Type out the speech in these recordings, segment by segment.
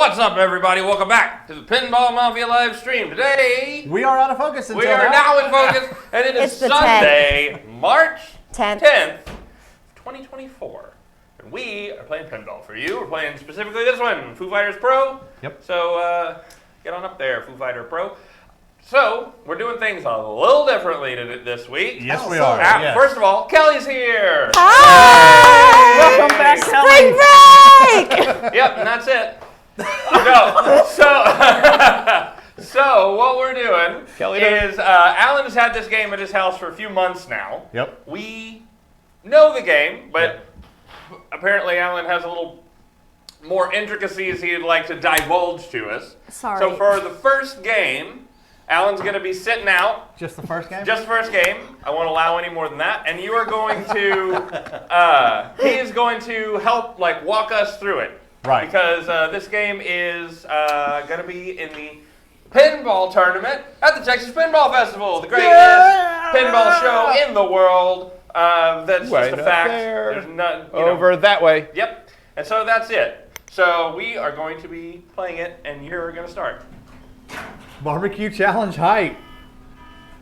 What's up, everybody? Welcome back to the Pinball Mafia live stream. Today, we are out of focus until we are now in focus, and it is Sunday, March 10th, 2024. And we are playing pinball for you. We're playing specifically this one, Foo Fighters Pro. Yep. So get on up there, Foo Fighter Pro. So we're doing things a little differently this week. Yes, we are. Yes. First of all, Kelly's here. Hi! Welcome back, Spring Kelly. break! Yep, and that's it. No, so what we're doing is Alan has had this game at his house for a few months now. Yep. We know the game, but apparently Alan has a little more intricacies he'd like to divulge to us. Sorry. So for the first game, Alan's going to be sitting out. Just the first game? Just the first game. I won't allow any more than that. And you are going to, he is going to help walk us through it. Right. Because this game is going to be in the pinball tournament at the Texas Pinball Festival, the greatest pinball show in the world. That's Right just a up fact. there. There's none. Over that way. Yep. And so that's it. So we are going to be playing it, and you're going to start. Barbecue challenge height.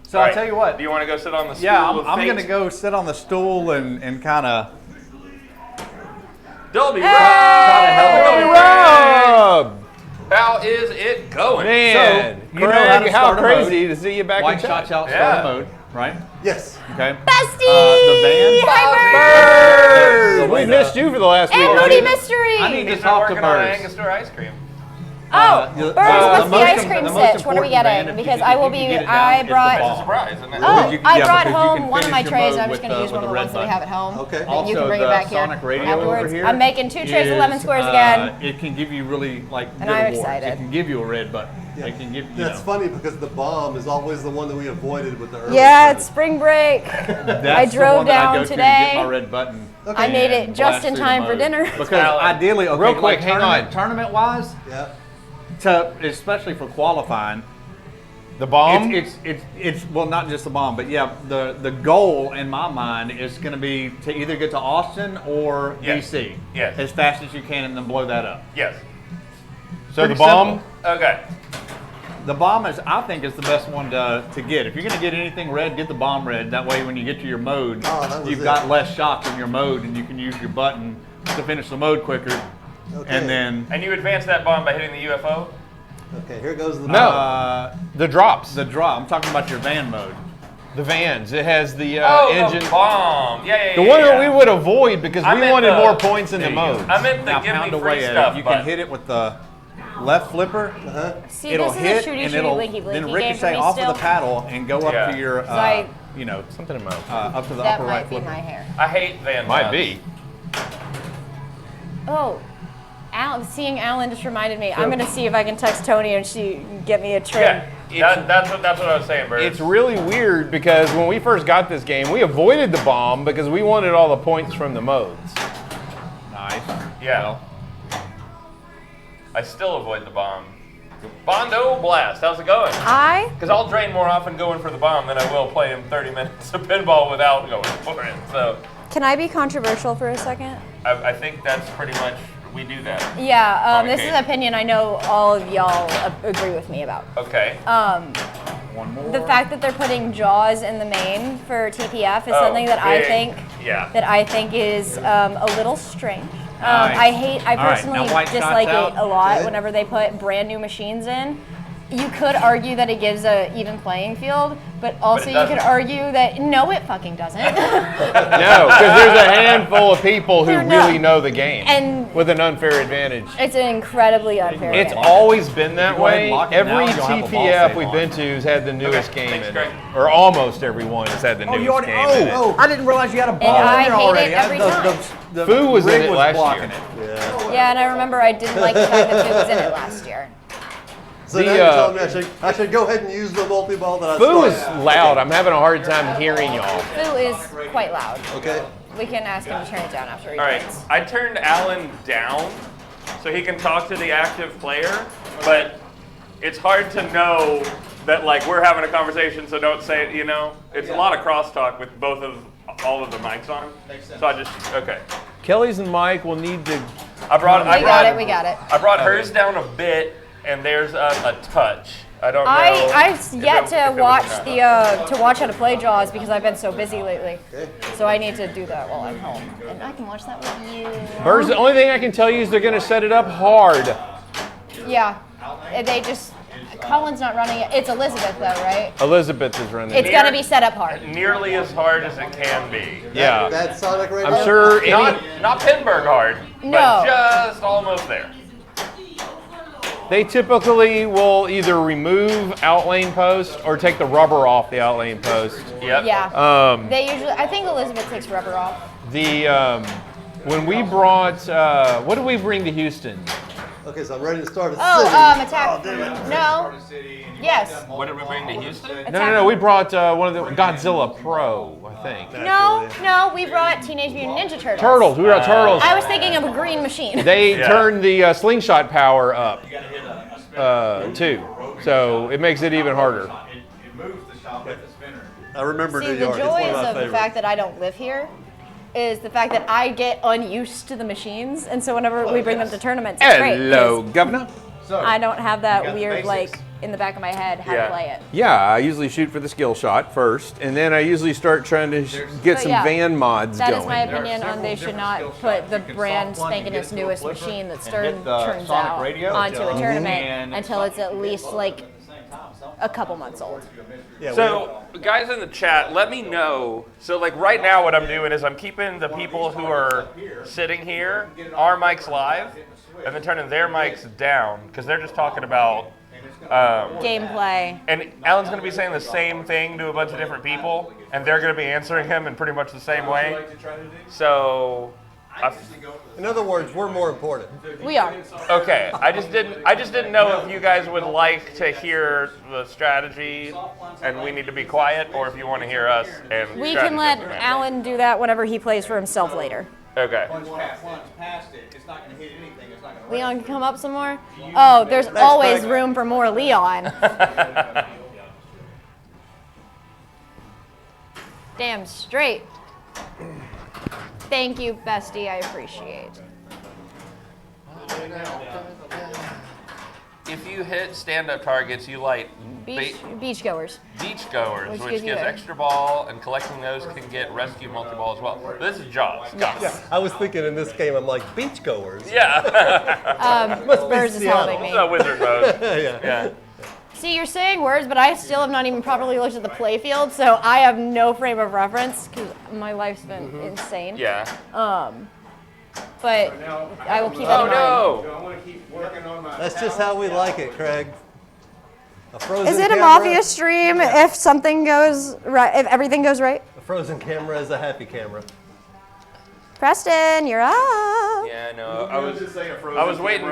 So All I'll right. tell you what. Do you want to go sit on the stool? Yeah, of I'm fate? going to go sit on the stool and kind of Dolby try to help. Dolby Rob! How is it going? Man, So, you know how to Craig, start a crazy to see you back White in shots chat. out Yeah. start mode, right? Yes. Okay. Bestie! The van. Hi, Bird! We missed you for the last week. And or Moody two. Mystery! I need He's to been talk to working on Birds. Angostura ice cream. Birds, what's the ice cream sitch? What are we getting? Because I will be, I brought, It's a surprise, isn't it? oh, You- I yeah, brought because you home can one of my finish your trays. mode I'm just with going to use the- one of the with the ones that we red have at home. Okay. Then Also, you can bring it the back here Sonic radio afterwards. over here I'm making 2 trays of is, lemon squares again. It can give you really good And I'm awards. excited. It can give you a red button. Yeah. It can give you. That's funny because the bomb is always the one that we avoided with the early Yeah, tournament. it's spring break. That's I the drove one that I down go to today. get my red button. I made it and just blast in through time the for mode. dinner. Because Alan, ideally, okay, real quick, hang on. tournament-wise, Yeah. especially for qualifying, The bomb? it's well, not just the bomb, but yeah, the goal in my mind is going to be to either get to Austin or Yes. DC Yes. as fast as you can, and then blow that up. Yes. So the Pretty bomb? simple. Okay. The bomb is, I think, is the best one to get. If you're going to get anything red, get the bomb red. That way, when you get to your mode, Oh, that was you've it. got less shots in your mode, and you can use your button to finish the mode quicker. Okay. And then And you advance that bomb by hitting the UFO? Okay, here goes the No. The drops. the draw. I'm talking about your van mode. The vans. It has the Oh, engine. the bomb. Yeah. The one that we would avoid because I we meant wanted the- more points in the There you go. modes. I meant the Now give me pound free away at stuff it. You button. can hit it with the left flipper. See, It'll this hit is a shooty, and shooty, it'll blinky, blinky then game for ricochet me off still. of the paddle and go up Yeah. to your, I- Something in mode. up to the That upper might right be flipper. my hair. I hate Van Might Nuys. be. Oh, seeing Alan just reminded me. I'm going to see if I can text Tony and she can get me a trim. Yeah, that's what I was saying, Bird. It's really weird because when we first got this game, we avoided the bomb because we wanted all the points from the modes. Nice. Yeah. I still avoid the bomb. Bondo Blast, how's it going? Because I'll drain more often going for the bomb than I will playing 30 minutes of pinball without going for it. So Can I be controversial for a second? I think that's pretty much, we do that. Yeah, On this is occasion. an opinion I know all of y'all agree with me about. Okay. One more. The fact that they're putting Jaws in the main for TPF is Oh, something that I big. think Yeah. is a little strange. Nice. I All right, personally now white shots dislike out. it a lot Okay. whenever they put brand new machines in. You could argue that it gives a even playing field, but also you could doesn't. argue that no, it fucking doesn't. No, because there's a handful of people who They're not. really know the game And- with an unfair advantage. It's an incredibly unfair. It's advantage. always been that Go ahead and way. lock it now, Every you'll have a ball TPF save we've on. been to has had the newest Okay, game thanks, in Greg. it. Or almost everyone has had the Oh, newest you already, game in it. I didn't realize you had a ball And I in there hate it already. every time. The Foo was in rig it was last blocking year. it. Yeah. Yeah, and I remember I didn't like the fact that Foo was in it last year. So The, now you're telling me I should go ahead and use the multi-ball that I Foo is started. loud. I'm having a hard time hearing y'all. Foo is quite loud. Okay. We can ask him to turn it down after he All right. plays. I turned Alan down so he can talk to the active player, but it's hard to know that we're having a conversation, so don't say it, It's a lot of crosstalk with all of the mics on. Makes sense. So I just, okay. Kelly's and Mike will need to I brought We got it. I brought hers down a bit, and there's a touch. I don't know. I've yet if to it was watch enough. to watch how to play Jaws because I've been so busy lately. So I need to do that while I'm home, and I can watch that with you. Birds, the only thing I can tell you is they're going to set it up hard. Yeah, they just. Colin's not running it. It's Elizabeth though, right? Elizabeth is running It's it. gonna be set up hard. Nearly as hard as it can be. Yeah. That Sonic Radio? I'm sure Not Pinburg hard, No. but just almost there. they typically will either remove outlane post or take the rubber off the outlane post. Yep. Yeah. They usually. I think Elizabeth takes rubber off. When we brought, what did we bring to Houston? Okay, so I'm ready to start a Oh, city. attack. No. Yes. What did we bring to Houston? No. We brought one of the Godzilla Pro, I think. No. We brought Teenage Mutant Ninja Turtles. Turtles. We brought turtles. I was thinking of a green machine. They Yeah. turned the slingshot power up too, so it makes it even harder. I remember See, New the York. It's one joys of my of the favorites. fact that I don't live here is the fact that I get unused to the machines, and so whenever we bring them to tournaments, it's great. Hello, 'cause Governor. I don't have that weird, like, in the back of my head how Yeah. to play it. Yeah, I usually shoot for the skill shot first, and then I usually start trying to get But some yeah, van mods That going. is my opinion on they should not put the brand spankinest newest machine that Stern turns out onto a tournament until it's at least like a couple months old. Yeah, So, guys in the chat, let me know. So, like right now, what I'm doing is I'm keeping the people who are sitting here, our mics live, and then turning their mics down because they're just talking about. Gameplay. And Alan's going to be saying the same thing to a bunch of different people, and they're going to be answering him in pretty much the same way. So, in other words, we're more important. We are. okay. I just didn't know if you guys would like to hear the strategy, and we need to be quiet, or if you want to hear us and. We can let strategize. Alan do that whenever he plays for himself later. Okay. Leon can come up some more? Oh, there's always Craig. room for more Leon. Damn straight. Thank you, bestie. I appreciate. If you hit stand-up targets, you light Beachgoers. beachgoers, Which which gives you gives a- extra ball, and collecting those can get rescue multi-ball as well. This is Jaws. Yes. I was thinking in this game, I'm like, beachgoers. Yeah. Burrs is Seattle. helping me. So wizard mode. Yeah. Yeah. See, you're saying words, but I still have not even properly looked at the play field, so I have no frame of reference because my life's been insane. Yeah. But I will keep that Oh in mind. no. I want to keep working on my. That's just how we like it, Craig. A frozen Is it a camera, Mafia stream if something goes right, if everything goes right? A frozen camera is a happy camera. Preston, you're up. Yeah, no. I was waiting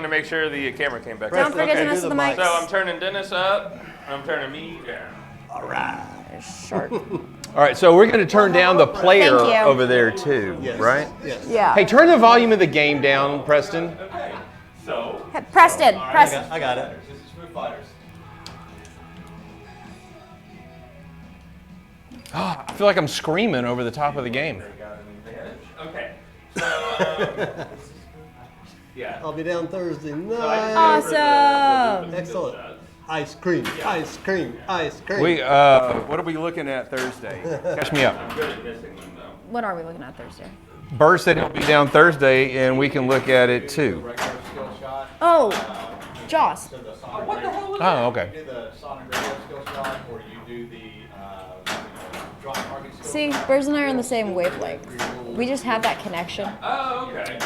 to make sure the camera came back. Don't forget Okay, to do mess the with the mic. mics. So I'm turning Dennis up. I'm turning me down. Shark. All right, so we're going to turn down the player Thank you. over there too, Yes. right? Yes. Yeah. Hey, turn the volume of the game down, Preston. So. Hey, Preston. I got it. This is Foo Fighters. I feel like I'm screaming over the top of the game. Okay. So. Yeah. I'll be down Thursday night. Awesome. Excellent. Ice cream, ice cream, ice cream. What are we looking at Thursday? Catch me up. What are we looking at Thursday? Burr said he'll be down Thursday, and we can look at it too. Regular skill shot. Oh, Jaws. So the Sonic Radio. Oh, okay. You do the Sonic Radio skill shot, or you do the drop target skill See, shot. Birds and I are on the same wavelength. We just have that connection. Oh, okay.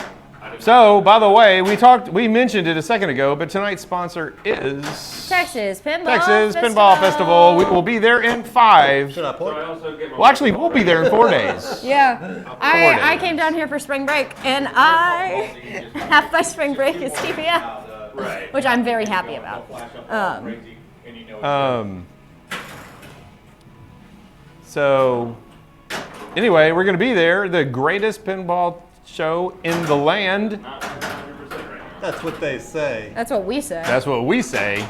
So, by the way, we mentioned it a second ago, but tonight's sponsor is Texas Pinball Texas Festival. Pinball Festival. We will be there in 5. Should I point? Well, actually, we'll be there in 4 days. Yeah, I came down here for spring break, and half my spring break is TPF, Right. which I'm very happy about. So, anyway, we're going to be there. The greatest pinball show in the land. That's what they say. That's what we say. That's what we say.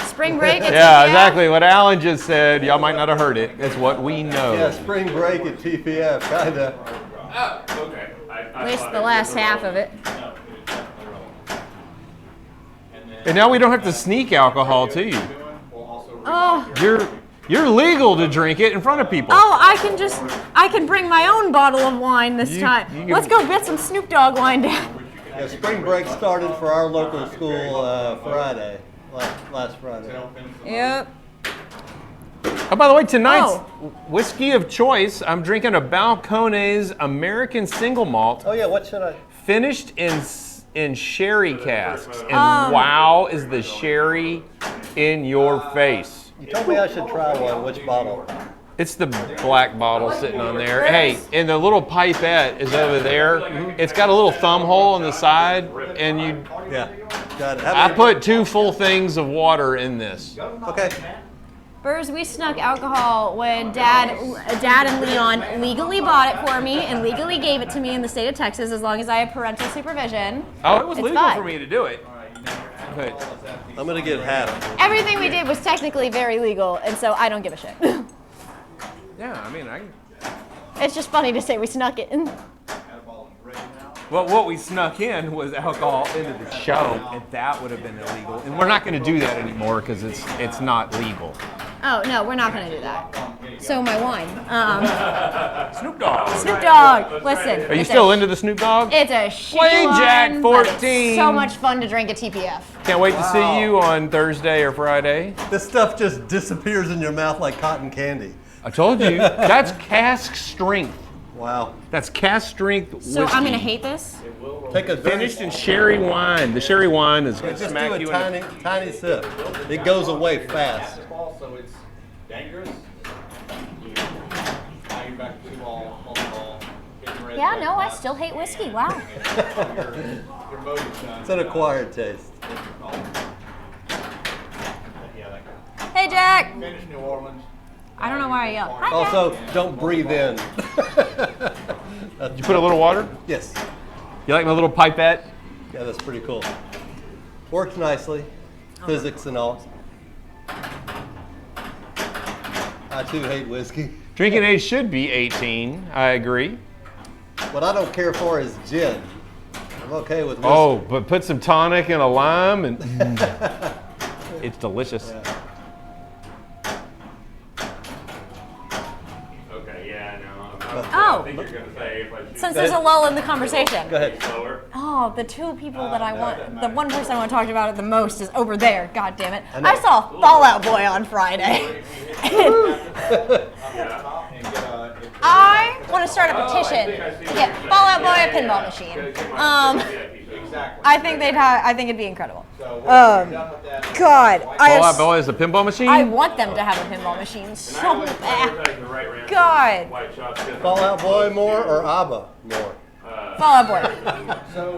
Spring break at Yeah, TPF. exactly. What Alan just said, y'all might not have heard it. It's what we know. Yeah, spring break at TPF, kinda. Oh, okay. At least the last half of it. And now we don't have to sneak alcohol to you. Oh. You're legal to drink it in front of people. Oh, I can bring my own bottle of wine this time. Let's go get some Snoop Dogg wine down. Yeah, spring break started for our local school Friday, last Friday. Yep. Oh, by the way, tonight's whiskey of choice, I'm drinking a Balcones American Single Malt. Oh yeah, what should I? Finished in sherry casks. And wow, is the sherry in your face. You told me I should try one. Which bottle? It's the black bottle sitting on there. Hey, and the little pipette is over there. It's got a little thumb hole on the side, and you. Yeah, got it. I put 2 full things of water in this. Okay. Burrs, we snuck alcohol when Dad and Leon legally bought it for me and legally gave it to me in the state of Texas as long as I have parental supervision. Oh, it was It's legal fine. for me to do it. But I'm gonna get half. Everything we did was technically very legal, and so I don't give a shit. yeah, I mean, It's just funny to say we snuck it. Well, what we snuck in was alcohol into the show, and that would have been illegal. And we're not going to do that anymore because it's not legal. Oh, no, we're not going to do that. So my wine. Snoop Dogg. Snoop Dogg. Listen. Are you still into the Snoop Dogg? It's a shitty Plain Jack wine, but 14. it's so much fun to drink at TPF. Can't wait to see you on Thursday or Friday. This stuff just disappears in your mouth like cotton candy. I told you, that's cask strength. Wow. That's cask strength whiskey. So I'm going to hate this? Take a Finished in sherry wine. The sherry wine is going to Just smack do you a in the... tiny sip. It goes away fast. So it's dangerous. Now you're back to ball, hitting red. Yeah, no, I still hate whiskey. Wow. Your motor's done. It's an acquired taste. Hey, Jack. Finish New Orleans. I don't know why I yelled. Hi, Jack. Also, don't breathe in. Did you put a little water? Yes. You like my little pipette? Yeah, that's pretty cool. Works nicely. Physics and all. I too hate whiskey. Drinking age should be 18. I agree. What I don't care for is gin. I'm okay with whiskey. Oh, but put some tonic and a lime, and it's delicious. Yeah. Okay, yeah, no. Oh. I think you're going to say if I shoot Since there's a lull in the conversation. Go ahead. slower. Oh, the 2 people that I want, the one person I want to talk about it the most is over there. God damn it. I saw Fall Out Boy on Friday. I want to start a petition to get Fall Out Boy a pinball machine. I think it'd be incredible. God, Fall Out Boy is a pinball machine? I want them to have a pinball machine so bad. God. Fall Out Boy more or ABBA more? Fall Out Boy.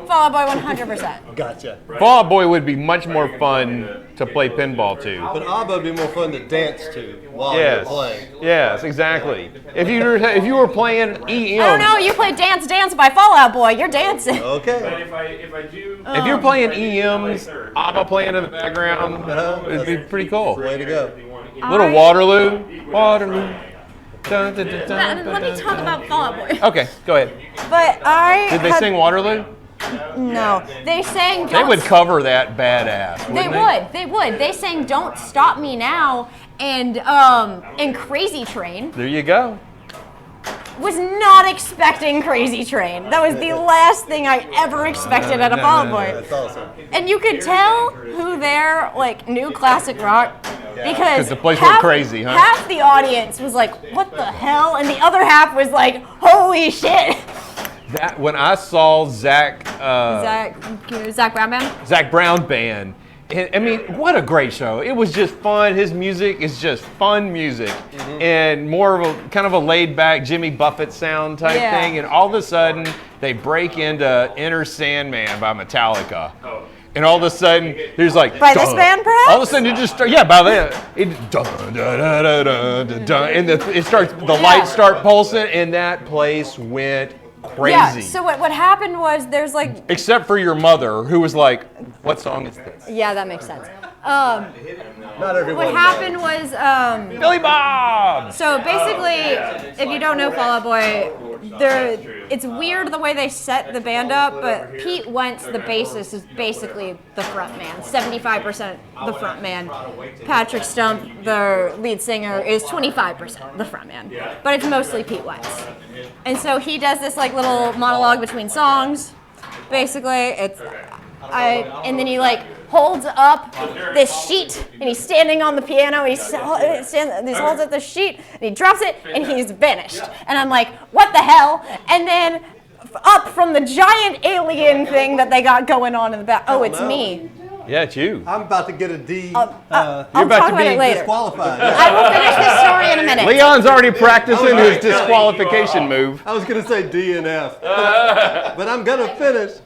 Fall Out Boy 100%. Gotcha. Fall Out Boy would be much more fun to play pinball to. But ABBA would be more fun to dance to while you're playing. Yes, exactly. If you were playing EM. I don't know, you play Dance Dance by Fall Out Boy, you're dancing. Okay. If I do... If you're playing EMs, ABBA playing in the background, it'd be pretty cool. Way to go. Little Waterloo. Waterloo. Dun, dun, dun, dun, Let me talk about Fall Out Boy. Okay, go ahead. But Did they sing Waterloo? No. They sang They would cover that badass, wouldn't They would. They sang Don't Stop Me Now and Crazy Train. There you go. Was not expecting Crazy Train. That was the last thing I ever expected at a Fall Out Boy. That's awesome. And you could tell who their new classic rock because the place went crazy, huh? Half the audience was like, "What the hell?" and the other half was like, "Holy shit!" That when I saw Zach Brown Band. Zach Brown Band. I mean, what a great show. It was just fun. His music is just fun music. And more of a kind of a laid back Jimmy Buffett sound type thing. And all of a sudden, they break into Enter Sandman by Metallica. And all of a sudden, there's like... By this band, perhaps? All of a sudden, it just... Yeah, by that. It... Dun, dun, dun, dun, dun, dun, dun, and it starts... The lights start pulsing, and that place went crazy. Yeah, so what happened was there's Except for your mother, who was like, what song is this? Yeah, that makes sense. Not everyone. What happened was, Billy Bob. so basically, if you don't know Fall Out Boy, it's weird the way they set the band up, but Pete Wentz, the bassist, is basically the front man, 75% the front man. Patrick Stump, the lead singer, is 25% the front man, but it's mostly Pete Wentz. And so he does this like little monologue between songs. Basically, and then he like holds up this sheet, and he's standing on the piano, and he holds up the sheet, and he drops it, and he's vanished. And I'm like, what the hell? And then up from the giant alien thing that they got going on in the back. Oh, it's me. Yeah, it's you. I'm about to get a D. I'll about talk to about be it later. Disqualified. I will finish this story in a minute. Leon's already practicing his disqualification move. I was gonna say D and F, but I'm gonna finish.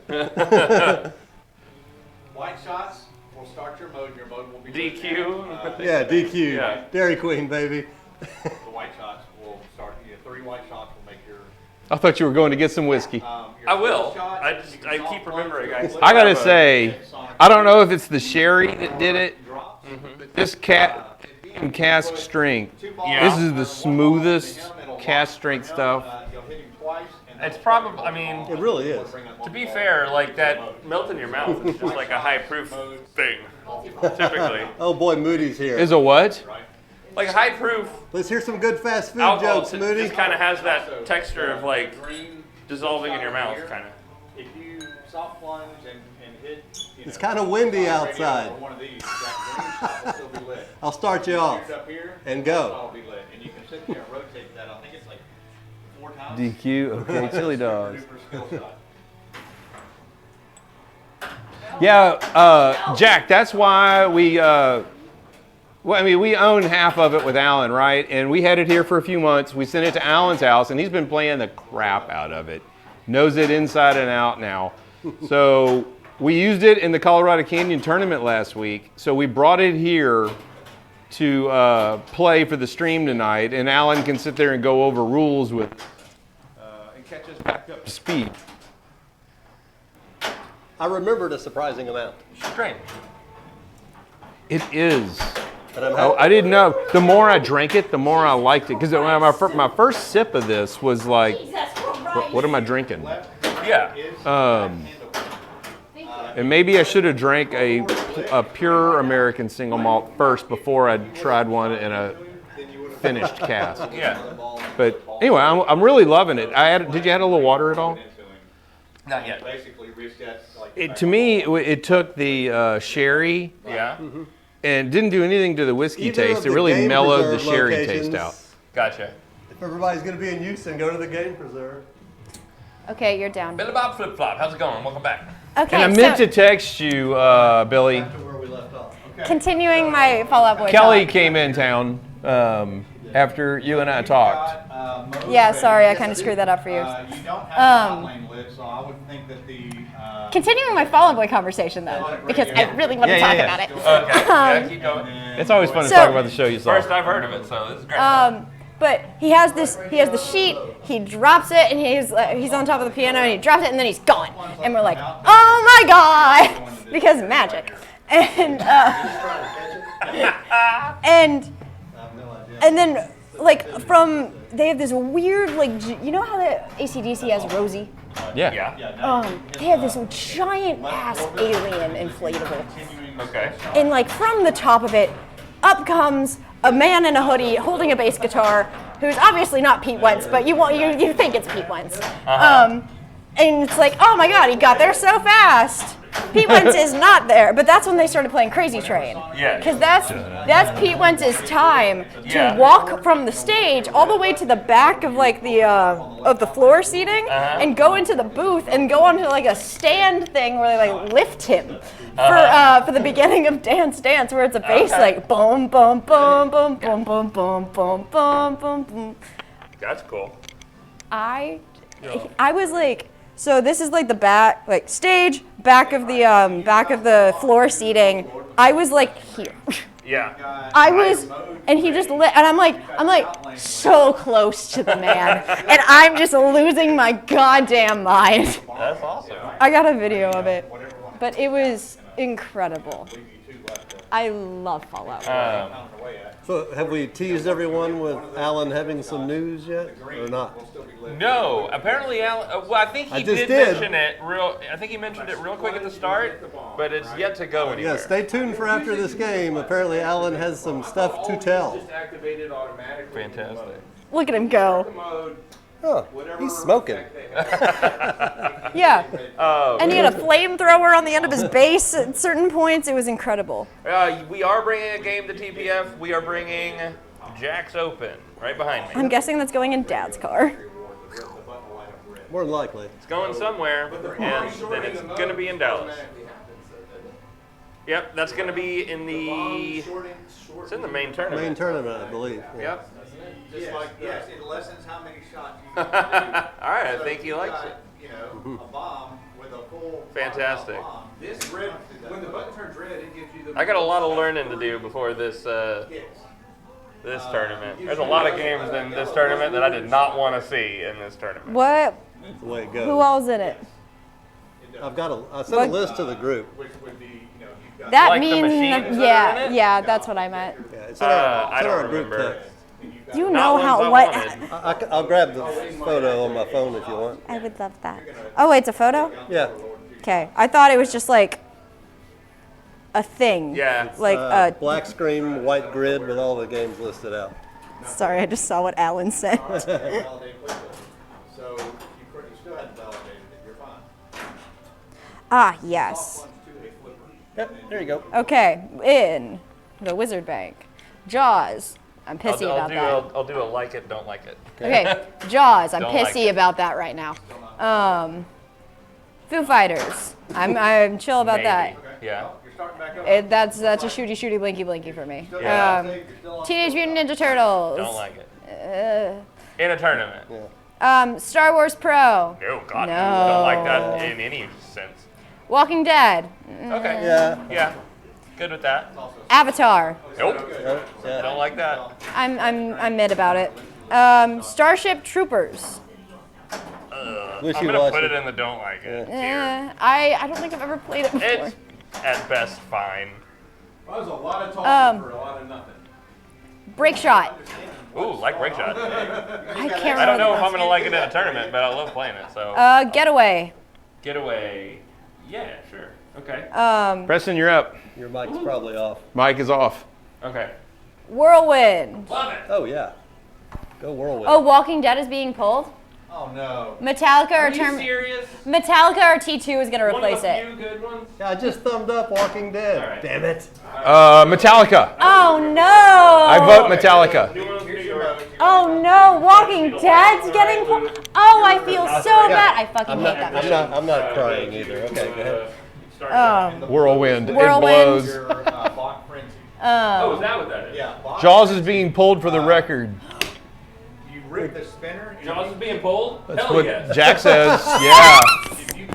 White shots will start your mode. Your mode will be DQ. Yeah, DQ. Yeah. Dairy Queen, baby. The white shots will start. 3 white shots will make your. I thought you were going to get some whiskey. I will. I keep remembering. I gotta say, I don't know if it's the sherry that did it, but this cask strength, Yeah. this is the smoothest cask strength stuff. It's probably. I mean, It really is. to be fair, like that melt in your mouth is just like a high proof thing. Typically, Oh boy, Moody's here. Is a what? like high proof Let's hear some good fast food alcohol jokes, Moody. just kind of has that texture of like dissolving in your mouth, kind of. If you soft plunge and hit. It's kind of windy outside. One of these, that green shot will still be lit. I'll start you off Shoot up here, and that go. will be lit, and you can sit there and rotate that. I think it's like 4 times. DQ, okay, chili dogs. Super skill shot. Yeah, Jack, that's why we own half of it with Alan, right? And we had it here for a few months. We sent it to Alan's house, and he's been playing the crap out of it. Knows it inside and out now. So we used it in the Colorado Canyon tournament last week. So we brought it here to play for the stream tonight, and Alan can sit there and go over rules with and catch us back up to speed. I remembered a surprising amount. Great. It is. But I'm Oh, I didn't know. The more I drank it, the more I liked it. Because my first sip of this was like, what am I drinking? Yeah. And maybe I should have drank a pure American single malt first before I tried one in a finished cask. Yeah. But anyway, I'm really loving it. Did you add a little water at all? Not yet. Basically, reset like. To me, it took the sherry Yeah. and didn't do anything to the whiskey Either taste. of It the really game mellowed the preserve sherry locations. taste out. Gotcha. If everybody's going to be in Houston, go to the game preserve. Okay, you're down. Billy Bob Flip Flop. How's it going? Welcome back. Okay, And I meant so to text you, Billy. To where we left off. continuing my Fall Out Boy Kelly talk. came in town after you and I talked. Yeah, sorry, I kind of screwed that up for you. You don't have the lane lit, so I would think that the. Continuing my Fall Out Boy conversation though, because I really want to Yeah, talk yeah, about it. Okay. Yeah, keep going. It's always fun to So- talk about the show you saw. First I've heard of it, so this is great. But he has the sheet, he drops it, and he's on top of the piano, and he drops it, and then he's gone. And we're like, oh my god, because magic. And and then like they have this weird you know how the AC/DC has Rosie? Yeah. Yeah. They have this giant ass alien inflatable. Okay. And like from the top of it, up comes a man in a hoodie holding a bass guitar, who's obviously not Pete Wentz, but you think it's Pete Wentz. And it's like, oh my god, he got there so fast. Pete Wentz is not there, but that's when they started playing Crazy Train. Yeah. Because that's Pete Wentz's time to Yeah. walk from the stage all the way to the back of like the floor seating and go into the booth and go onto like a stand thing where they like lift him for the beginning of Dance Dance, where it's a bass like boom boom boom boom boom boom boom boom boom boom boom. That's cool. I was like, so this is like the back, like stage, back of the floor seating. I was like here. Yeah. I was, and he just lit, and I'm like so close to the man, and I'm just losing my goddamn mind. That's awesome. I got a video of it, but it was incredible. I love Fallout Boy. Pounding away at. So have we teased everyone with Alan having some news yet, or not? No, apparently Alan. Well, I think I he just did did. mention it real. I think he mentioned it real quick at the start, but it's yet to go anywhere. Yeah, stay tuned for after this game. Apparently Alan has some stuff to tell. Just activated automatically. Fantastic. Look at him go. Mode. Oh, he's smoking. Yeah. Oh. And he had a flamethrower on the end of his base at certain points. It was incredible. We are bringing a game to TPF. We are bringing Jack's Open right behind me. I'm guessing that's going in Dad's car. More than likely. It's going somewhere, and then it's going to be in Dallas. Yep, that's going to be in the. It's in the main tournament. Main tournament, I believe. Yeah. Yep. Just like yes, it lessens how many shots you All can right, I think he likes it. You know, a bomb with a full Fantastic. bomb. This red, when the button turns red, it gives you the. I got a lot of learning to do before this this tournament. There's a lot of games in this tournament that I did not want to see in this tournament. What? That's the way it goes. Who ell's in it? I sent a list to the group. Which would be, you know, you've got. That Like the means machines that are yeah, in it? yeah. That's what I meant. Yeah, it's in our, I it's in don't our group remember. text. You Not know ones how I what? wanted. I'll grab the photo on my phone if you want. I would love that. Oh wait, it's a photo. Yeah. Okay, I thought it was just like a thing. Yeah. Like Black screen, white grid with all the games listed out. Sorry, I just saw what Alan sent. Validated playbook. So you still hadn't validated it. You're fine. Ah, yes. Plunge to a flipper. Yep, there you go. Okay, in the Wizard Bank, Jaws. I'm pissy about that. I'll do a like it, don't like it. Okay, Jaws. I'm Don't like pissy it. about that right now. Foo Fighters. I'm chill about that. Yeah. You're starting back up. That's a shooty blinky blinky for me. Yeah. You're still on. Teenage Mutant Ninja Turtles. Don't like it. In a tournament. Star Wars Pro. No, God, No. don't like that in any sense. Walking Dead. Okay. Yeah. Yeah. Good with that. Avatar. Nope. Yeah. Don't like that. I'm mid about it. Starship Troopers. I'm Wishy gonna put washy. it in the don't like it. I don't think I've ever played it before. It's at best fine. That was a lot of talking for a lot of nothing. Break Shot. Ooh, like break shot. I can't I don't know if remember. I'm gonna like it in a tournament, but I love playing it. So Getaway. getaway. Yeah, sure. Okay. Preston, you're up. Your mic's probably off. Mike is off. Okay. Whirlwind. Love it. Oh, yeah. Go Whirlwind. Oh, Walking Dead is being pulled. Oh no. Metallica Are or you serious? Metallica or T2 is gonna One of replace the it. few good ones. Yeah, I just thumbed up Walking Dead. All right. Damn it. Metallica. Oh no! I vote Metallica. New ones, New Here's your York. vote. Oh no! Walking Dead's getting pulled. Oh, I feel so bad. I fucking I'm hate not, that I'm movie. not, I'm not crying either. Okay, go ahead. Whirlwind. Whirlwind. It blows. Your Bach Frenzy. Oh, is that what that is? Yeah. Bach. Jaws is being pulled for the record. You rip the spinner. and Jaws is being pulled? That's Hell what yes. Jack says. Yeah. If you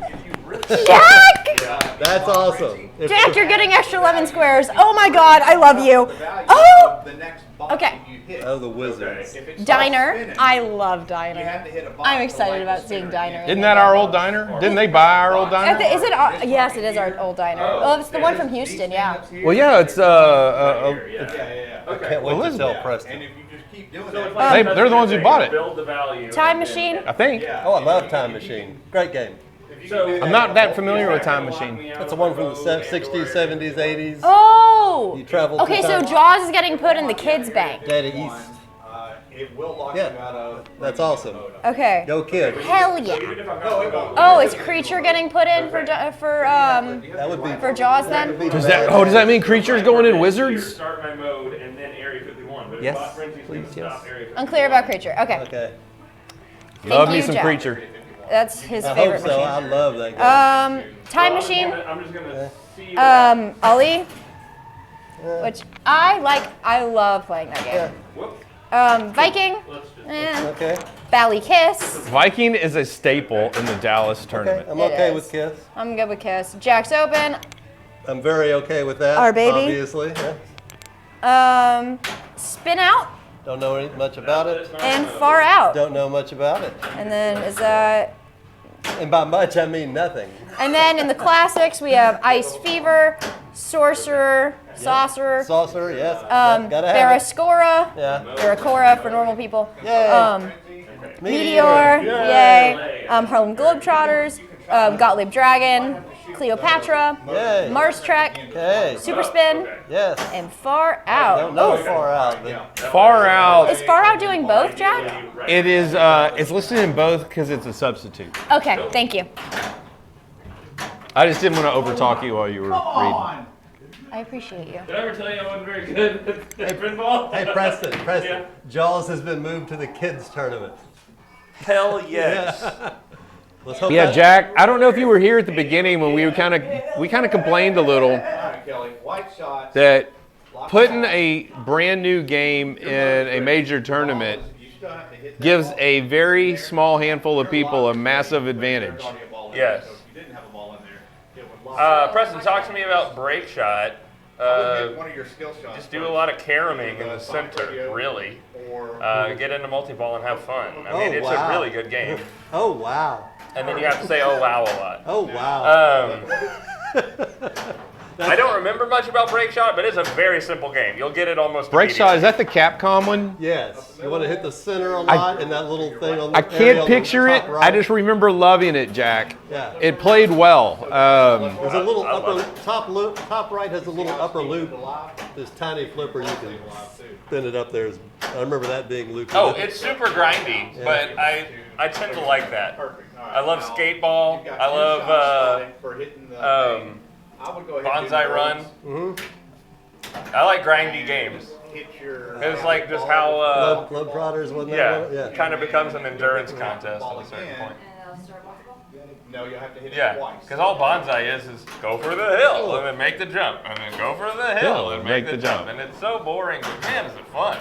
rip the Jack! That's awesome. If- Jack, you're getting extra lemon squares. Oh my god, I love you. value Oh! of the next Bach Okay. that you hit. Oh, the Wizards. If it stops Diner. spinning, I love you have Diner. to hit a Bach I'm to excited light the about seeing spinner Diner. again. Isn't that our old diner? Didn't they buy our old diner? Is it? Yes, it is our old diner. Oh, it's the one from Houston. Yeah. Well, yeah, it's Yeah. Okay. Can't wait to Elizabeth. tell And Preston. if you just keep doing So it's that, like They're the ones who bought it. Build the value. Time Machine. I think. Oh, I love Time Machine. Great game. So I'm not that familiar with Time Machine. That's the one from the 60s, 70s, 80s. Oh. You travel Okay, through so time. Jaws is getting put in the kids' bank. Dead East. it will lock Yeah. you out of. That's awesome. Okay. Go kid. Hell yeah. Oh, is Creature getting put in for That would be. for Jaws then? Does that mean creatures going in wizards? Start my mode and then Area 51. But if Yes, Bot Frenzy's gonna please, stop yes. Area 51. Unclear about Creature. Okay. Okay. Love me you, some Jack. creature. That's his I hope favorite so. I machine. love that game. Time Machine. I'm just gonna see what Ollie. Which I love playing that game. Viking. Let's just Okay. Bally Kiss. Viking is a staple in the Dallas Okay. tournament. I'm It okay is. with Kiss. I'm good with Kiss. Jack's Open. I'm very okay with that. Our baby. Obviously. Yeah. Spin Out Don't know much about it. and Far Out. Don't know much about it. And then is that? And by much, I mean nothing. And then in the classics we have Ice Fever, Sorcerer, Saucer, Saucer, yes. Gotta have it. Barascora, Yeah. Baracora for normal people. Yay. Meteor, yay. Harlem Globetrotters, Gottlieb Dragon, Cleopatra, Yay. Mars Trek, Okay. Super Spin, Yes. and Far Out. Don't know far out. But Far Out. Is Far Out doing both, Jack? It is. It's listed in both because it's a substitute. Okay, thank you. I just didn't want to overtalk you while you were reading. I appreciate you. Did I ever tell you I wasn't very good at pinball? hey, Preston. Yeah. Jaws has been moved to the kids tournament. Hell yes. Let's hope Yeah, that- Jack. I don't know if you were here at the beginning when we kind of complained a little Kelly, white shots. that putting a brand new game in a major tournament You still have to hit that gives ball. a very small handful of people a massive advantage. Yes. So if you didn't have a ball in there, it would lock. Preston, talk to me about break shot. I would hit one of your skill shots. Just do a lot of caromming in the center, really. Or Get into multi-ball and have fun. I mean, Oh, it's wow. a really good game. Oh, wow. And then you have to say, oh, wow, a lot. Oh, wow. I don't remember much about break shot, but it's a very simple game. You'll get it almost Break shot, is immediately. that the Capcom one? Yes. You want to hit the center a lot and that little thing on the I area can't on the picture it. top right. I just remember loving it, Jack. Yeah. It played well. There's a little I love upper top loop. Top right has a little upper loop. This tiny flipper you can spin it up there. I remember that being looped. Oh, it's super grindy, but I tend to like that. perfect. All right, I love now, skateball. you've got I two love shots sliding for hitting the thing. I would go ahead and do Bonsai the Run. rolls. I like grindy games. Hit your. It's like just how, Globetrotters, wasn't that one? yeah, kind of becomes an endurance contest at a certain point. No, you'll have to hit it Yeah, twice. because all bonsai is go for the hill and then make the jump, and then go for the hill and make the jump. And it's so boring, but man, is it fun.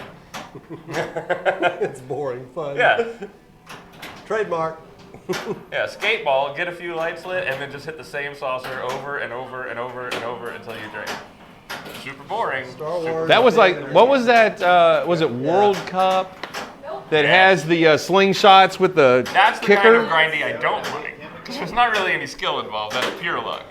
It's boring fun. Yeah, Trademark. yeah, skateball, get a few lights lit, and then just hit the same saucer over and over and over and over until you drain. Super boring. Star Wars. That was like, what was that? Was it World Cup that has the slingshots with the That's the kicker? kind of grindy I don't like. Because there's not really any skill involved. That's pure luck.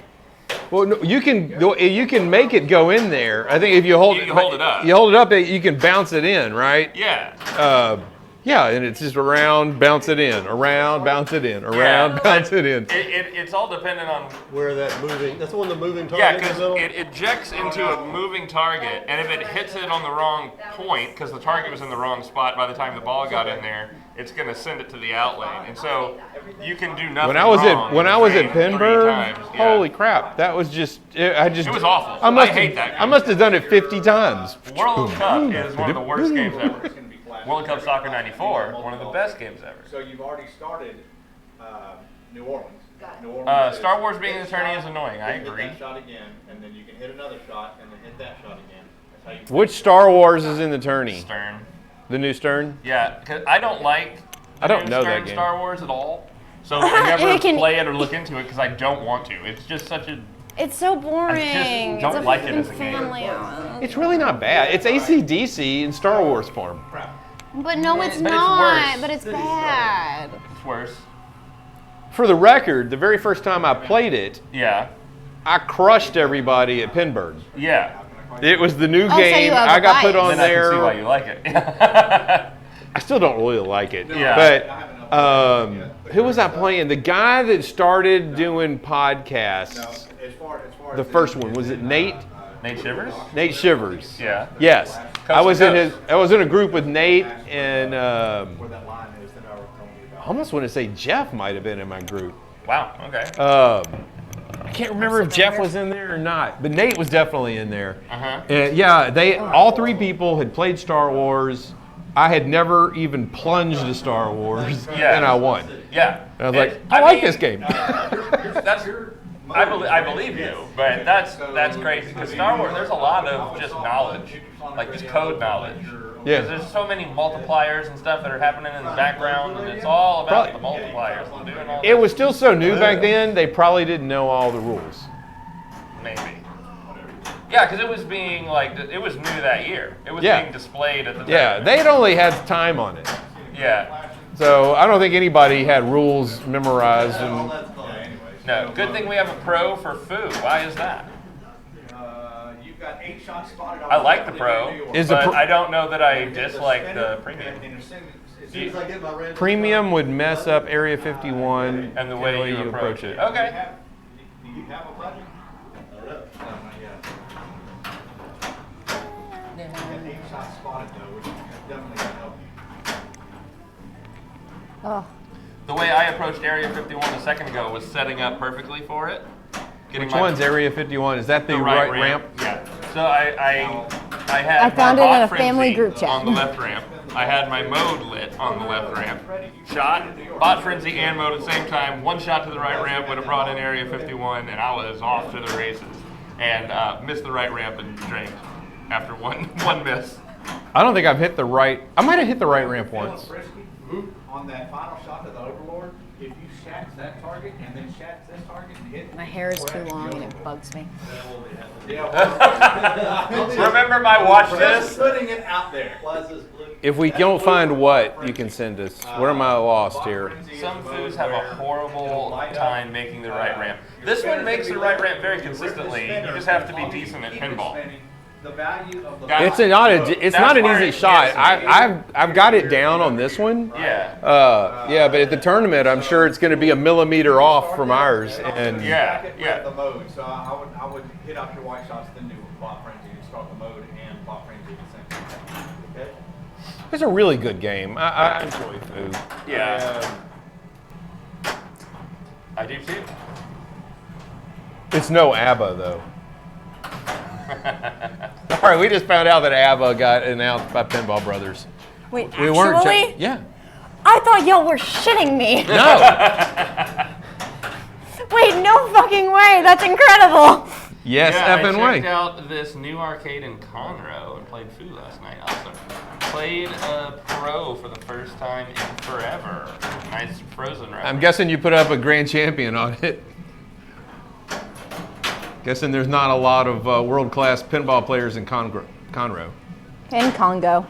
Well, no, you can make it go in there. I think if you hold You hold it up. you hold it up, you can bounce it in, right? Yeah. Yeah, and it's just around, bounce it in, around, bounce it in, around, Yeah. bounce it in. It's all dependent on. Where that moving. That's the one the moving Yeah, target in the because middle. it ejects into a moving target, and if it hits it on the wrong point, because the target was in the wrong spot by the time the ball got in there, it's going to send it to the out lane. And so you can do nothing When I was wrong at three Pinburg, times. Yeah. holy crap, that was just It was awful. I must I hate that game. I must have done it 50 times. World Cup is one of the worst games ever. World Cup Soccer 94, one of the best games ever. So you've already started New Orleans. New Orleans Star is Wars being hit an attorney shot, is annoying. I hit agree. that shot again, and then you can hit another shot, and then hit that shot again. That's how you. Which Star Wars is in the tourney? Stern. The new Stern? Yeah, because I don't like I don't new know Stern that game. Star Wars at all. So I never It can- play it or look into it because I don't want to. It's just such a. It's so boring. I just don't it's a like it freaking as a game. family hour. It's really not bad. It's AC/DC in Star Wars form. But no, it's But it's not. worse. But it's bad. It's worse. For the record, the very first time I played it, Yeah. I crushed everybody at Pinburg. Yeah. It was the new Oh, so game. you have I a got put bias. on Then I there. can see why you like it. I still don't really like it. Yeah. But who was I playing? The guy that started doing podcasts. As far The first one, was it Nate? Nate Shivers? Nate Shivers. Yeah. Yes. Coast I was to in coast. I was in a group with Nate and where that line is that I was telling you I about. almost want to say Jeff might have been in my group. Wow. Okay. I can't remember if Jeff was in there or not, but Nate was definitely in there. Uh-huh. And yeah, all three people had played Star Wars. I had never even plunged to Star Wars, Yeah. and I won. Yeah. And I was like, And, I like mean, this game. That's. I believe you, but that's crazy because Star Wars. There's a lot of just knowledge, like just code knowledge. Yeah. Because there's so many multipliers and stuff that are happening in the background, and it's all about the multipliers and doing all. It was still so new back then, they probably didn't know all the rules. Maybe. Yeah, because it was being it was new that year. It was Yeah. being displayed at the time. Yeah, they had only had time on it. Yeah. So I don't think anybody had rules memorized. And No. Good thing we have a pro for Foo. Why is that? got 8 shots spotted. I like the Pro, Is the but Pro- I don't know that I dislike the Premium. As soon as I get my random Premium would mess up Area 51 And the way you approach it. Okay. Do you have a budget? I don't know. No, not yet. And 8 shots spotted though, which is definitely gonna help you. Oh, The way I approached Area 51 a second ago was setting up perfectly for it. Which one's Area 51? Is that the right ramp? Yeah. So I had I found my it in a bot family frenzy group chat. on the left ramp. I had my mode lit on the left ramp. Shot, bot frenzy and mode at the same time. One shot to the right ramp would have brought in Area 51, and I was off to the races. And missed the right ramp and drained after one miss. I don't think I've hit the right. I might have hit the right ramp once. On that final shot to the Overlord, if you shats that target and then shats this target and hit. my hair is too long and it bugs me. Remember my watch this? Putting it out there. If we don't find what, you can send us. Where am I lost here? Some foods have a horrible time making the right ramp. This one makes the right ramp very consistently. You just have to be decent at pinball. The value of the Guys, It's not an easy shot. I've got it down on this one. Yeah. Yeah, but at the tournament, I'm sure it's going to be a millimeter off from ours. And Yeah. The mode. So I would hit out your white shots, then do bot frenzy and start the mode and bot frenzy at the same time. Okay. it's a really good game. I enjoy Foo. Yeah. I do too. It's no ABBA though. All right, we just found out that ABBA got announced by Pinball Brothers. Wait, We weren't. actually? Yeah. I thought y'all were shitting me. No. Wait, no fucking way. That's incredible. Yes, Yeah, I effing checked way. out this new arcade in Conroe and played Foo last night. Also played a Pro for the first time in forever. Nice Frozen reference. I'm guessing you put up a grand champion on it. Guessing there's not a lot of world-class pinball players in Conroe. In Congo.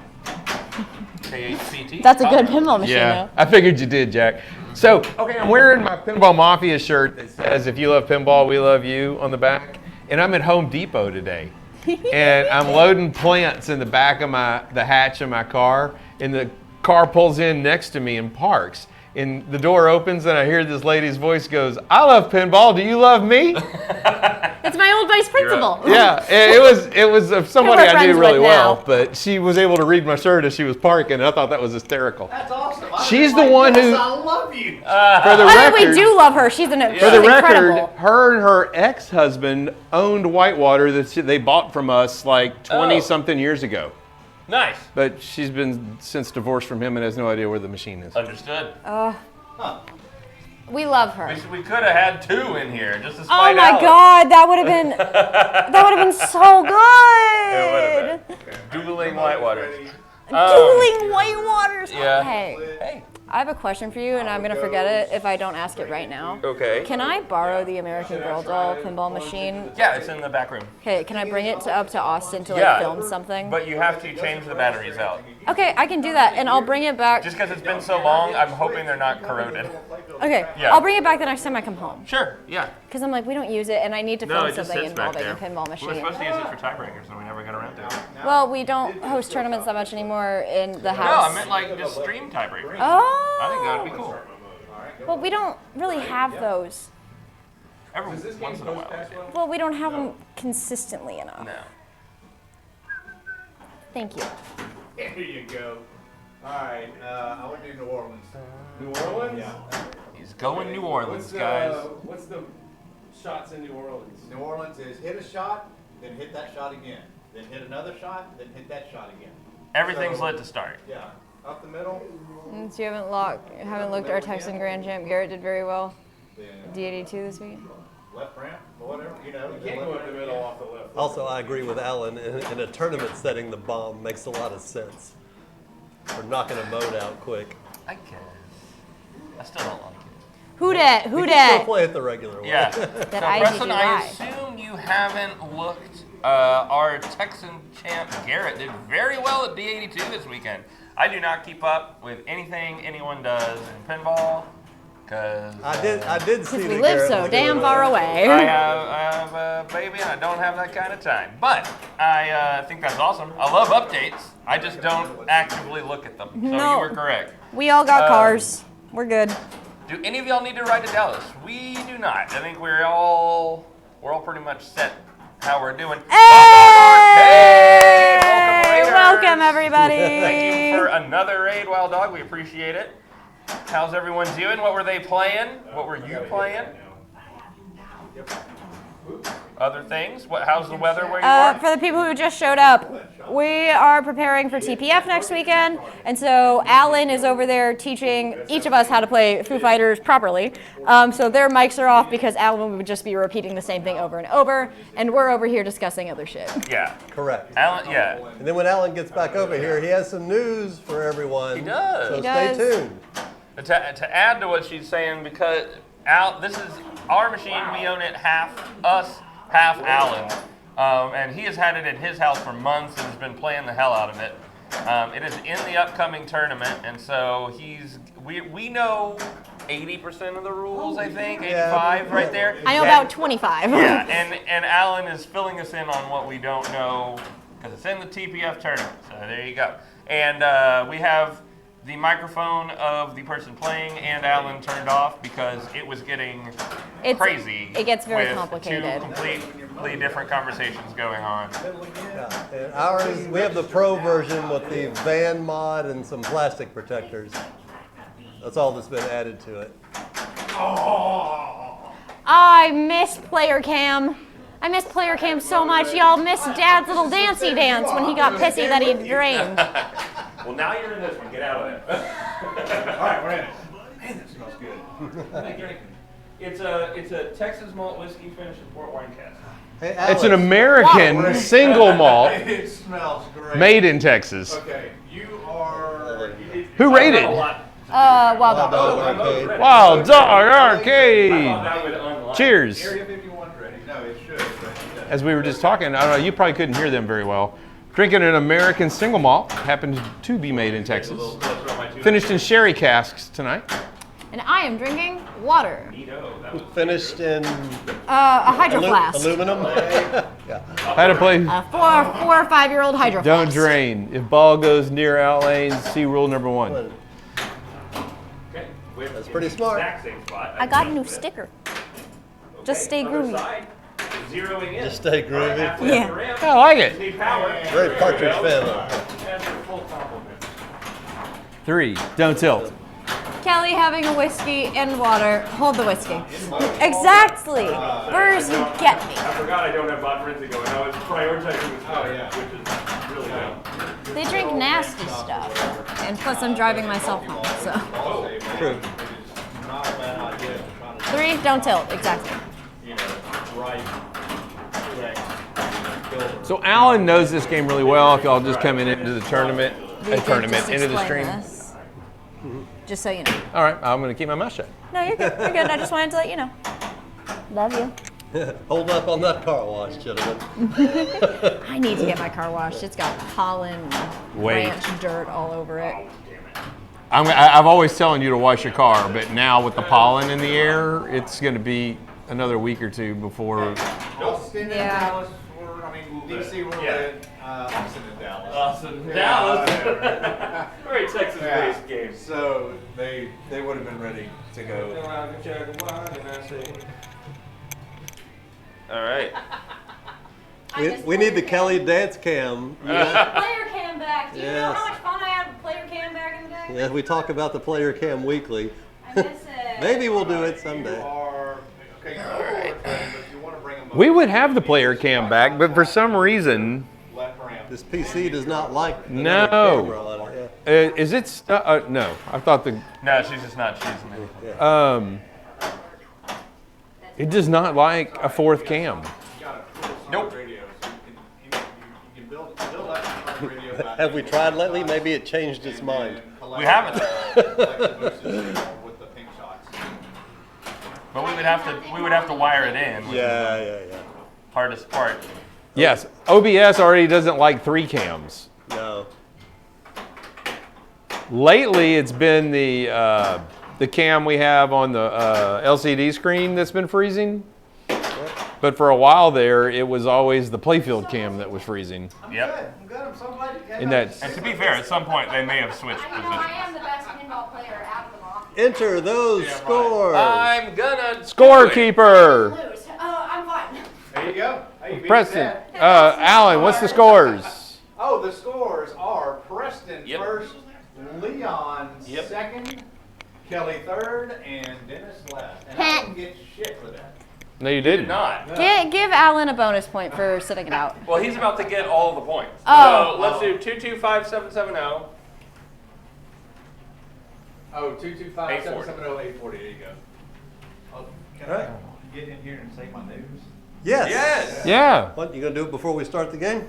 KHCT. That's a good pinball machine, Yeah, I figured you did, Jack. So, okay, I'm wearing my Pinball Mafia shirt that says, "If you love pinball, we love you" on the back. And I'm at Home Depot today. And I'm loading plants in the back of the hatch of my car. And the car pulls in next to me and parks. And the door opens and I hear this lady's voice goes, "I love pinball. Do you love me?" It's my old vice principal. Yeah, it was somebody We're I knew friends really with well, now. but she was able to read my shirt as she was parking, and I thought that was hysterical. That's awesome. She's the one who, I love you. for the By the way, record, we do love her. She's for the incredible. record, her and her ex-husband owned Whitewater that they bought from us like 20-something years ago. Nice. But she's been since divorced from him and has no idea where the machine is. Understood. We love her. We could have had 2 in here just to Oh spite my Alex. god, that would have been so good. It would have been. Dueling Whitewaters. Dueling Whitewaters. Yeah. Hey, Hey. I have a question for you, and I'm gonna forget it if I don't ask it right now. Okay. Can I borrow the American Girl doll pinball machine? Yeah, it's in the back room. Okay, can I bring it up to Austin to like Yeah. film something? But you have to change the batteries out. Okay, I can do that, and I'll bring it back. Just because it's been so long, I'm hoping they're not corroded. Okay, Yeah. I'll bring it back the next time I come home. Sure, yeah. Because I'm like, we don't use it, and I need to No, film it just something sits back involving there. a pinball We were machine. supposed to use it for tiebreakers, and we never got around to it. Well, we don't host tournaments that much anymore in the No, house. I meant like just stream tiebreakers. Oh. I think that would be cool. Well, we don't really have those. Every once in a while. we do. Well, we don't have them consistently enough. No. Thank you. There you go. All right. I would do New Orleans. New Orleans? Yeah. He's going New Orleans, guys. What's the shots in New Orleans? New Orleans is hit a shot, then hit that shot again. Then hit another shot, then hit that shot again. Everything's So- lit to start. Yeah. Up the middle. So you haven't looked at our Texan Grand Champ. Garrett did very well. Then D82 this week. left ramp or whatever. You know. You can't go up the middle off the left. Also, I agree with Alan. In a tournament setting, the bomb makes a lot of sense. For knocking a mode out quick. I guess. I still don't like it. Who dat? You Who can still dat? play it the regular way. Yeah. That So, I Preston, I DGY. assume you haven't looked. Our Texan champ Garrett did very well at D82 this weekend. I do not keep up with anything anyone does in pinball, because I did see Because we that live Garrett so was damn doing far that. away. I have have a baby and I don't have that kind of time. But I think that's awesome. I love updates. I just don't actively look at them. So No. you were correct. We all got cars. We're good. Do any of y'all need to ride to Dallas? We do not. I think we're all pretty much set how we're doing. Hey! Raiders! Welcome, everybody. Thank you for another raid, Wild Dog. We appreciate it. How's everyone doing? What were they playing? What were you playing? Other things? How's the weather where you are? For the people who just showed up, we are preparing for TPF next weekend, and so Alan is over there teaching each of us how to play Foo Fighters properly. So their mics are off because Alan would just be repeating the same thing over and over, and we're over here discussing other shit. Yeah. Correct. Alan, yeah. And then when Alan gets back over here, he has some news for everyone. He does. So He stay does. tuned. To add to what she's saying, because this is our machine, we own it, half us, half Alan. And he has had it at his house for months and has been playing the hell out of it. It is in the upcoming tournament, and so we know 80% of the rules, I think, 85 right there. I know about 25. Yeah, and Alan is filling us in on what we don't know because it's in the TPF tournament. So there you go. And we have the microphone of the person playing and Alan turned off because it was getting crazy. It gets very with complicated. Two completely different conversations going on. Yeah. And ours, we have the pro version with the van mod and some plastic protectors. That's all that's been added to it. I miss player cam. I miss player cam so much. Y'all miss Dad's little dancey dance when he got pissy that he drained. Well, now you're in this one. Get out of it. All right, we're in it. Man, that smells good. What are you drinking? It's a Texas malt whiskey finished in port wine cask. Hey, It's an Alex, American single malt It smells great. made in Texas. Okay, you are. Who rated? Wild Dog. Arcade. Wild Dog Arcade. That would unlock. Cheers. Area 51's ready. No, it should. But it doesn't. As we were just talking, I don't know, you probably couldn't hear them very well. Drinking an American single malt, happened to be made in Texas. Finished in sherry casks tonight. And I am drinking water. Finished in A hydro flask. aluminum. Yeah. Had to play A 4 or 5 year old hydro Don't flask. Drain. If ball goes near out lanes, see rule number 1. That's pretty smart. I got a new sticker. Just stay groovy. Zeroing in. Just stay groovy. Yeah. I like it. Need power. Very Partridge Family. That's a full complement. 3, don't tilt. Kelly having a whiskey and water. Hold the whiskey. Exactly. Burrs, you get me. I forgot I don't have Bot Frenzy going. I was prioritizing this player, which is really dumb. They drink nasty stuff. And plus I'm driving myself home, so. True. Not a bad idea to try to 3, don't tilt. Exactly. right. So Alan knows this game really well. If y'all just coming into the tournament, We did just into the explain stream. this. Just so you know. All right, I'm going to keep my mouth shut. No, you're good. You're good. I just wanted to let you know. Love you. Hold up on that car wash, gentlemen. I need to get my car washed. It's got pollen, Wait. ranch dirt all over it. I've always telling you to wash your car, but now with the pollen in the air, it's going to be another week or two before. Austin and Yeah. Dallas were, DC were in Austin and Dallas. Austin, Dallas. Very Texas-based game. So they would have been ready to go. All right. We need the Kelly dance cam. Yeah, Player cam back. Do you know Yes. how much fun I had with player cam back in the day? yeah, we talk about the player cam weekly. I miss it. Maybe we'll do it someday. You are okay. Go forward, but if you want to bring them We would have the player cam back, but for some reason, left ramp. This PC does not like another No. camera on it. Yeah. is it? No, I thought the. No, she's just not choosing it. It does not like a fourth cam. Nope. Radio, so you can build that radio back. Have we tried lately? Maybe it changed its mind. We haven't. With the pink shots. But we would have to wire it in, which is Yeah. hardest part. Yes, OBS already doesn't like 3 cams. No. Lately, it's been the cam we have on the LCD screen that's been freezing. But for a while there, it was always the playfield cam that was freezing. Yep. I'm good. I'm so glad you came. And that's And to be fair, at some point they may have switched positions. am the best pinball player out of them all. Enter those scores. I'm gonna scorekeeper. Lose. Oh, I'm fine. There you go. Hey, you beat Preston, that. Alan, what's the scores? Oh, the scores are Preston Yep. first, Leon Yep. second, Kelly third, and Dennis last. And I didn't get shit for that. No, you didn't. not. Give Alan a bonus point for sitting it out. Well, he's about to get all the points. Oh. So let's do 225770. Oh, 225 840. 770 840. There you go. Oh, can Right. I get in here and say my news? Yes. Yes. Yeah. What, you gonna do it before we start the game?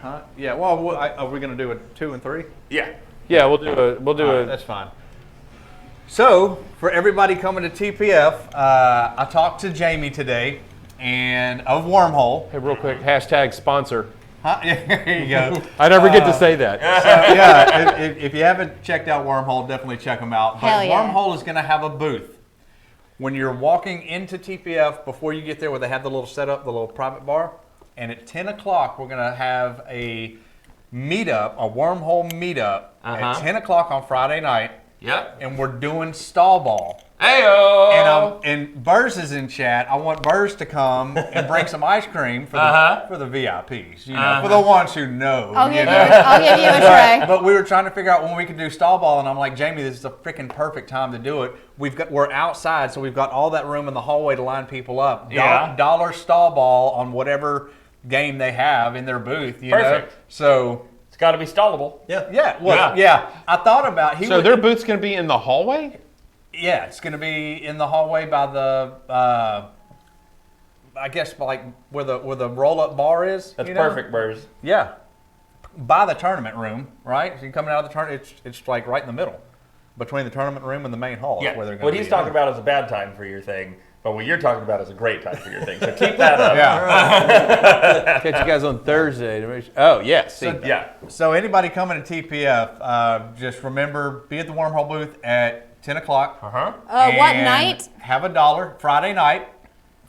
Huh? Yeah. Well, are we going to do a 2 and 3? Yeah. Yeah, we'll do All right, a. that's fine. So, for everybody coming to TPF, I talked to Jamie today, and of Wormhole. Hey, real quick, hashtag sponsor. Huh? There you go. I never get to say that. Yeah, if you haven't checked out Wormhole, definitely check them out. But Hell yeah. Wormhole is going to have a booth. When you're walking into TPF, before you get there where they have the little setup, the little private bar, and at 10 o'clock, we're going to have a meetup, a Wormhole meetup at 10 o'clock on Friday night, Yep. and we're doing stall ball. Heyo. And Burrs is in chat. I want Burrs to come and bring some ice cream for the VIPs, you know, for the ones who know. I'll you give you. know. I'll give you a tray. But we were trying to figure out when we could do stall ball, and I'm like, Jamie, this is a freaking perfect time to do it. We're outside, so we've got all that room in the hallway to line people up. Yeah. Dollar stall ball on whatever game they have in their booth. You Perfect. know? So It's got to be stallable. yeah. I thought about So their booth's going to be in the hallway? Yeah, it's going to be in the hallway by the, I guess like where the roll-up bar is. That's you know? perfect, Burrs. Yeah, by the tournament room, right? So you're coming out of the tournament. It's like right in the middle, between the tournament room and the main hall. Yeah. Is where they're What gonna he's be. talking about is a bad time for your thing, but what you're talking about is a great time for your thing. So keep that up. Yeah. Catch you guys on Thursday. To make sure. Oh, yes. See. Yeah. So anybody coming to TPF, just remember, be at the Wormhole booth at 10 o'clock. What and night? Have $1 Friday night.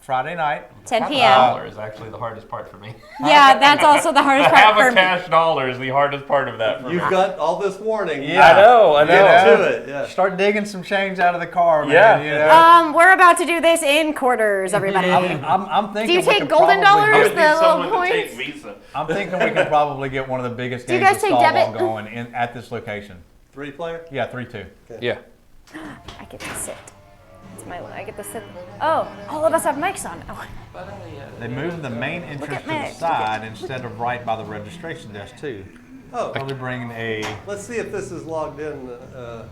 10 p.m. $1 is actually the hardest part for me. Yeah, that's also the hardest part Have for a me. cash dollar is the hardest part of that for me. You've got all this warning. Yeah. I know. Get to it. Yeah. Start digging some change out of the car, man. Yeah. You know? We're about to do this in quarters, everybody. I'm thinking. Do you we take could golden probably- I dollars? would The need little someone to points? take Visa. I'm thinking we could probably get one of the biggest Do you games guys of take stall debit? ball going at this location. 3-player? Yeah, 3-2. Yeah. I get to sit. It's I get to sit. Oh, all of us have mics on. Oh. They moved the main entrance at to the me. side instead of right by the registration desk too. Oh, Probably bringing a let's see if this is logged in.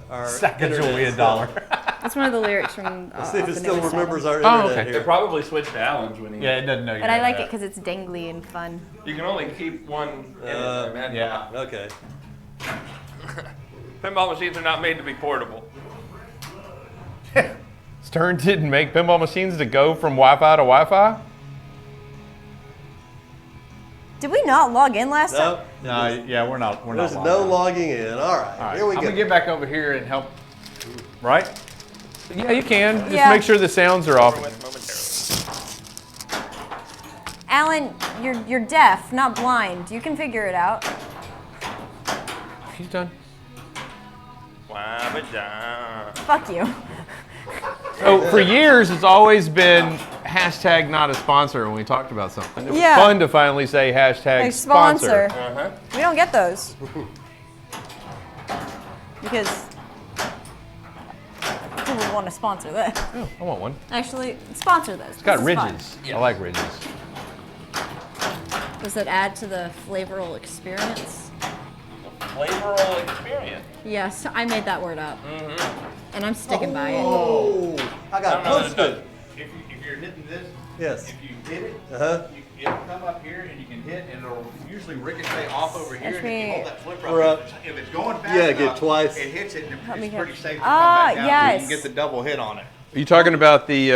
Our Sacagawea internet dollar. stuff. That's one of the lyrics from. Let's see if it still remembers our Oh, internet okay. They here. probably switched to Allen's when he. Yeah, it doesn't know you. But I like it because it's dangly and fun. You can only keep one in there, man. Yeah. Okay. Pinball machines are not made to be portable. Stern didn't make pinball machines to go from Wi-Fi to Wi-Fi? Did we not log in last time? No. No, yeah, we're not. There's logged no in. logging in. All right. All right, Here we I'm go. gonna get back over here and help. Right? Yeah, you can. Just Yeah. make sure the sounds are off. Alan, you're deaf, not blind. You can figure it out. He's done. Fuck you. So for years, it's always been hashtag not a sponsor when we talked about something. It was Yeah. fun to finally say hashtag Like sponsor. sponsor. We don't get those. Because who would want to sponsor that? Oh, I want one. Actually, sponsor this. It's got This is fun. ridges. I like ridges. Does that add to the flavoral experience? Flavoral experience. Yes, I made that word up. And I'm sticking by it. Oh, I got No, no, no, posted. If you're hitting this, Yes. if you hit it, Uh-huh. it'll come up here and you can hit and it'll usually ricochet off over here. That's And if you me. hold that flipper Or up, up. if it's going fast Yeah, get enough, twice. it hits it and Help me it's here. pretty safe to Ah, come back down. yes. You can get the double hit on it. Are you talking about the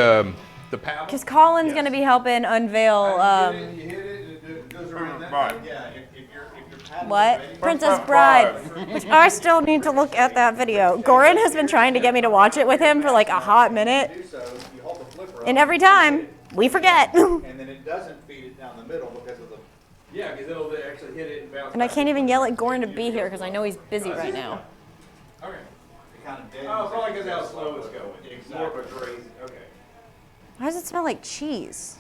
paddle? Because Colin's going to be helping unveil, You hit it, it goes around that. Right. Yeah, if your paddle's what? ready. Princess Bride. Which I still need to look at that video. Goran has been trying to get me to watch it with him for like a hot minute. So you hold the flipper up. And every time, we forget. And then it doesn't feed it down the middle because of the. Yeah, because it'll actually hit it and bounce. And I back. can't even yell at Goran to be here because I know he's busy right now. Okay. It kind of deadens. Oh, probably because how slow it's going. Exactly. More of a crazy. Okay. Why does it smell like cheese?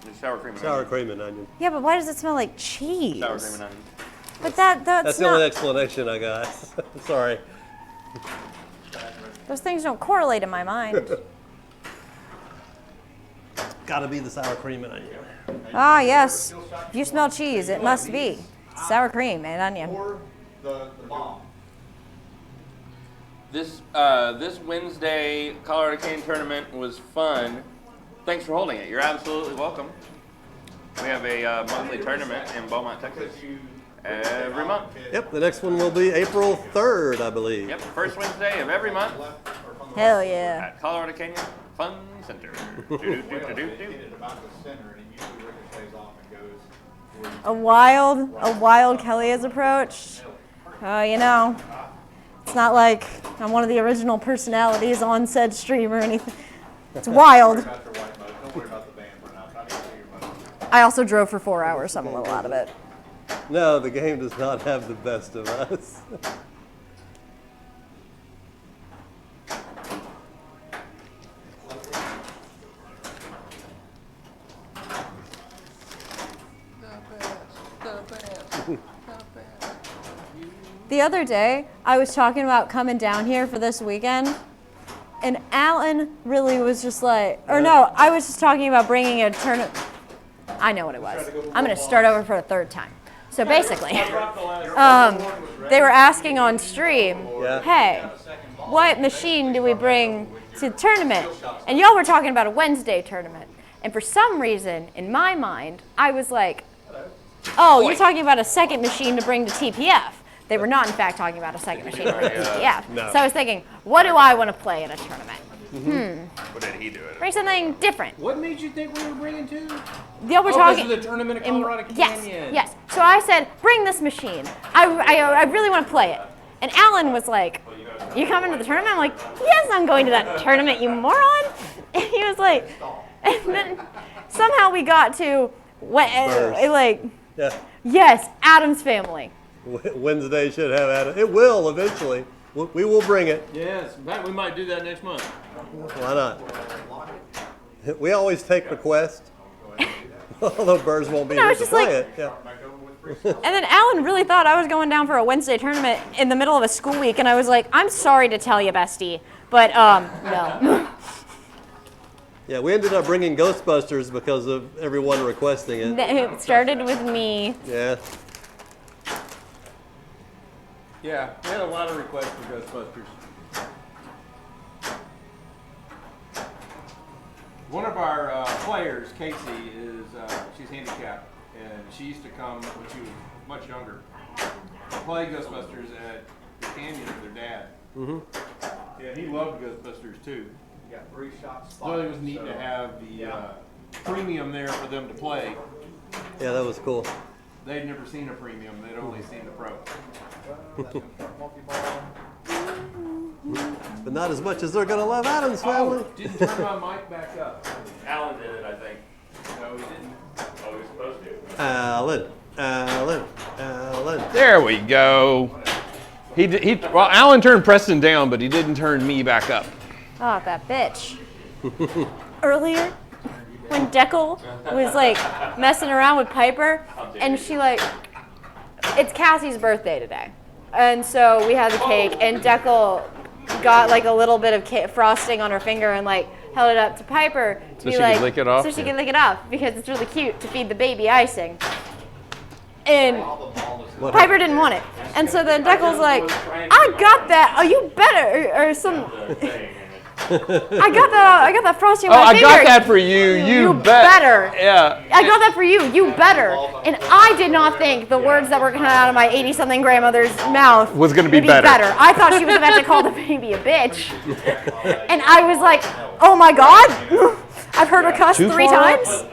There's sour cream and Sour onion. cream and onion. Yeah, but why does it smell like cheese? Sour cream and onion. But that's That's the not. only explanation I got. Sorry. Those things don't correlate in my mind. Gotta be the sour cream and onion. Ah, yes. If you smell cheese, it must be sour cream and onion. Or the bomb. This Wednesday Colorado Cane tournament was fun. Thanks for holding it. You're absolutely welcome. We have a monthly tournament in Beaumont, Texas, every month. Yep, the next one will be April 3rd, I believe. Yep, first Wednesday of every month Hell yeah. at Colorado Canyon Fun Center. Do-do-do-do-do-do. Hit it about the center, and it usually ricochets off and goes. where you- A wild Kelly has approached. You know, it's not like I'm one of the original personalities on said stream or anything. It's wild. Don't worry about your white mode. Don't worry about the band burnout. Not even your mode. I also drove for 4 hours, so I'm a little out of it. No, the game does not have the best of us. The other day, I was talking about coming down here for this weekend, and Alan really was just like, or no, I was just talking about bringing a tournament. I know what it was. I'm going to start over for a third time. So basically, they were asking on stream, Yeah. hey, what machine do we bring to the tournament? And y'all were talking about a Wednesday tournament. And for some reason, in my mind, I was like, oh, you're talking about a second machine to bring to TPF. They were not, in fact, talking about a second machine to bring to TPF. No. So I was thinking, what do I want to play in a tournament? What did he do it? Bring something different. What made you think we were bringing two? Y'all were Oh, talking. this is the tournament of in- Colorado yes, Canyon. yes. So I said, bring this machine. I really want to play it. And Alan was like, you coming to the tournament? I'm like, yes, I'm going to that tournament, you moron. And he was like, and then somehow we got to, like, Yeah. yes, Adam's family. Wednesday should have Adam. It will eventually. We will bring it. Yes. In fact, we might do that next month. Why not? We always take requests. Although Burrs won't be No, here it's to just like- play it. Yeah. And then Alan really thought I was going down for a Wednesday tournament in the middle of a school week, and I was like, I'm sorry to tell you, bestie, but no. Yeah, we ended up bringing Ghostbusters because of everyone requesting it. It started with me. Yeah. Yeah, we had a lot of requests for Ghostbusters. One of our players, Casey, is she's handicapped, and she used to come when she was much younger, play Ghostbusters at the canyon with her dad. Mm-hmm. Yeah, he loved Ghostbusters too. You got 3 shots. So it was neat to have the premium there for them to play. Yeah, that was cool. They'd never seen a premium; they'd only seen the pro. But not as much as they're going to love Adam's family. Didn't turn my mic back up. Alan did it, I think. No, he didn't. Oh, he was supposed to. Alan. There we go. Well, Alan turned Preston down, but he didn't turn me back up. Oh, that bitch. Earlier, when Deckel was like messing around with Piper, and she like, it's Cassie's birthday today. And so we had the cake, and Deckel got like a little bit of frosting on her finger and like held it up to Piper to So be she could like, lick it off? so she could lick it off because it's really cute to feed the baby icing. And Piper didn't want it, and so then Deckel's like, I got that. Oh, you better or some. I got that frosting on Oh, my I finger. got that for you. You better. Yeah. I got that for you. You better. And I did not think the words that were coming out of my 80-something grandmother's mouth Was gonna be would better. I thought she was about to call the baby a bitch. And I was like, oh my God. I've heard her cuss Too 3 far up? times.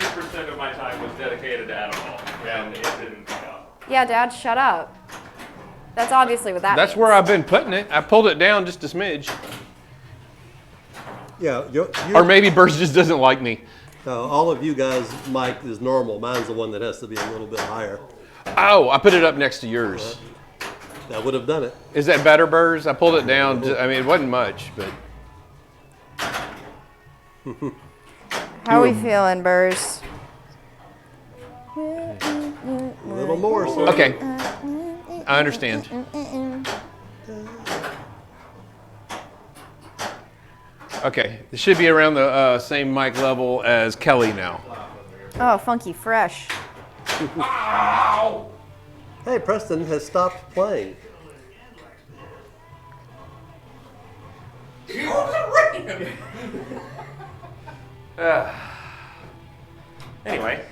100% of my time was dedicated to Adam Hall, and it didn't count. Yeah, Dad, shut up. That's obviously what that That's means. where I've been putting it. I pulled it down just a smidge. Yeah, Or maybe Burrs just doesn't like me. All of you guys' mic is normal. Mine's the one that has to be a little bit higher. Oh, I put it up next to yours. That would have done it. Is that better, Burrs? I pulled it down. I mean, it wasn't much, but. How are we feeling, Burrs? A little more. So. Okay. I understand. Okay. It should be around the same mic level as Kelly now. Oh, funky fresh. Hey, Preston has stopped playing. Anyway,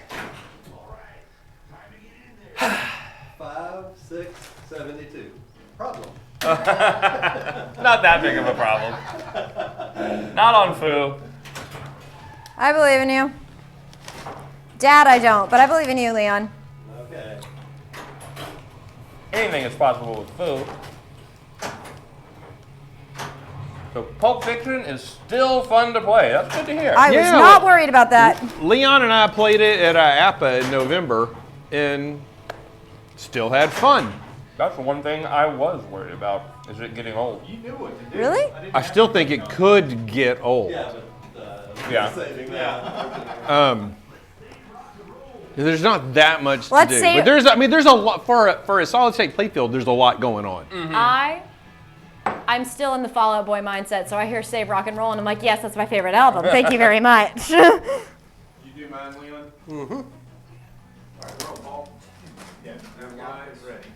5, 6, 72. Problem. not that big of a problem. Not on Foo. I believe in you. Dad, I don't, but I believe in you, Leon. Okay. Anything is possible with Foo. So Pulp Fiction is still fun to play. That's good to hear. I was Yeah, not worried about that. Leon and I played it at APA in November and still had fun. That's the one thing I was worried about, is it getting old. You knew what to do. Really? I still think it could get old. Yeah, but Yeah. saving that. There's not that much Let's to do. say- But there's a lot for a solid state playfield. There's a lot going on. I'm still in the Fall Out Boy mindset, so I hear Save Rock and Roll, and I'm like, yes, that's my favorite album. Thank you very much. You do mine, Leon? Mm-hmm. All right, roll call. Yeah, guys ready.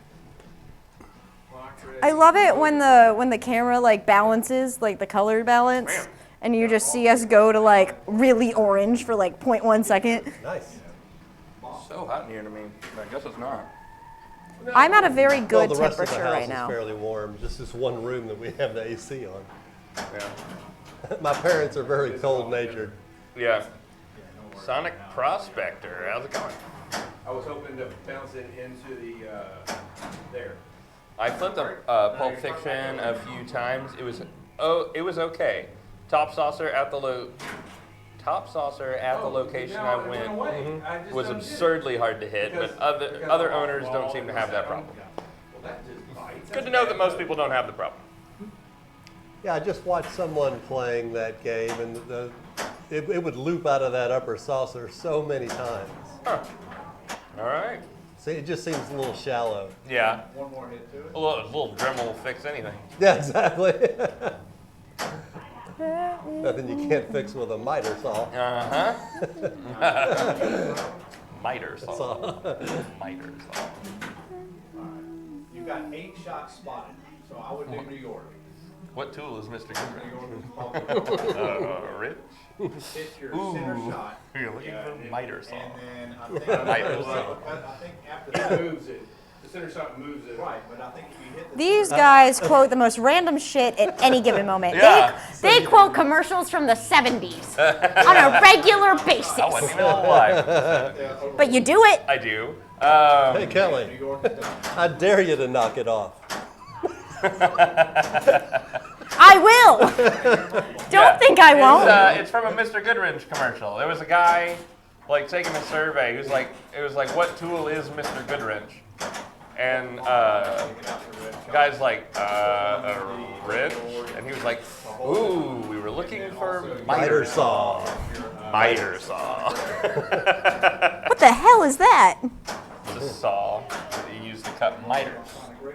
Clock ready. I love it when the camera like balances, like the color balance, and you just see us go to like really orange for like 0.1 second. Nice. So hot in here to me. I guess it's not. I'm at a very Well, good the rest of the temperature house right is now. fairly warm. Just this one room that we have the AC on. Yeah. My parents are very cold-natured. Yeah. Sonic Prospector, how's it going? I was hoping to bounce it into the, there. I flipped a Pulp Fiction a few times. It was okay. Top saucer at the location I went was absurdly hard to hit, but other owners don't seem to have that problem. Good to know that most people don't have the problem. Yeah, I just watched someone playing that game, and it would loop out of that upper saucer so many times. Huh. All right. See, it just seems a little shallow. Yeah. One more hit to it. A little Dremel will fix anything. Yeah, exactly. Nothing you can't fix with a miter saw. Uh-huh. Miter saw. Miter saw. You've got 8 shots spotted, so I would do New York. What tool is Mr. New Goodman? York is probably Rich? hit your center shot. You're looking for miter saw. And then I think, Miter saw. I think after that Moves it. The center shot moves it. right, but I think if you hit the These guys quote the most random shit at any given moment. Yeah. They quote commercials from the 70s on a regular I wasn't basis. even alive. But you do it. I do. Hey, Kelly, New York is done. I dare you to knock it off. I will. Don't think I won't. It's from a Mr. Goodrich commercial. There was a guy like taking a survey who's like, it was like, what tool is Mr. Goodrich? And guy's like, Rich? And he was like, ooh, we were looking for Miter saw. Miter saw. What the hell is that? It's a saw that you use to cut miters.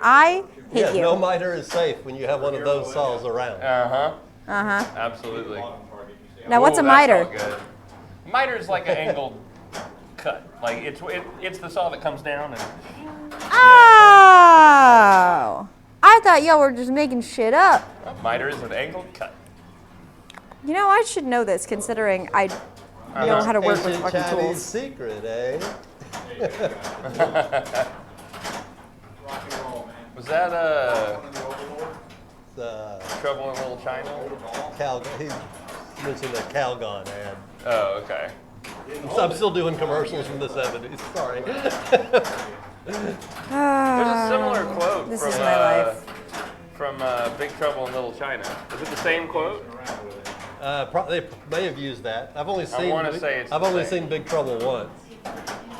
I hate Yeah, you. no miter is safe when you have one of those saws around. Uh-huh. Uh-huh. Absolutely. Now what's a Ooh, that's miter? all good. Miter's like an angled cut. Like it's the saw that comes down and Oh. I thought y'all were just making shit up. miter is an angled cut. You know, I should know this considering I know how to work with Ancient fucking Chinese tools. secret, eh? rock and roll, man. Was that The Trouble in Little China? he mentioned a Calgon ad. Oh, okay. I'm still doing commercials from the 70s. Sorry. There's a similar quote This from is my life. from Big Trouble in Little China. Is it the same quote? They may have used that. I've only seen. wanna say it's I've the only same. seen Big Trouble once.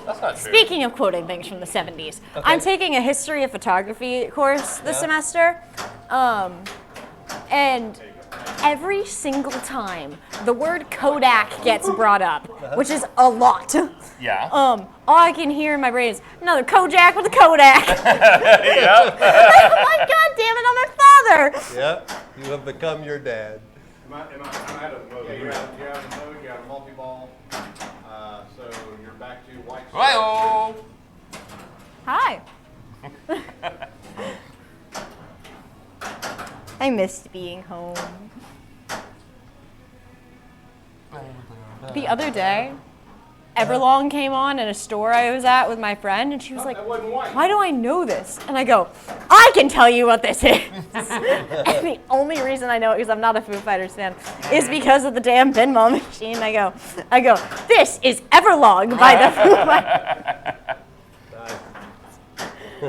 That's not true. Speaking of quoting things from the 70s, I'm taking a history of photography course this semester. And every single time the word Kodak gets brought up, which is a lot. Yeah. All I can hear in my brain is another Kojak with a Kodak. Yep. I'm like, God damn it, I'm my father. Yep, you have become your dad. I'm out of the mode. Yeah, you're out of the mode, you're out of multi-ball. So you're back to white. Hi-oh. Hi. I missed being home. The other day, Everlong came on in a store I was at with my friend, and she was like, why do I know this? And I go, I can tell you what this is. And the only reason I know it, because I'm not a Foo Fighters fan, is because of the damn pinball machine. I go, this is Everlong by the Foo Fighters.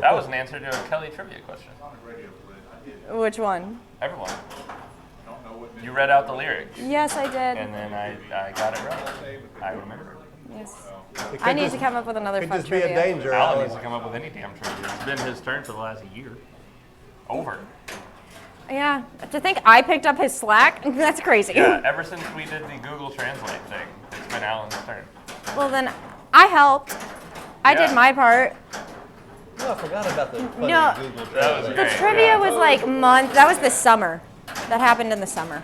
That was an answer to a Kelly trivia question. Which one? Everyone. You read out the lyrics, Yes, I did. and then I got it right. I remember. Yes. It I could need just- to come up with another Could fun just be a trivia. danger. Alan Alan. needs to come up with any damn trivia. It's been his turn for the last year. Over. Yeah, to think I picked up his slack, that's crazy. Yeah, ever since we did the Google Translate thing, it's been Alan's turn. Well, then I helped. I Yeah. did my part. No, I forgot about the funny No, Google That was Translate. The great. trivia yeah. was like month. That was this summer. That happened in the summer.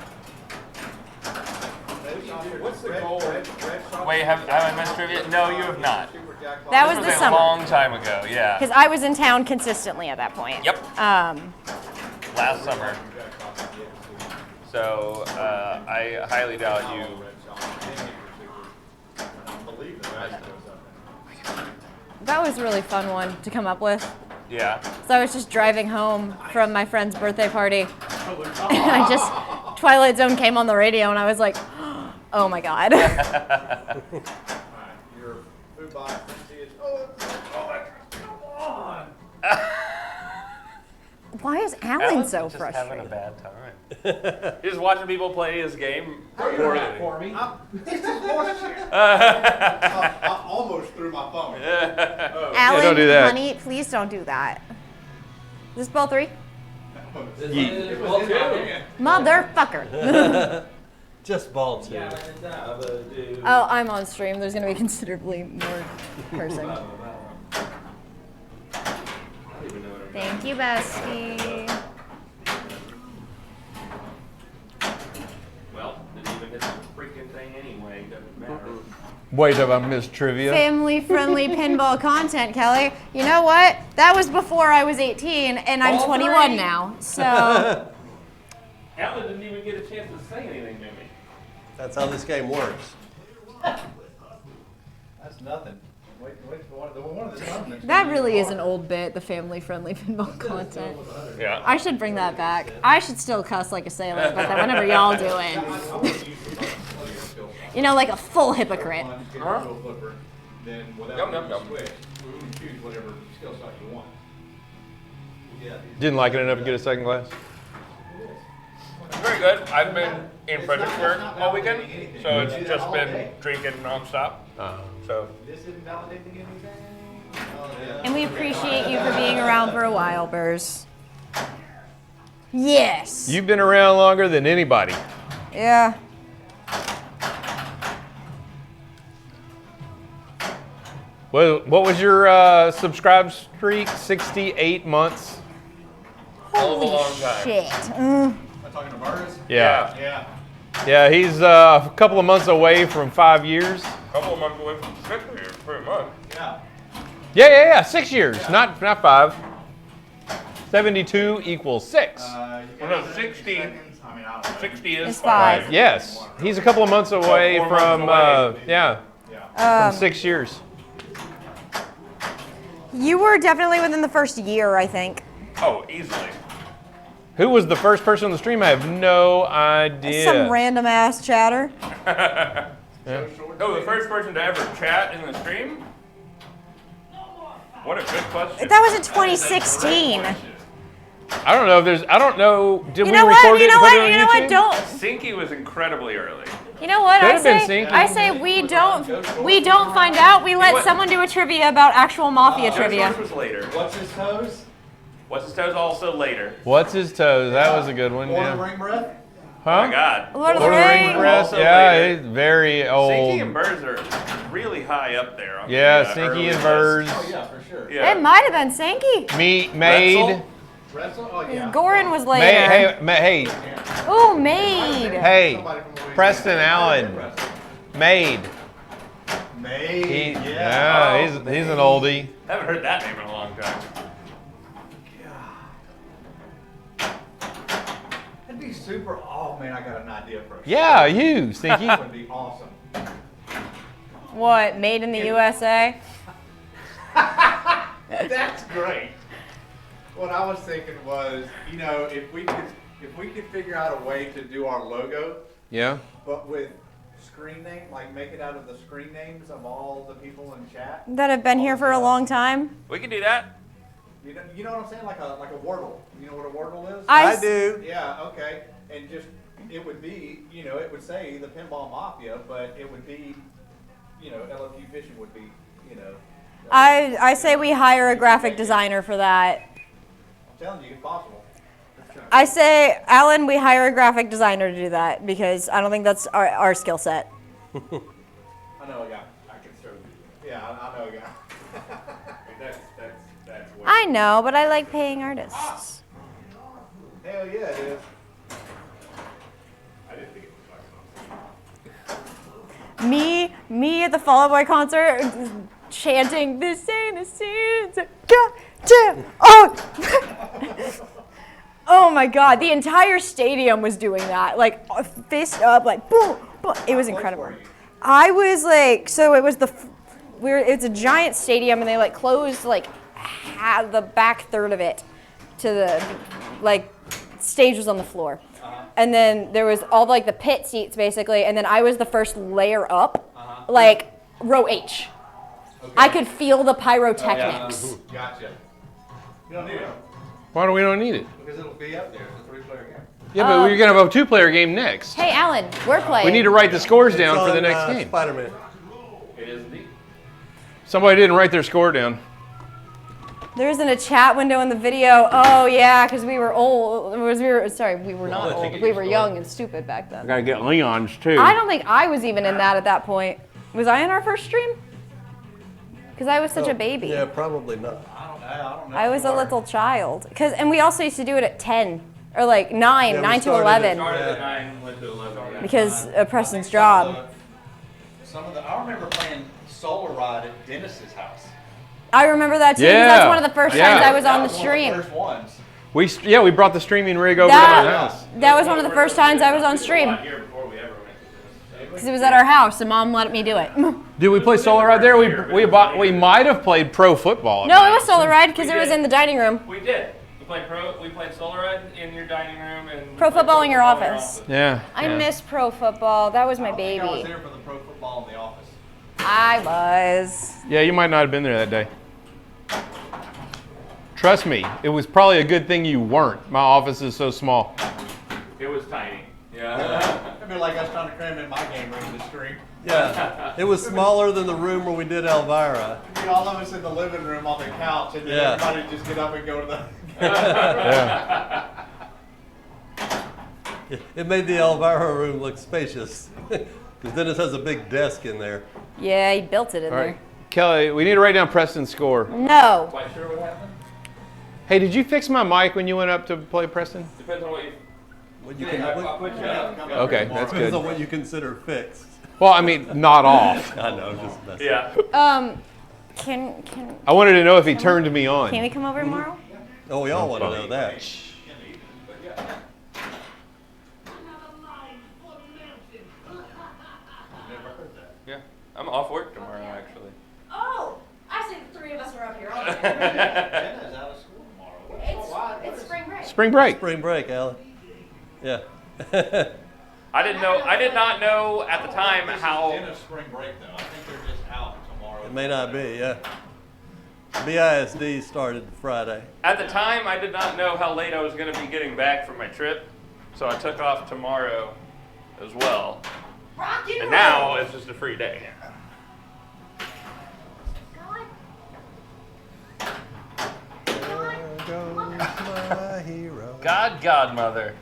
What's the goal? Wait, have I missed trivia? No, you have not. That This was was the a summer. long time ago, yeah. Because I was in town consistently at that point. Yep. Um, Last summer. So I highly doubt you. that was a really fun one to come up with. Yeah. So I was just driving home from my friend's birthday party. And I just, Twilight Zone came on the radio and I was like, oh my God. Your food box is Why is Alan Alan's so just having a frustrated? bad time. He's watching people play his game poorly. I almost threw my phone. Alan, don't do that. honey, please don't do that. Is this ball 3? Motherfucker. Just ball two. Oh, I'm on stream. There's going to be considerably more cursing. Thank you, bestie. Well, didn't even hit the freaking thing anyway. Doesn't matter. Wait, have I missed trivia? Family-friendly pinball content, Kelly. You know what? That was before I was 18, and I'm Ball 21 3. now. So, Alan didn't even get a chance to say anything to me. That's how this game works. That's nothing. Wait for one of the tournaments. that really is an old bit, the family-friendly pinball content. Yeah. I should bring that back. I should still cuss like a sailor, but then whenever y'all do it. You know, like a full hypocrite. Then without Yum, yum. switch, you can choose whatever skill set you want. Yeah. Didn't like it enough to get a second class? Very good. I've been in Fredericksburg all weekend, so it's just been drinking nonstop. So This isn't validating anything. And we appreciate you for being around for a while, Burrs. Yes. You've been around longer than anybody. Yeah. What was your subscribe streak? 68 months? Hell of a Holy long time. shit. Am I talking to Burris? Yeah. Yeah. Yeah, he's a couple of months away from 5 years. Couple of months away from 6 years, pretty much. Yeah. Yeah, 6 years, not 5. 72 equals 6. You Well, no, 60. seconds. I mean, I don't know. 60 is It's 5. Yes, he's a couple of months away 4 months from away. from 6 years. You were definitely within the first year, I think. Oh, easily. Who was the first person on the stream? I have no idea. Some random ass chatter. Oh, the first person to ever chat in the stream? What a good question. That was in 2016. I don't know if there's. I don't know. Did You we know record what? it You know and put it what? on You know YouTube? what? Don't. Sinky was incredibly early. You know what? Could I have been say. Sinky. I say we don't find out. We let What? someone do a trivia about actual Mafia Joe trivia. Source was later. What's his toes? What's his toes also later. What's his toes? That was a good one. Lord of the Yeah. Ring breath? Oh my Huh? God. Lord of the Lord of the Rings Rings. breath. Also Yeah, later. he's very old. Sinky and Burrs are really high up there. On Yeah, the, Sinky early and list. Burrs. Oh, yeah, for sure. Yeah. It might have been Sankey. Meat made. Retzel? Wrestle? Oh, yeah. Gorin was later. Hey, Ooh, Made. hey, Somebody from Louisiana. Preston Allen. Made. Made. He, yeah. yeah, he's an oldie. Haven't heard that name in a long time. That'd be super. Oh, man, I got an idea for a Yeah, show. you, Stinky. That would be awesome. What? Made in the USA? That's great. What I was thinking was, you know, if we could figure out a way to do our logo, Yeah. but with screen name, like make it out of the screen names of all the people in chat. That have been here for a long time. We can do that. You know what I'm saying? Like a Wordle. You know what a Wordle is? I do. Yeah. Okay. And just it would be, you know, it would say the Pinball Mafia, but it would be, you know, LFU Fishing would be, you know. I say we hire a graphic designer for that. I'm telling you, it's possible. I say, Alan, we hire a graphic designer to do that because I don't think that's our skill set. I know a guy. I can serve you. Yeah, I know a guy. That's way. I know, but I like paying artists. Hell yeah, it is. I didn't think it was Me at the Fall Out Boy concert, chanting, "This ain't a sin, goddamn." Oh my God! The entire stadium was doing that, like fist up, like boom, boom. It was incredible. I was like, so it was it's a giant stadium, and they like closed like the back third of it to the like stage was on the floor. And then there was all like the pit seats basically, and then I was the first layer up, like row H. Okay. I could feel the pyrotechnics. Gotcha. You don't need it Why do we don't need it? because it'll be up there. It's a 3-player game. Yeah, but we're gonna have a 2-player game next. Hey, Alan, we're playing. We need to write the scores down It's for the on, next game. Spider-Man. It is indeed. Somebody didn't write their score down. There isn't a chat window in the video. Oh yeah, because we were old. We were not old. We were young and stupid back then. Gotta get Leon's too. I don't think I was even in that at that point. Was I in our first stream? Because I was such a baby. Yeah, probably not. I don't know. I was a little child. And we also used to do it at 10 or like 9, Yeah, we 9 to started 11. Started at 9, went to 11. Because of Preston's job. I remember playing Solar Ride at Dennis's house. I remember that too. 'Cause Yeah. that's one of the first Yeah. times I was on the That stream. One of the first ones. We brought the streaming rig over to our house. That was one of the first times I was on stream. Here before we ever went to this. Because it was at our house and Mom let me do it. Did we play Solar Ride there? We might have played pro football. at No, it night. was Solar Ride because it was in the dining room. We did. We played Solar Ride in your dining room and we Pro played football in your office. Yeah. I yeah. miss pro football. That was my I think I was baby. there for the pro football in the office. I was. Yeah, you might not have been there that day. Trust me, it was probably a good thing you weren't. My office is so small. It was tiny. Yeah. It'd be like us trying to cram in my game room to stream. Yeah, it was smaller than the room where we did Elvira. Be all of us in the living room on the couch, and then Yeah. everybody just get up and go to the. Yeah. It made the Elvira room look spacious. Because Dennis has a big desk in there. Yeah, he built it in All there. right. Kelly, we need to write down Preston's score. No. Quite sure what happened? Hey, did you fix my mic when you went up to play Preston? Depends on what you. What you I'll put you up. Okay, that's Depends good. on what you consider fixed. Well, I mean, not off. I know, just messing. Yeah. Can I wanted to know if he turned me on. we come over tomorrow? Oh, we all want to know that. Yeah. I'm off work tomorrow actually. Oh, I see the three of us are up here. Jenna's out of school tomorrow. It's spring break. Spring break. Spring break, Alan. Yeah. I did not know at the time how. Jenna's spring break though. I think they're just out tomorrow. It may not be, yeah. BISD started Friday. At the time, I did not know how late I was going to be getting back from my trip, so I took off tomorrow as well. And now it's just a free day. There goes my hero. God, Godmother.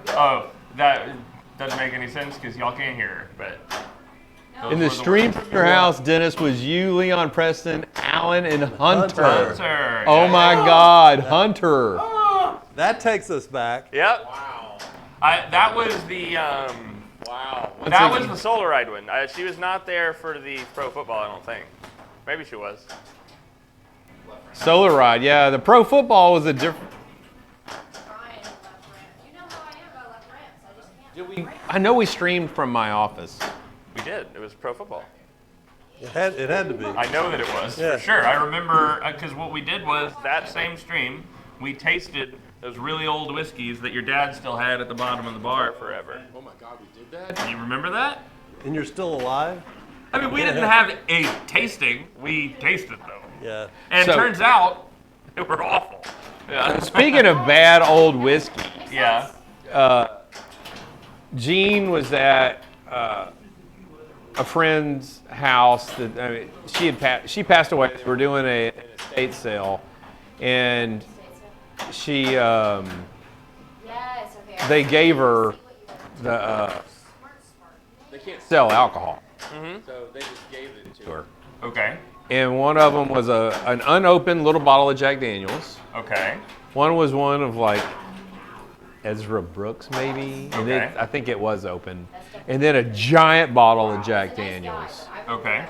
Oh, that doesn't make any sense because y'all can't hear her, but. In the stream from your house, Dennis, was you, Leon Preston, Alan, and Hunter. Hunter. Oh my God, Hunter. That takes us back. Yep. Wow. That was the Wow. that was the Solar Ride one. She was not there for the pro football, I don't think. Maybe she was. Solar Ride, yeah. The pro football was a different. I know we streamed from my office. We did. It was pro football. It had to be. I know that it was, Yeah. for sure. I remember, because what we did was, that same stream, we tasted those really old whiskeys that your dad still had at the bottom of the bar forever. Oh my God, we did that? Do you remember that? And you're still alive? I mean, we didn't have a tasting. We tasted them. Yeah. And So- it turns out, they were awful. Yeah. Speaking of bad old whiskey, Yeah. Jean was at a friend's house that she passed away. They were doing an estate sale, and they gave her the they can't sell alcohol, so they just gave it to her. Okay. And one of them was an unopened little bottle of Jack Daniels. Okay. One was one of like Ezra Brooks, maybe. And Okay. I think it was open. And then a giant bottle of Jack Daniels. Okay.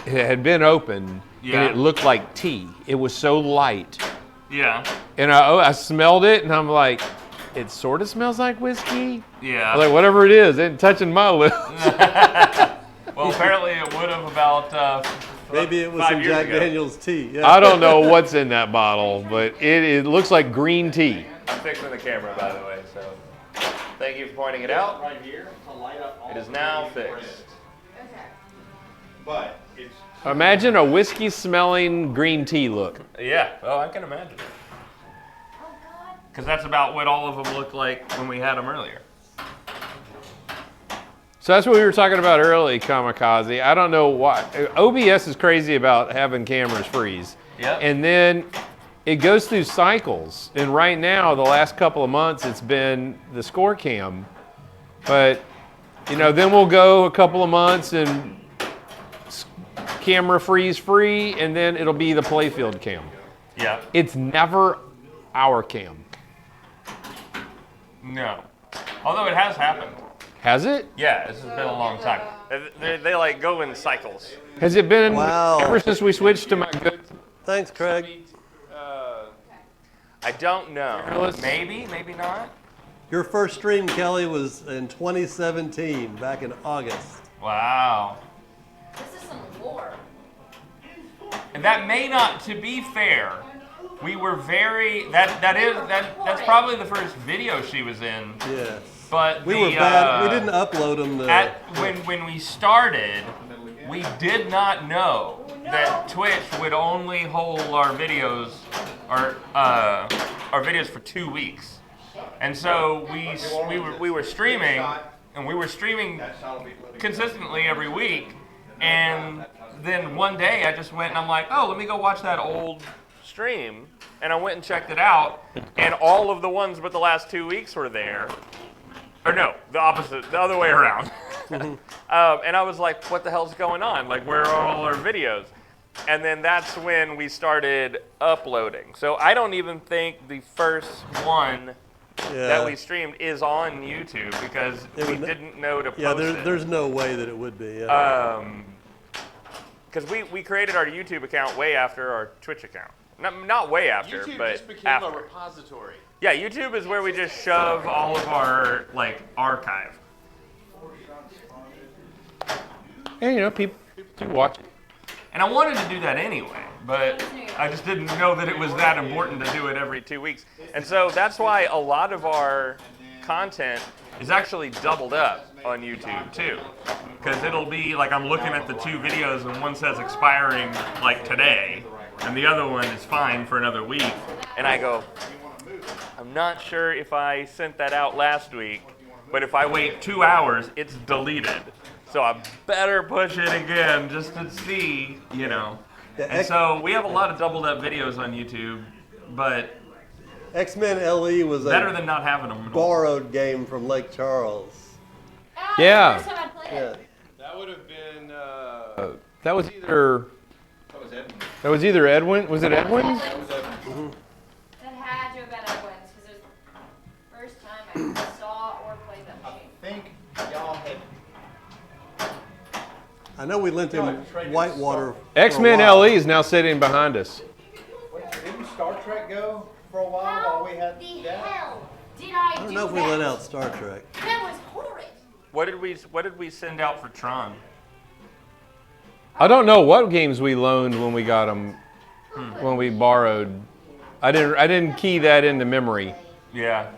It had been opened, Yeah. and it looked like tea. It was so light. Yeah. And I smelled it, and I'm like, it sort of smells like whiskey. Yeah. I was like, whatever it is, it ain't touching my lips. Well, apparently it would have about Maybe it was 5 some years Jack ago. Daniels tea. Yeah. I don't know what's in that bottle, but it looks like green tea. I'm fixing the camera, by the way, so thank you for pointing it out. Right here to light up all It is the now green fixed. breads. But it's Imagine a whiskey-smelling green tea look. Yeah, oh, I can imagine. Because that's about what all of them looked like when we had them earlier. So that's what we were talking about early, Kamikaze. I don't know why. OBS is crazy about having cameras freeze. Yep. And then it goes through cycles. And right now, the last couple of months, it's been the score cam. But, then we'll go a couple of months and camera freeze free, and then it'll be the playfield cam. Yeah. It's never our cam. No. Although it has happened. Has it? Yeah, this has been a long time. They like go in cycles. Has it been Wow. ever since we switched to my good? Thanks, Craig. I don't know. Fearless. Maybe, maybe not. Your first stream, Kelly, was in 2017, back in August. Wow. This is some lore. And that may not, to be fair, we were very, that's probably the first video she was in. Yes. But We were bad. We didn't upload them to. When we started, we did not know that Twitch would only hold our videos for 2 weeks, and so we were streaming, and we were streaming consistently every week, and then one day I just went and I'm like, oh, let me go watch that old stream, and I went and checked it out, and all of the ones but the last 2 weeks were there. Or no, the opposite, the other way around. And I was like, what the hell's going on? Like, where are all our videos? And then that's when we started uploading. So I don't even think the first one that we streamed is on YouTube because we didn't know to post it. There's no way that it would be. Yeah. Because we created our YouTube account way after our Twitch account. Not way after, but after. repository. Yeah, YouTube is where we just shove all of our archive. And people do watch it. And I wanted to do that anyway, but I just didn't know that it was that important to do it every 2 weeks. And so that's why a lot of our content is actually doubled up on YouTube too. because it'll be like I'm looking at the two videos and one says expiring like today, and the other one is fine for another week. And I go, I'm not sure if I sent that out last week, but if I wait 2 hours, it's deleted. So I better push it again just to see, you know. And so we have a lot of doubled up videos on YouTube, but X-Men LE was better a than not having them. borrowed game from Lake Charles. Yeah. First time I played Yeah. it. That would have been. That was either. That was Edmund. That was either Edwin. Was it Edwin's? That was Edmund. That had to have been Edwin's because it was the first time I saw or played that I machine. think y'all had. I know we lent him Whitewater. for a X-Men while. LE is now sitting behind us. Didn't Star Trek go for a while we had the that? hell did I do I don't know if we let out Star Trek. That was horrid. What did we send out for Tron? I don't know what games we loaned when we got them, when we borrowed. I didn't key that into memory. Yeah.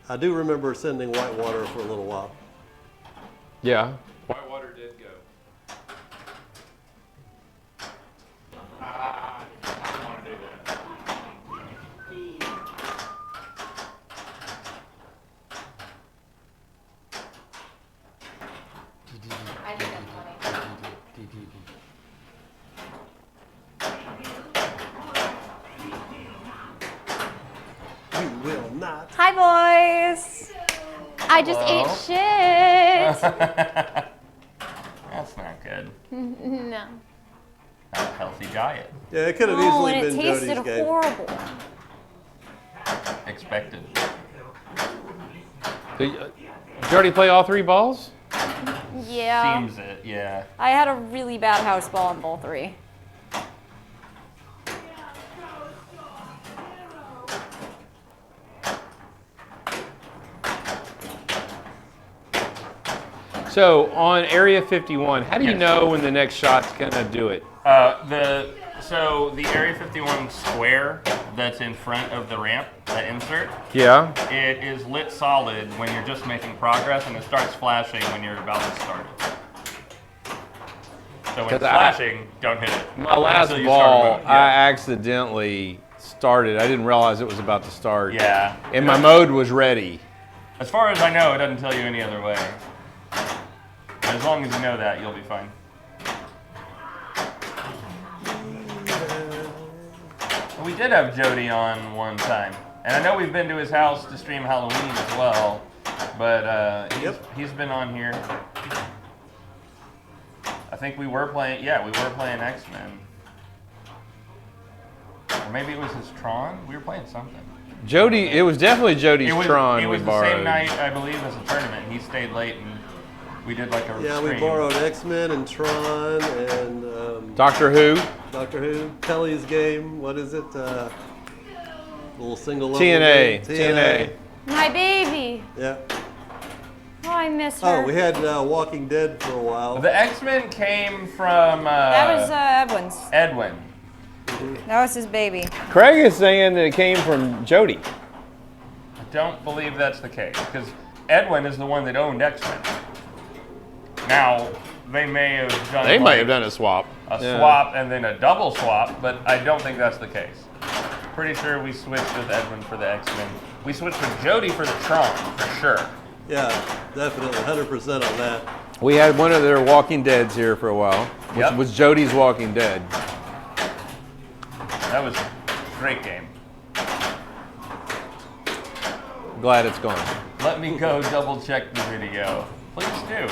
I do remember sending Whitewater for a little while. Yeah. Whitewater did go. I want to do that. I think that's funny. You will not. Hi, boys. I just ate shit. That's not good. No. Not a healthy diet. Yeah, it could have Oh, easily and it been tasted Jody's game. horrible. Expected. Did you already play all 3 balls? Yeah. Seems it, yeah. I had a really bad house ball on ball 3. So on Area 51, how do you Yes. know when the next shot's gonna do it? So the Area 51 square that's in front of the ramp, that insert, Yeah. it is lit solid when you're just making progress, and it starts flashing when you're about to start it. So when it's 'Cause flashing, don't hit it. My last Until you start ball, moving. I Yeah. accidentally started. I didn't realize it was about to start. Yeah. And my mode was ready. As far as I know, it doesn't tell you any other way. As long as you know that, you'll be fine. We did have Jody on one time, and I know we've been to his house to stream Halloween as well, but he's been on here. I think we were playing, X-Men. Or maybe it was his Tron? We were playing something. Jody, it was definitely Jody's Tron It was we the borrowed. same night, I believe, as a tournament. He stayed late, and we did like a Yeah, we stream. borrowed X-Men and Tron and Doctor Who, Doctor Who. Kelly's game. What is it? Little single level TNA, game. TNA. My baby. Yeah. Oh, I miss her. Oh, we had Walking Dead for a while. The X-Men came from That was Edwin's. Edwin. That was his baby. Craig is saying that it came from Jody. I don't believe that's the case, because Edwin is the one that owned X-Men. Now, they may have done They might like have done a swap. a Yeah. swap and then a double swap, but I don't think that's the case. Pretty sure we switched with Edwin for the X-Men. We switched with Jody for the Tron, for sure. Yeah, definitely, 100% on that. We had one of their Walking Deads here for a while, which Yep. was Jody's Walking Dead. That was a great game. Glad it's gone. Let me go double check the video. Please do.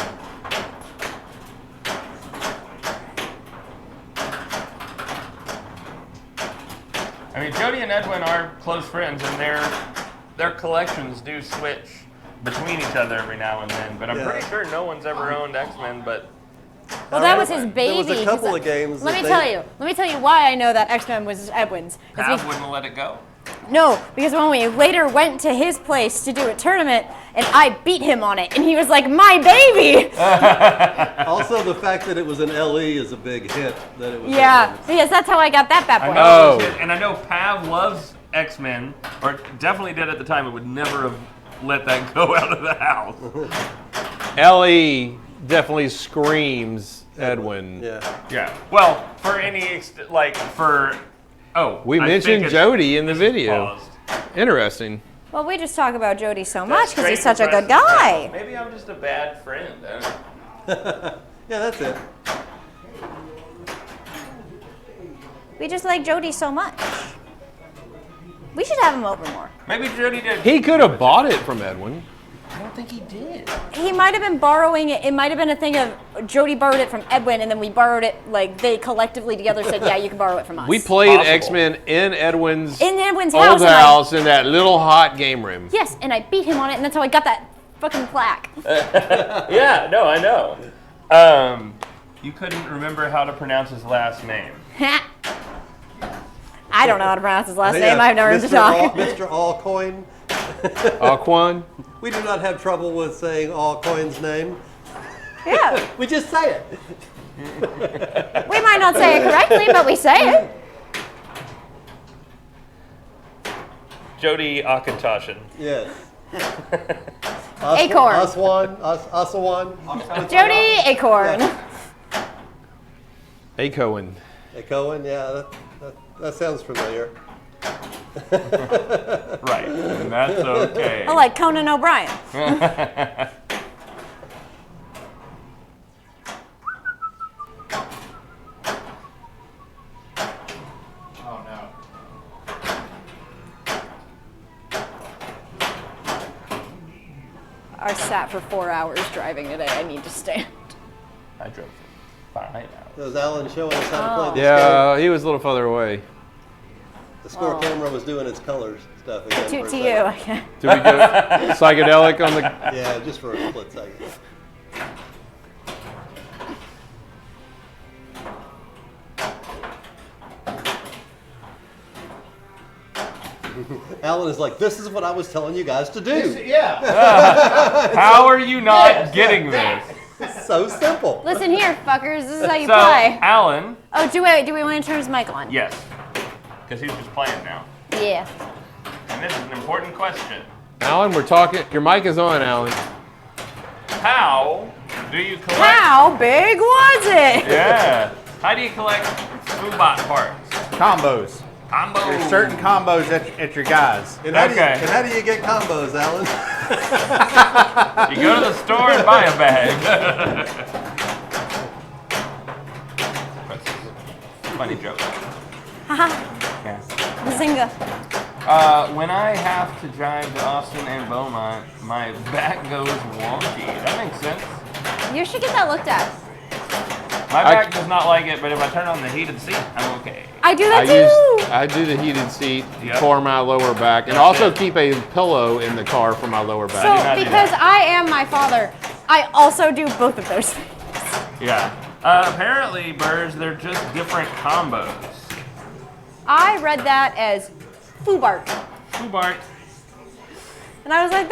I mean, Jody and Edwin are close friends, and their collections do switch between each other every now and then. But I'm Yeah. pretty sure no one's ever owned X-Men, but Well, that was his baby. There was a couple 'cause of games. Let that me they- tell you why I know that X-Men was Edwin's. It's Pav be- wouldn't let it go. No, because when we later went to his place to do a tournament, and I beat him on it, and he was like, "My baby!" Also, the fact that it was an LE is a big hit. That it was. Yeah, Edwin's. because that's how I got that bad I boy. know, Oh. it was his- and I know Pav loves X-Men, or definitely did at the time. It would never have let that go out of the house. LE definitely screams Edwin. Yeah. Yeah. Well, for any We I mentioned think it's- Jody in the this is video. paused. Interesting. Well, we just talk about Jody so much because he's Straight such a good impressions. guy. Maybe I'm just a bad friend. I don't know. Yeah, that's it. We just like Jody so much. We should have him over more. Maybe Jody did. He could have bought it from Edwin. I don't think he did. He might have been borrowing it. It might have been a thing of Jody borrowed it from Edwin, and then we borrowed it. Like they collectively together said, "Yeah, you can borrow it from us." We played Possible. X-Men in Edwin's in Edwin's old house. house in that little hot game room. Yes, and I beat him on it, and that's how I got that fucking plaque. Yeah, no, I know. You couldn't remember how to pronounce his last name. I don't know how to pronounce his last Yeah, name. I've never heard him Mr. talk. Mr. Allcoin. Aquan. We do not have trouble with saying Allcoin's name. Yeah, We just say it. we might not say it correctly, but we say it. Jody Akintoshin. Yes. Acorn. Aswan. Jody Acorn. Acoen. Cohen, yeah, that sounds familiar. Right. And that's okay. I like Conan O'Brien. Oh no. I sat for 4 hours driving today. I need to stand. I drove 5 hours. Was Alan showing us how to play this Yeah, he was a little further away. game? The score camera was doing its colors stuff again. Toot for to a you. second. Did we go psychedelic on the? Yeah, just for a split second. Alan is like, this is what I was telling you guys to do. Yeah. How are you not getting this? So simple. Listen here, fuckers. This is how you So, play. Alan, Oh, do we want to turn his mic on? yes, because he's just playing now. Yeah. And this is an important question. Alan, we're talking. Your mic is on, Alan. How do you collect? How big was it? Yeah. How do you collect Foobot parts? Combos. Combo. There's certain combos at your guys. And how, Okay. how do you get combos, Alan? You go to the store and buy a bag. That's a funny joke. Haha. Yeah. Zinga. When I have to drive to Austin and Beaumont, my back goes wonky. That makes sense. You should get that looked at. My back does not like it, but if I turn on the heated seat, I'm okay. I do that too. I do the heated seat Yep. for my lower back, and That's also it. keep a pillow in the car for my lower back. So not do because that. I am my father, I also do both of those things. Yeah. Apparently, Burrs, they're just different combos. I read that as Foobart, Foobart. and I was like,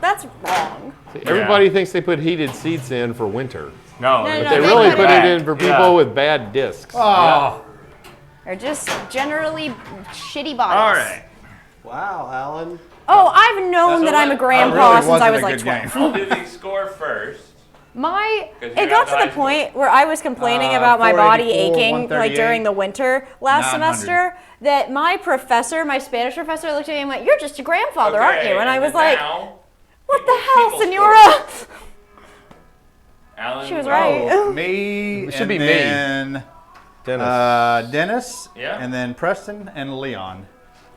that's wrong. Everybody thinks they put heated seats in for winter, No, No, it's no, they they really put put it it in for people Yeah. with bad discs. Oh, They're just generally shitty bodies. All right. Wow, Alan. Oh, I've known That's that I'm a what- grandpa really since I was wasn't a like good 12. game. I'll do the score first. It you're got out to of the high point where I was complaining about my body 484, aching like 138, during the winter last 900. semester that my professor, my Spanish professor, looked at me and went, "You're just a grandfather, aren't Okay, you?" And I was then like, now, "What the hell, people Senora?" Alan, She was go. right. oh, me. It should and be me. then, Dennis. Dennis. Yeah. And then Preston and Leon.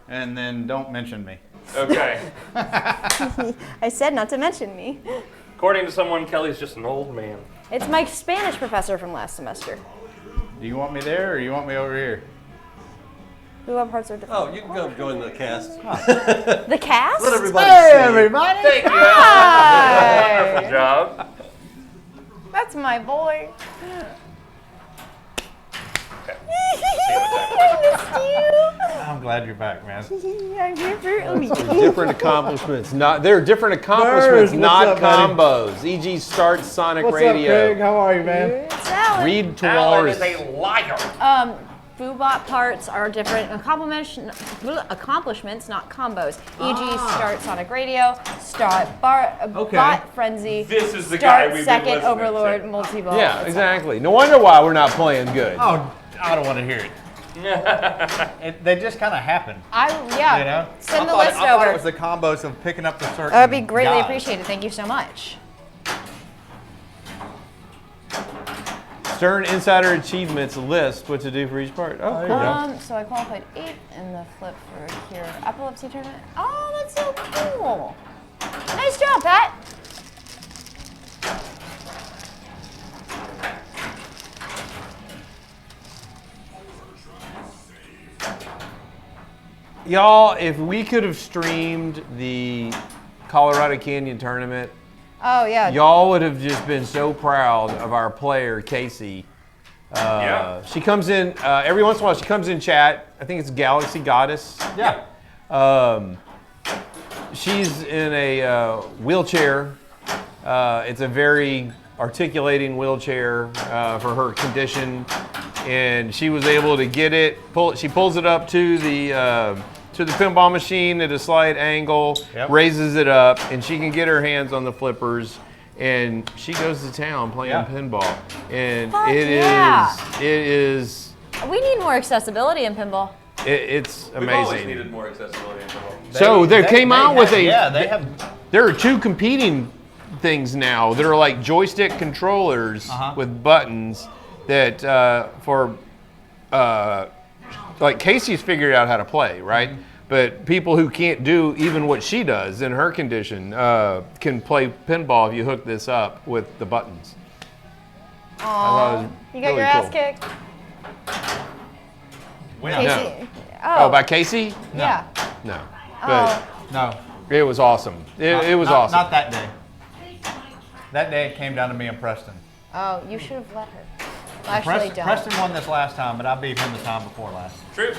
And then don't mention me. Okay. I said not to mention me. According to someone, Kelly's just an old man. It's my Spanish professor from last semester. Do you want me there or you want me over here? Who what parts are different? Oh, you can go join the cast. The cast? Let everybody see. everybody. Thank you, Hi. Alan. Wonderful job. That's my boy. I'm glad you're back, man. I'm here for Different accomplishments. There are different accomplishments, Burrs, what's not up, buddy? combos. E.g. start Sonic Radio. How are you, man? Salad. Read to Alan is walrus. a liar. Foobot parts are different accomplishments, not combos. E.g. start Sonic Radio, start Bot Frenzy, This is the start guy we've been second listening Overlord to. multi-ball. Yeah, exactly. No wonder why we're not playing good. Oh, I don't want to hear it. They just kind of happen. Yeah. You know? Send the I list thought over. it was the combos of picking up the certain. That would be greatly guys. appreciated. Thank you so much. Stern Insider Achievements list, what to do for each part. Oh, cool. So I qualified 8 in the flip for here. Epilepsy tournament. Oh, that's so cool. Nice job, Pat. Y'all, if we could have streamed the Colorado Canyon tournament, Oh, yeah. y'all would have just been so proud of our player, Casey. Yeah. She comes in, every once in a while, she comes in chat. I think it's Galaxy Goddess. Yeah. She's in a wheelchair. It's a very articulating wheelchair for her condition. And she was able to get it, she pulls it up to the pinball machine at a slight angle, raises it up, and she can get her hands on the flippers. And she goes to town playing pinball. And Fuck it yeah. is, We need more accessibility in pinball. it's We've always amazing. needed more accessibility in football. So they came out with a, Yeah, they have. there are two competing things now that are like joystick controllers with buttons that like Casey's figured out how to play, right? But people who can't do even what she does in her condition can play pinball if you hook this up with the buttons. Aww. You got really your ass cool. kicked? No. Oh, by Casey? yeah. No. Oh. But No. it was awesome. It was not, awesome. Not that day. That day it came down to me and Preston. Oh, you should have let her. Actually, don't. Preston won this last time, but I beat him the time before last. True.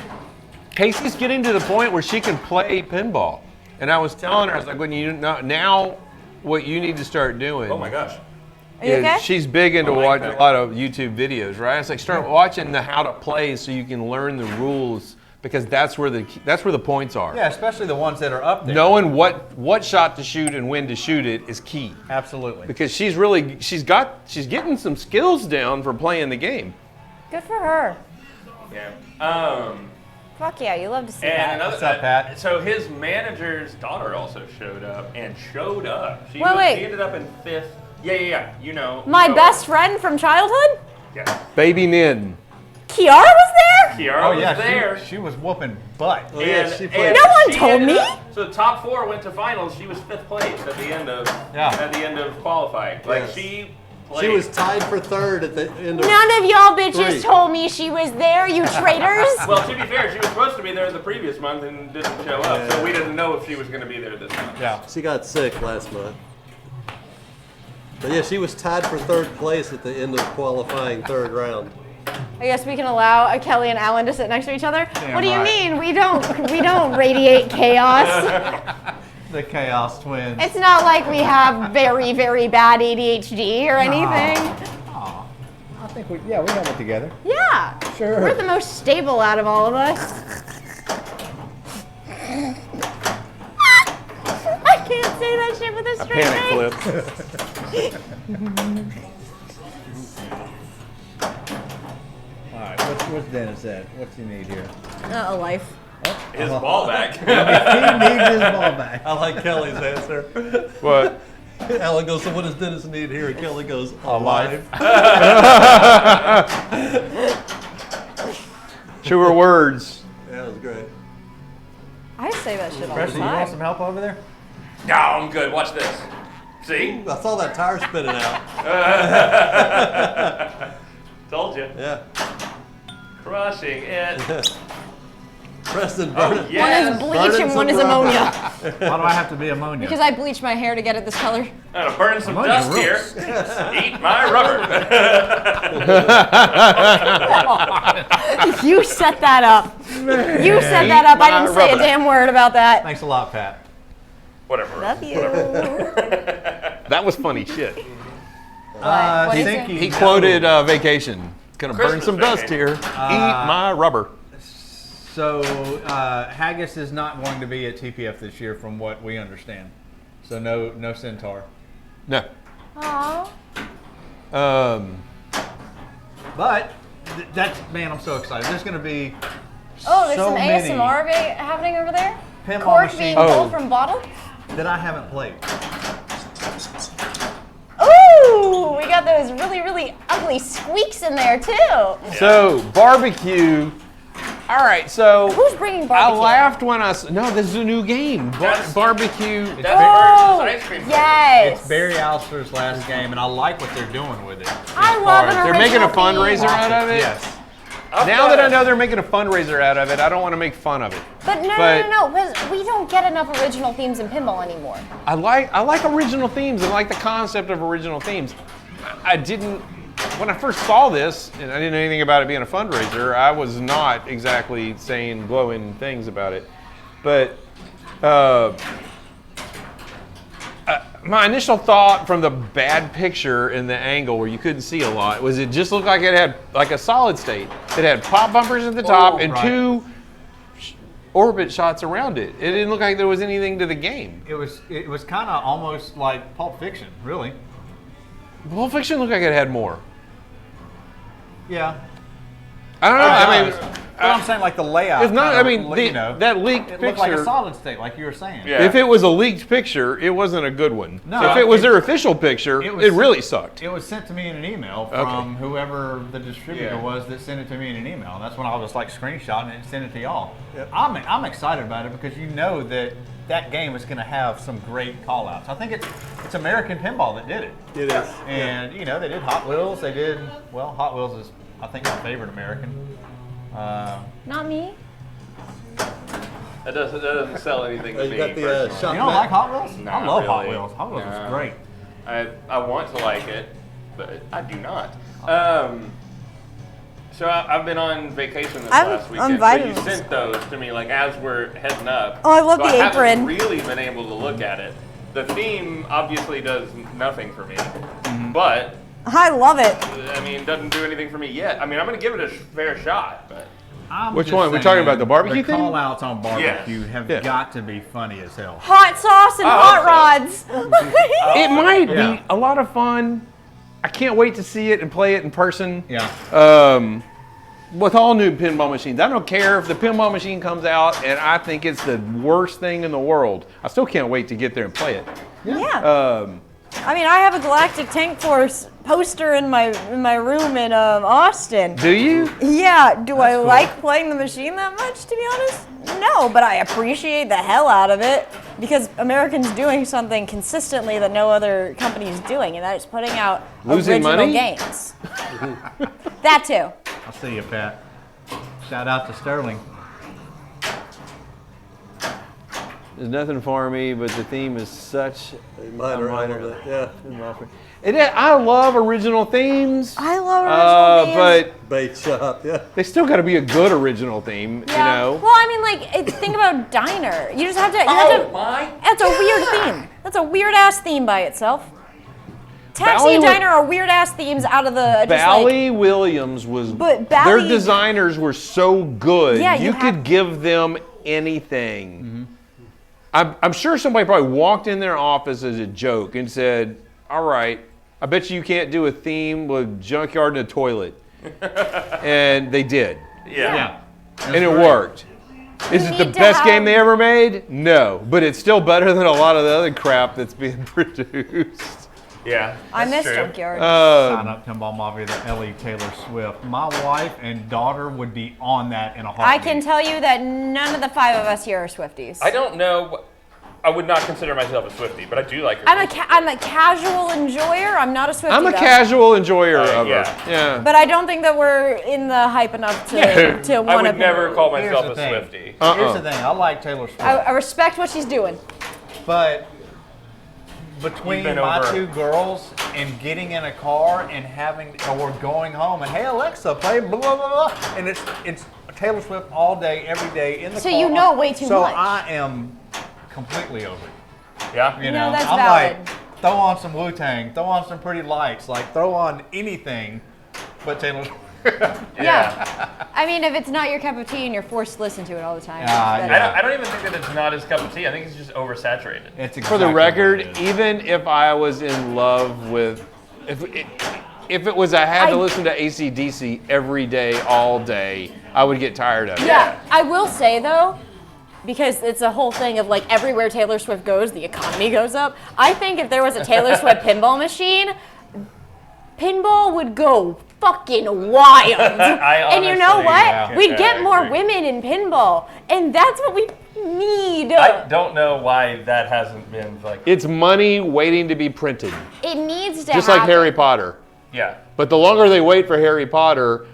Casey's getting to the point where she can play pinball. And I was telling her, I was like, when you know, now what you need to start doing. Oh my gosh. Are you okay? She's big into I like watching that. a lot of YouTube videos, right? It's like start watching the how to play so you can learn the rules because that's where the points are. Yeah, especially the ones that are up there. Knowing what shot to shoot and when to shoot it is key. Absolutely. Because she's getting some skills down for playing the game. Good for her. Yeah. Fuck yeah, you love to see And that. another, What's up, Pat? So his manager's daughter also showed up. She Wait. ended up in 5th. Yeah. You know. My you know. best friend from childhood? Yeah. Baby Nin. Kiara was there? Kiara Oh was yeah, there. she was whooping butt. Oh, yeah, And- she and played. No one she told ended me. up- so the top 4 went to finals. She was 5th place at the end of qualifying. Like Yes. she She was tied for 3rd at the end of. None of y'all bitches 3. told me she was there, you traitors. Well, to be fair, she was supposed to be there the previous month and didn't show up, so we didn't know if she was going to be there this month. Yeah. She got sick last month. But yeah, she was tied for 3rd place at the end of qualifying 3rd round. I guess we can allow Kelly and Alan to sit next to each other. Damn What do you right. mean? We don't radiate chaos. The Chaos Twins. It's not like we have very, very bad ADHD or anything. I think we have it together. Yeah. Sure. We're the most stable out of all of us. I can't say that shit with a straight face. All right, what's Dennis at? What's he need here? A life. His ball back. He needs his ball back. I like Kelly's answer. What? Alan goes, so what does Dennis need here? And Kelly goes, alive. Truer words. Yeah, that was great. I say that shit all the Preston, you want time. some help over there? No, I'm good. Watch this. See? I saw that tire spinning out. Told you. Yeah. Crushing it. Preston, burn it. One Yes. is bleach and one is ammonia. Why do I have to be ammonia? Because I bleached my hair to get it this color. I'm gonna burn some Ammonia dust here. rules. Eat my rubber. You set that up. You set that up. I didn't say a rubber. damn word about that. Thanks a lot, Pat. Whatever. Love you. That was funny shit. What is it? Sinky He no. quoted Vacation. Gonna burn Christmas some dust vacation. here. Eat my rubber. So Haggis is not going to be at TPF this year, from what we understand. So no Centaur. No. Aww. But that's, man, I'm so excited. There's going to be Oh, there's so some many ASMR happening over there. pinball Cork machines being pulled from bottle. that I haven't played. Ooh, we got those really, really ugly squeaks in there too. So barbecue. All right, so Who's bringing I barbecue? laughed when no, this is a new game. That's- Barbecue. That's Oh, versus ice cream. yes. It's Barry Alster's last game, and I like what they're doing with it. I love an They're making a original fundraiser theme. out of it. Yes. Now that I know they're making a fundraiser out of it, I don't want to make fun of it. But no, because we don't get enough original themes in pinball anymore. I like original themes. I like the concept of original themes. I didn't, when I first saw this, and I didn't know anything about it being a fundraiser, I was not exactly saying glowing things about it. But my initial thought from the bad picture in the angle where you couldn't see a lot was it just looked like it had like a solid state. It had pop bumpers at the top and right. two orbit shots around it. It didn't look like there was anything to the game. It was kind of almost like Pulp Fiction, really. Pulp Fiction looked like it had more. Yeah. I don't know. I mean, But I'm saying like the layout. it's not. I mean, that leaked it looked like a picture. solid state, like you were saying. Yeah. If it was a leaked picture, it wasn't a good one. No, if it was it- their official picture, it it, was- really sucked. It was sent to me in an email from whoever the distributor Yeah. was that sent it to me in an email. And that's when I was like screenshotting it and sent it to y'all. I'm excited about it because you know that game is going to have some great call outs. I think it's American Pinball that did it. It is. And you know, they did Hot Wheels. They did, well, Hot Wheels is I think my favorite American. Not me. That doesn't sell anything to You me. got the personally. shot You don't mat? like Hot Wheels? Not I love Hot really. Wheels. Hot Wheels No. is great. I want to like it, but I do not. So I've been on vacation this last weekend. So you sent those to me like as we're heading up. Oh, I love so the I haven't apron. really been able to look at it. The theme obviously does nothing for me, but I love it. I mean, it doesn't do anything for me yet. I mean, I'm going to give it a fair shot, but Which Which one? We're talking about the barbecue thing? call outs on barbecue Yes. have Yeah. got to be funny as hell. Hot sauce and hot rods. It might Yeah. be a lot of fun. I can't wait to see it and play it in person. Yeah. With all new pinball machines, I don't care if the pinball machine comes out and I think it's the worst thing in the world. I still can't wait to get there and play it. Yeah. I mean, I have a Galactic Tank Force poster in my room in Austin. Do you? Yeah. Do I cool. like playing the machine that much, to be honest? No, but I appreciate the hell out of it because Americans doing something consistently that no other company is doing, and that is putting out Losing original money? games. That too. I'll see you, Pat. Shout out to Sterling. There's nothing for me, but the theme is such Minor a minor. element, yeah. I love original themes. I love original themes. But Bait shop, yeah. they still got to be a good original theme, Yeah. you know. Well, I mean, like, think about Diner. You just have to. That's a weird theme. That's a weird ass theme by itself. Taxi Bally and wa- Diner are weird ass themes out of the. Just Bally Williams was. But their Bally- designers were so good. Yeah, you you could have- give them anything. I'm sure somebody probably walked in their office as a joke and said, "All right, I bet you can't do a theme with junkyard and a toilet," and they did, yeah. and it worked. Is it the need to best game have- they ever made? No, but it's still better than a lot of the other crap that's being produced. Yeah. I that's miss true. Junkyard. Sign up Pinball Mafia, the Ellie Taylor Swift. My wife and daughter would be on that in a heartbeat. I can tell you that none of the five of us here are Swifties. I don't know. I would not consider myself a Swiftie, but I do like her. I'm a casual enjoyer. I'm not a Swiftie. I'm a though. casual enjoyer of yeah. her. Yeah. But I don't think that we're in the hype enough to I want would to. never call Here's myself the a thing. Swiftie. Here's the thing. I like Taylor Swift, I respect what she's doing. but between been my over- two girls and getting in a car and or going home and hey Alexa, play blah blah blah, and it's Taylor Swift all day, every day in the So car. you know way too so much. I am completely over it. Yeah. You No, know, that's I'm valid. like, throw on some Wu-Tang, throw on some pretty lights, like throw on anything but Taylor Swift. Yeah. I mean, if it's not your cup of tea and you're forced to listen to it all the time. Yeah. I don't even think that it's not his cup of tea. I think it's just oversaturated. It's For the exactly record, what it is. even if I was in love with, if it was I had to listen to AC/DC every day, all day, I would get tired of it. Yeah, I will say though, because it's a whole thing of like everywhere Taylor Swift goes, the economy goes up. I think if there was a Taylor Swift pinball machine, pinball would go fucking wild. And you know honestly, what? yeah. We'd Yeah, get I more agree. women in pinball, and that's what we need. I don't know why that hasn't been like. It's money waiting to be printed, It needs to just like happen. Harry Potter. Yeah. But the longer they wait for Harry Potter,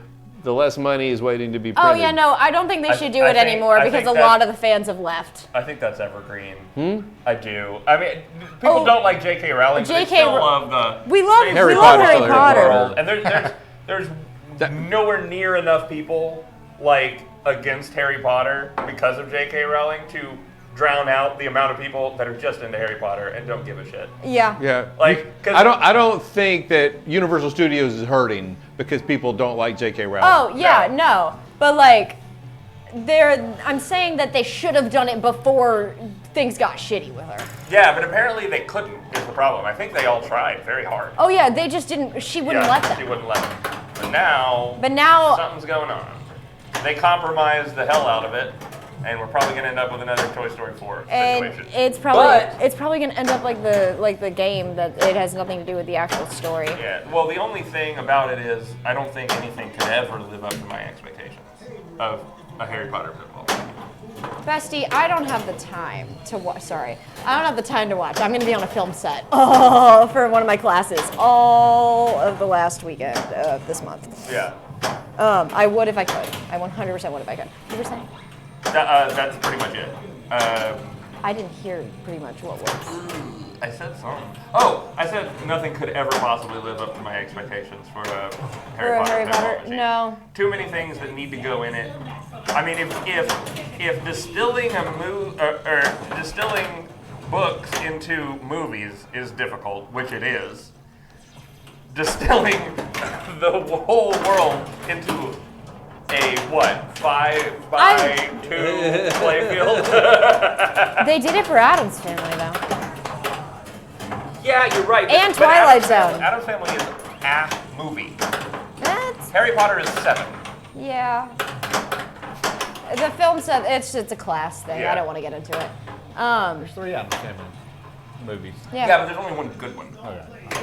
the less money is waiting to be Oh printed. yeah, no, I don't think they should do I it think- anymore I because think a lot of the fans have left. I think that's evergreen. I do. I mean, people Oh. don't like J.K. Rowling, but they J.K. still Ro- love the. We love Harry we love Potter's Harry still Harry Potter. Potter. And there's nowhere near enough people like against Harry Potter because of J.K. Rowling to drown out the amount of people that are just into Harry Potter and don't give a shit. Yeah. Yeah. Like, 'cause- I don't think that Universal Studios is hurting because people don't like J.K. Rowling. Oh yeah, no. But like, I'm saying that they should have done it before things got shitty with her. Yeah, but apparently they couldn't is the problem. I think they all tried very hard. Oh yeah, they just didn't. She wouldn't Yeah, let She them. wouldn't let them. But now Now, something's going on. They compromised the hell out of it, and we're probably gonna end up with another Toy Story 4 and situation. it's probably But- gonna end up like the game that it has nothing to do with the actual story. Yeah. Well, the only thing about it is I don't think anything could ever live up to my expectations of a Harry Potter pinball. Bestie, I don't have the time to watch. Sorry, I don't have the time to watch. I'm going to be on a film set for one of my classes all of the last weekend of this month. Yeah. I would if I could. I 100% would if I could. You were saying? That's pretty much it. I didn't hear pretty much what was. I said something. Oh, I said nothing could ever possibly live up to my expectations for a Harry Potter. Harry pinball Potter? machine. No. Too many things that need to go in it. I mean, if distilling or distilling books into movies is difficult, which it is, distilling the whole world into a 5x2 playfield? They did it for Addams Family though. Yeah, you're right. And but Twilight Addams Zone. Addams Family is a movie. That's Harry Potter is 7. yeah. The film set it's a class thing. Yeah. I don't want to get into it. There's 3 Addams Family movies. Yeah, but there's only one good one.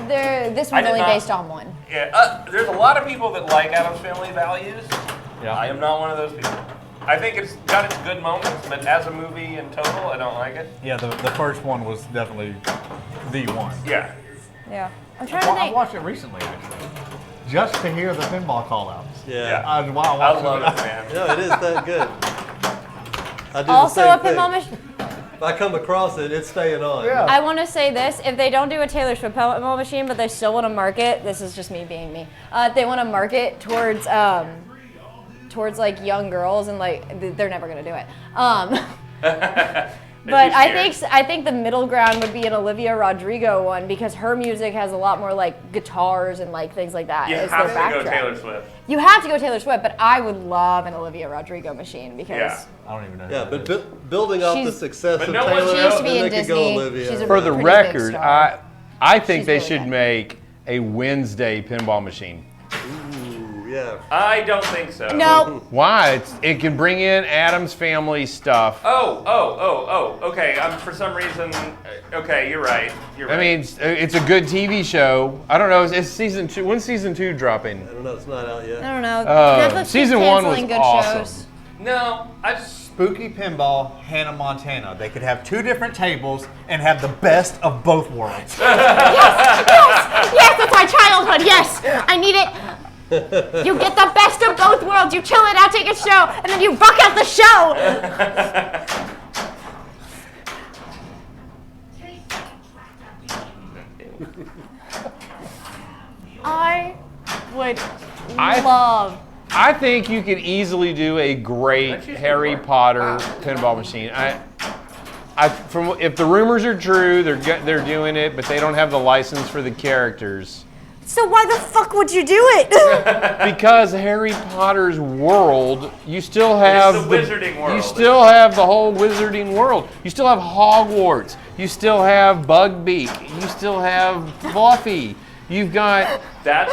This I one's did only not- based on one. Yeah, there's a lot of people that like Addams Family values. Yeah. I am not one of those people. I think it's got its good moments, but as a movie in total, I don't like it. Yeah, the first one was definitely the one. Yeah. Yeah. I'm trying to I think. watched it recently, actually, just to hear the pinball call-outs. Yeah. Yeah. I I watched love it, man. No, it is that good. I do Also the a same thing. pinball machine. If I come across it, it's staying on. Yeah. I want to say this: if they don't do a Taylor Swift pinball machine, but they still want to market, this is just me being me. They want to market towards like young girls, and like they're never gonna do it. But I think the middle ground would be an Olivia Rodrigo one because her music has a lot more like guitars and like things like that. You as have their to go backtrack. Taylor Swift. You have to go Taylor Swift, but I would love an Olivia Rodrigo machine because Yeah. I don't even know. Yeah, who but that is. building off the She's- success But of no one- Taylor, She used to be then in they could go Disney. Olivia. She's a For the pretty big record, star. I think She's they really should good. make a Wednesday pinball machine. Ooh, yeah. I don't think so. no. Why? It can bring in Addams Family stuff. Oh. Okay. For some reason. Okay, you're right. You're right. I mean, it's a good TV show. I don't know. It's season 2. When's season 2 dropping? I don't know, it's not out yet. I don't know. Oh, Netflix season keeps 1 was canceling good awesome. shows. no. I just. Spooky Pinball, Hannah Montana. They could have 2 different tables and have the best of both worlds. Yes, that's my childhood. Yes, I need it. You get the best of both worlds. You chill it out, take a show, and then you rock out the show. I would love. I think you could easily do a great That's usually Harry more. Potter pinball machine. If the rumors are true, they're doing it, but they don't have the license for the characters. So why the fuck would you do it? Because Harry Potter's world, you still have It's the wizarding world. You still have the whole wizarding world. You still have Hogwarts. You still have Bugbeak. You still have Fluffy. You've got. That's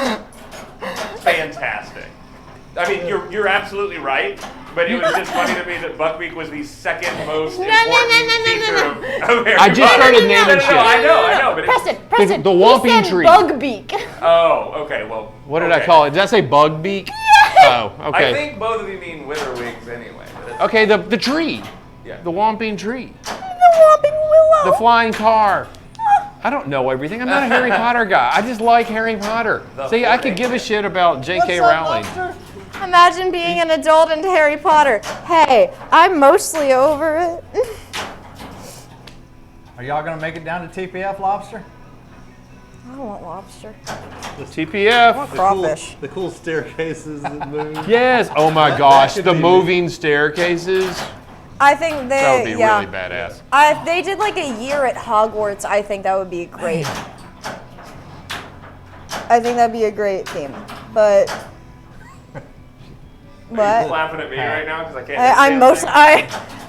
fantastic. I mean, you're absolutely right, but it was just funny to me that Buckbeak was the second most important feature of Harry I just Potter. started naming shit. I know, but Preston, The he Whomping said Tree. Bugbeak. Oh, okay, well. What did okay. I call it? Did I say Bugbeak? Oh, okay. I think both of you mean Witherwigs anyway. But it's- Okay, the tree. Yeah. The Whomping Tree. The Whomping Willow. The flying car. I don't know everything. I'm not a Harry Potter guy. I just like Harry Potter. The See, I could Flying give a shit about J.K. What's up, Rowling. Lobster? Imagine being an adult into Harry Potter. Hey, I'm mostly over it. Are y'all gonna make it down to TPF, Lobster? I don't want lobster. TPF. Crawfish. The cool staircases that move. Yes. Oh my gosh, could the be moving staircases. I think they, That would be yeah. really badass. If they did like a year at Hogwarts, I think that would be great. I think that'd be a great theme. But Are you what? laughing at me right now because I can't. I'm most.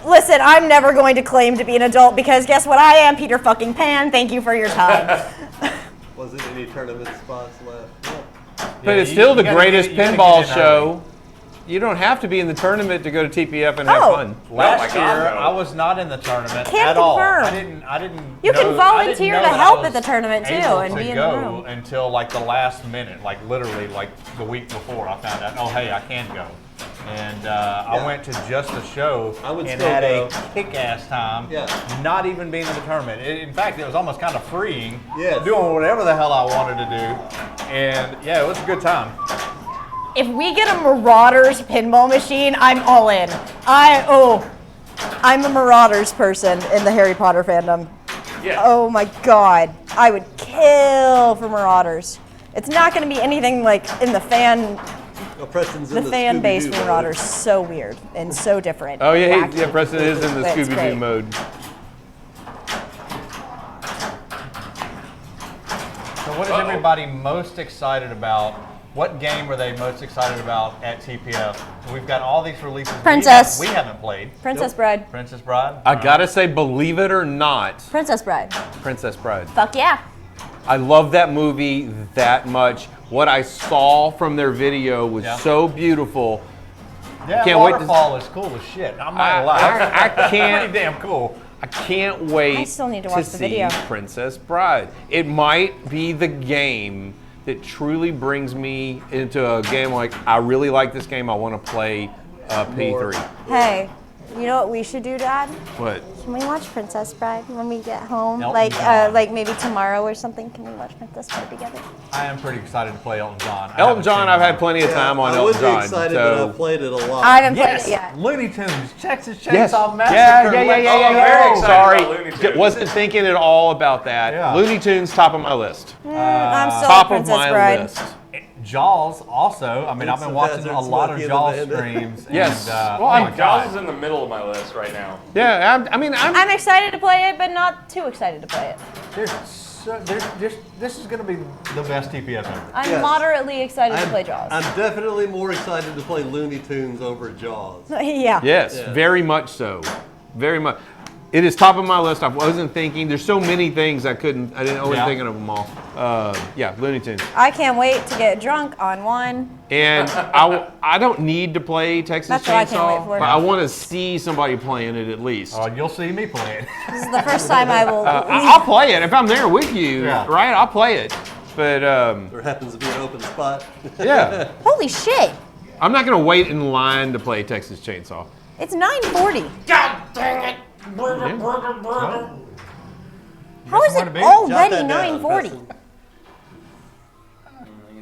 Listen. I'm never going to claim to be an adult because guess what? I am Peter fucking Pan. Thank you for your time. Wasn't any tournament spots left. But it's still the greatest pinball show. You don't have to be in the tournament to go to TPF and have Oh. fun. Last my God, year, no. I was not in the tournament Can't at all. confirm. I didn't. You can know- volunteer I didn't to know that help I at the was tournament, too, able and to be in the go room. until like the last minute, like literally like the week before. I found out, oh hey, I can go, and I went to just the show I would and still had go. a kick-ass time. Yeah. Not even being in the tournament. In fact, it was almost kind of freeing. Yes. Doing whatever the hell I wanted to do, and yeah, it was a good time. If we get a Marauders pinball machine, I'm all in. I'm a Marauders person in the Harry Potter fandom. Yeah. Oh my god, I would kill for Marauders. It's not going to be anything like in the fan Preston's in the fan Scooby-Doo base mode. for Marauders. So weird and so different. Oh yeah, Wacky. yeah. Preston is in the That's Scooby-Doo great. mode. So what is everybody most excited about? What game are they most excited about at TPF? We've got all these releases Princess. we haven't played. Princess Bride. Princess Bride. I gotta say, believe it or not, Princess Bride. Princess Bride. Fuck yeah. I love that movie that much. What I saw from their video was Yeah. so beautiful. Yeah, Can't wait to- Waterfall is cool as shit. I'm not I- gonna lie. I It's can't- pretty damn cool. I can't wait I still need to watch the see video. Princess Bride. It might be the game that truly brings me into a game like, I really like this game, I want to play P3. Hey, you know what we should do, Dad? What? Can we watch Princess Bride when we get home? Elton John. Like maybe tomorrow or something. Can we watch Princess Bride together? I am pretty excited to play Elton John. I Elton haven't John, seen I've him. had plenty of time on I Elton would be John. excited, but so. I've played it a lot. I haven't Yes, played it yet. Looney Tunes, Texas Chainsaw Yes. Massacre. Yeah. Let's very go. excited Sorry, about Looney Tunes. wasn't thinking at all about that. Yeah. Looney Tunes, top of my list. I'm still Top a of Princess my Bride. list. Jaws also. I mean, I've been Some watching Hazard a lot of Smokey and Jaws the Bandit. streams. Yes. And, Well, oh I'm- my Jaws is God. in the middle of my list right now. Yeah, I'm I'm excited to play it, but not too excited to play it. This is going to be the best TPF ever. I'm Yes. moderately excited to play Jaws. I'm definitely more excited to play Looney Tunes over Jaws. Yeah. Yes, Yeah. very much so. Very much. It is top of my list. I wasn't thinking. There's so many things I wasn't Yeah. thinking of them all. Yeah, Looney Tunes. I can't wait to get drunk on one. And I don't need to play Texas That's what I can't wait Chainsaw, for. but I want to see somebody playing it at least. You'll see me play it. This is the first time I will. I'll play it if I'm there with you, Yeah. right? I'll play it. But There happens to be an open spot. yeah, Holy shit! I'm not gonna wait in line to play Texas Chainsaw. It's 9:40. Yeah. How is somewhere it to be? Jot already that down, 9:40? Preston.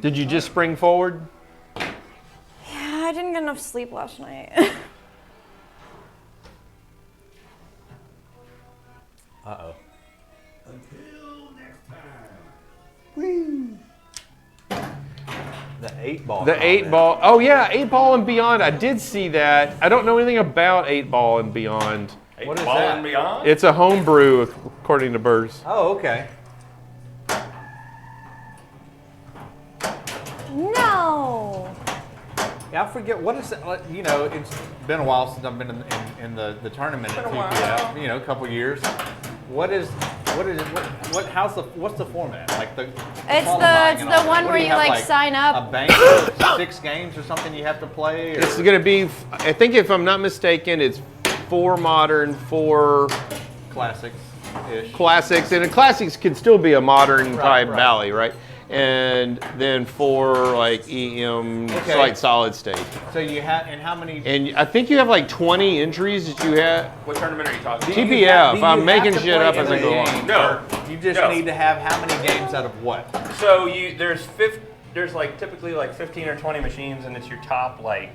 Did you just spring forward? Yeah, I didn't get enough sleep last night. Uh-oh. The 8-ball. The 8-ball. Oh yeah, 8-ball and Beyond. I did see that. I don't know anything about 8-ball and Beyond. What is Ball that? and Beyond? It's a homebrew, according to Burrs. Oh, okay. No. Yeah, I forget what is it. You know, it's been a while since I've been in the tournament at TPF. You know, a couple years. What's the format? Like the It's qualifying the and all that. one What where do you have, like sign up. a bank of 6 games or something you have to play. Or? It's going to be, I think if I'm not mistaken, it's 4 modern, 4 classics-ish. classics, and the classics could still be a modern type right. Bally, right? And then 4 like EM, Okay. like solid state. So you have, and how many? And I think you have like 20 entries that you have. What tournament are you talking do about? you TPF, have- do you I'm have making to shit play up as I every go on. game, No. or You just No. need to have how many games out of what? So there's like typically like 15 or 20 machines, and it's your top like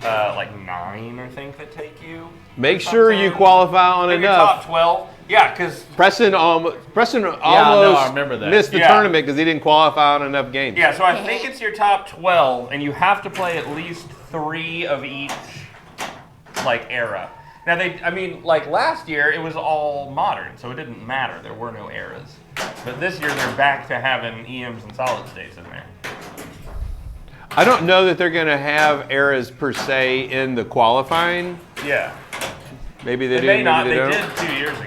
9, I think, that take you. Make Top sure 10. you qualify on Maybe top enough. 12. Yeah, because Preston almost I remember that. missed the Yeah. tournament because he didn't qualify on enough games. yeah, so I think it's your top 12, and you have to play at least 3 of each like era. Now like last year it was all modern, so it didn't matter. There were no eras. But this year they're back to having EMs and solid states in there. I don't know that they're going to have eras per se in the qualifying. Yeah. Maybe they They do. may Maybe not. they They don't. did 2 years ago.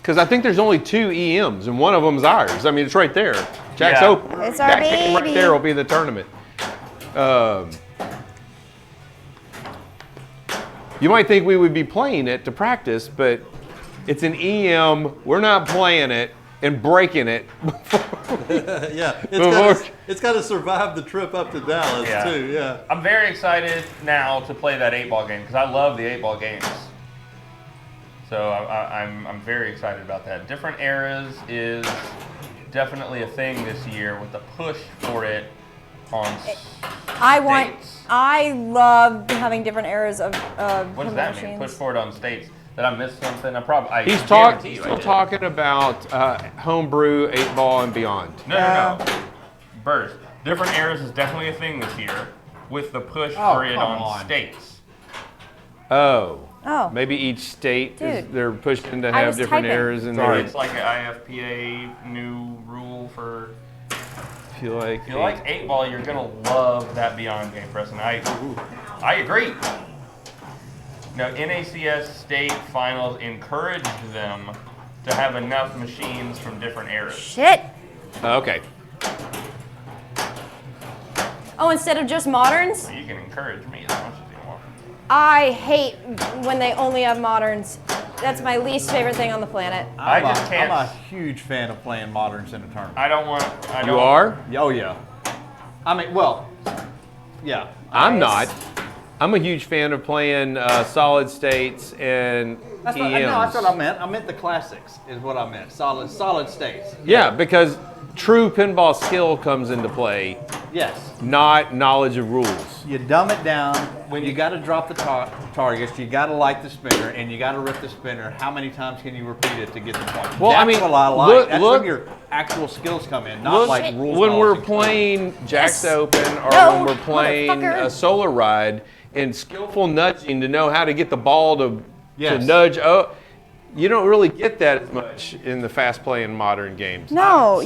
Because I think there's only 2 EMs, and one of them's ours. I mean, it's right there. Jack's Yeah. open. It's our That game right baby. there will be the tournament. You might think we would be playing it to practice, but it's an EM. We're not playing it and breaking it. Yeah, Before- it's got to survive the trip up to Dallas Yeah. too. Yeah. I'm very excited now to play that 8-ball game because I love the 8-ball games. So I'm very excited about that. Different eras is definitely a thing this year with the push for it on states. I love having different eras of What does that mean? Push machines. for it on states. Did I miss something? He's guarantee you I still did. talking about homebrew, 8-ball, and beyond. No. Burst. Different eras is definitely a thing this year with the push Oh, for it come on on. states. Oh. Oh. Maybe each state Dude. they're pushing to I have was different typing. eras in So there. it's like an IFPA new rule for. I feel like If you like 8-ball, you're gonna love that Beyond game, Preston. I agree. Now, NACS state finals encouraged them to have enough machines from different eras. Shit. Okay. Oh, instead of just moderns? You can encourage me as much as you want. I hate when they only have moderns. That's my least favorite thing on the planet. I just can't. I'm a huge fan of playing moderns in a tournament. I don't want. I don't. You are? Oh yeah. I mean, well, yeah. I'm Nice. not. I'm a huge fan of playing solid states and That's EMs. what, no, that's what I meant. I meant the classics is what I meant. Solid states. Yeah, because true pinball skill comes into play, Yes. not knowledge of rules. You dumb it down. When you got to drop the targets, you got to light the spinner, and you got to rip the spinner. How many times can you repeat it to get the point? Well, that's I mean, what I like. look- That's look- when your actual skills come in, not Look, like rules. when we're policy. playing Jack's Yes. Open or No, when we're playing motherfucker. a solar ride and skillful nudging to know how to get the ball to Yes. nudge. Oh, you don't really get that as much in the fast playing modern games. No,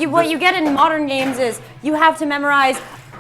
what you get in modern games is you have to memorize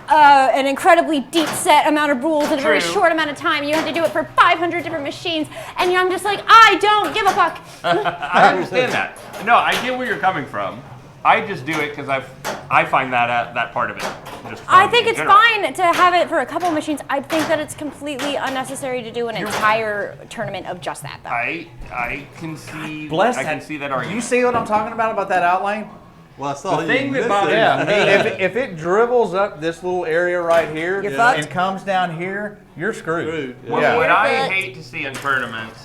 an incredibly deep set amount of rules in a very True. short amount of time. You have to do it for 500 different machines, and I'm just like, I don't give a fuck. I understand that. No, I get where you're coming from. I just do it because I find that part of it just fun I think in it's general. fine to have it for a couple machines. I think that it's completely unnecessary to do an entire tournament of just that, though. I can see. Bless I can that- see that You argument. see what I'm talking about that outline? Well, I saw The you thing that missing. bothers Yeah. me- if it dribbles up this little area right here You're fucked. and comes down here, you're screwed. Screwed, yeah. What, Yeah. what I Perfect. hate to see in tournaments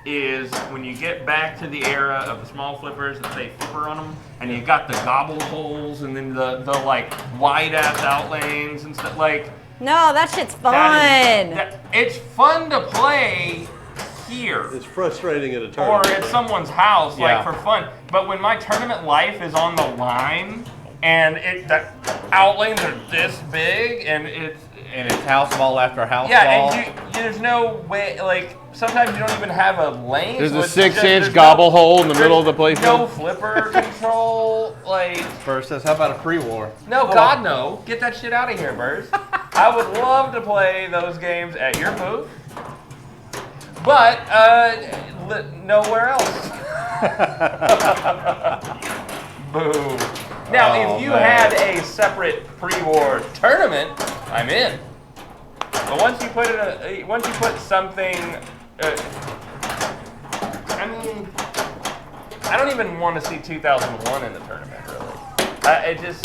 is when you get back to the era of the small flippers that say flipper on them, and you got the gobble holes and then the like wide ass outlanes and stuff like. No, that shit's fun. It's fun to play here. It's frustrating at a Or tournament. at someone's house, Yeah. like for fun. But when my tournament life is on the line and the outlanes are this big, and it's house ball after house yeah, ball. and there's no way. Like sometimes you don't even have a lane. There's so a it's 6-inch there's gobble hole in the there's middle of the playfield. No flipper control. Like First says, how about a pre-war? no, God no. Get that shit out of here, Burrs. I would love to play those games at your booth, but nowhere else. Boo. Now, if you had a separate pre-war tournament, I'm in. But once you put something, I mean, I don't even want to see 2001 in the tournament, really.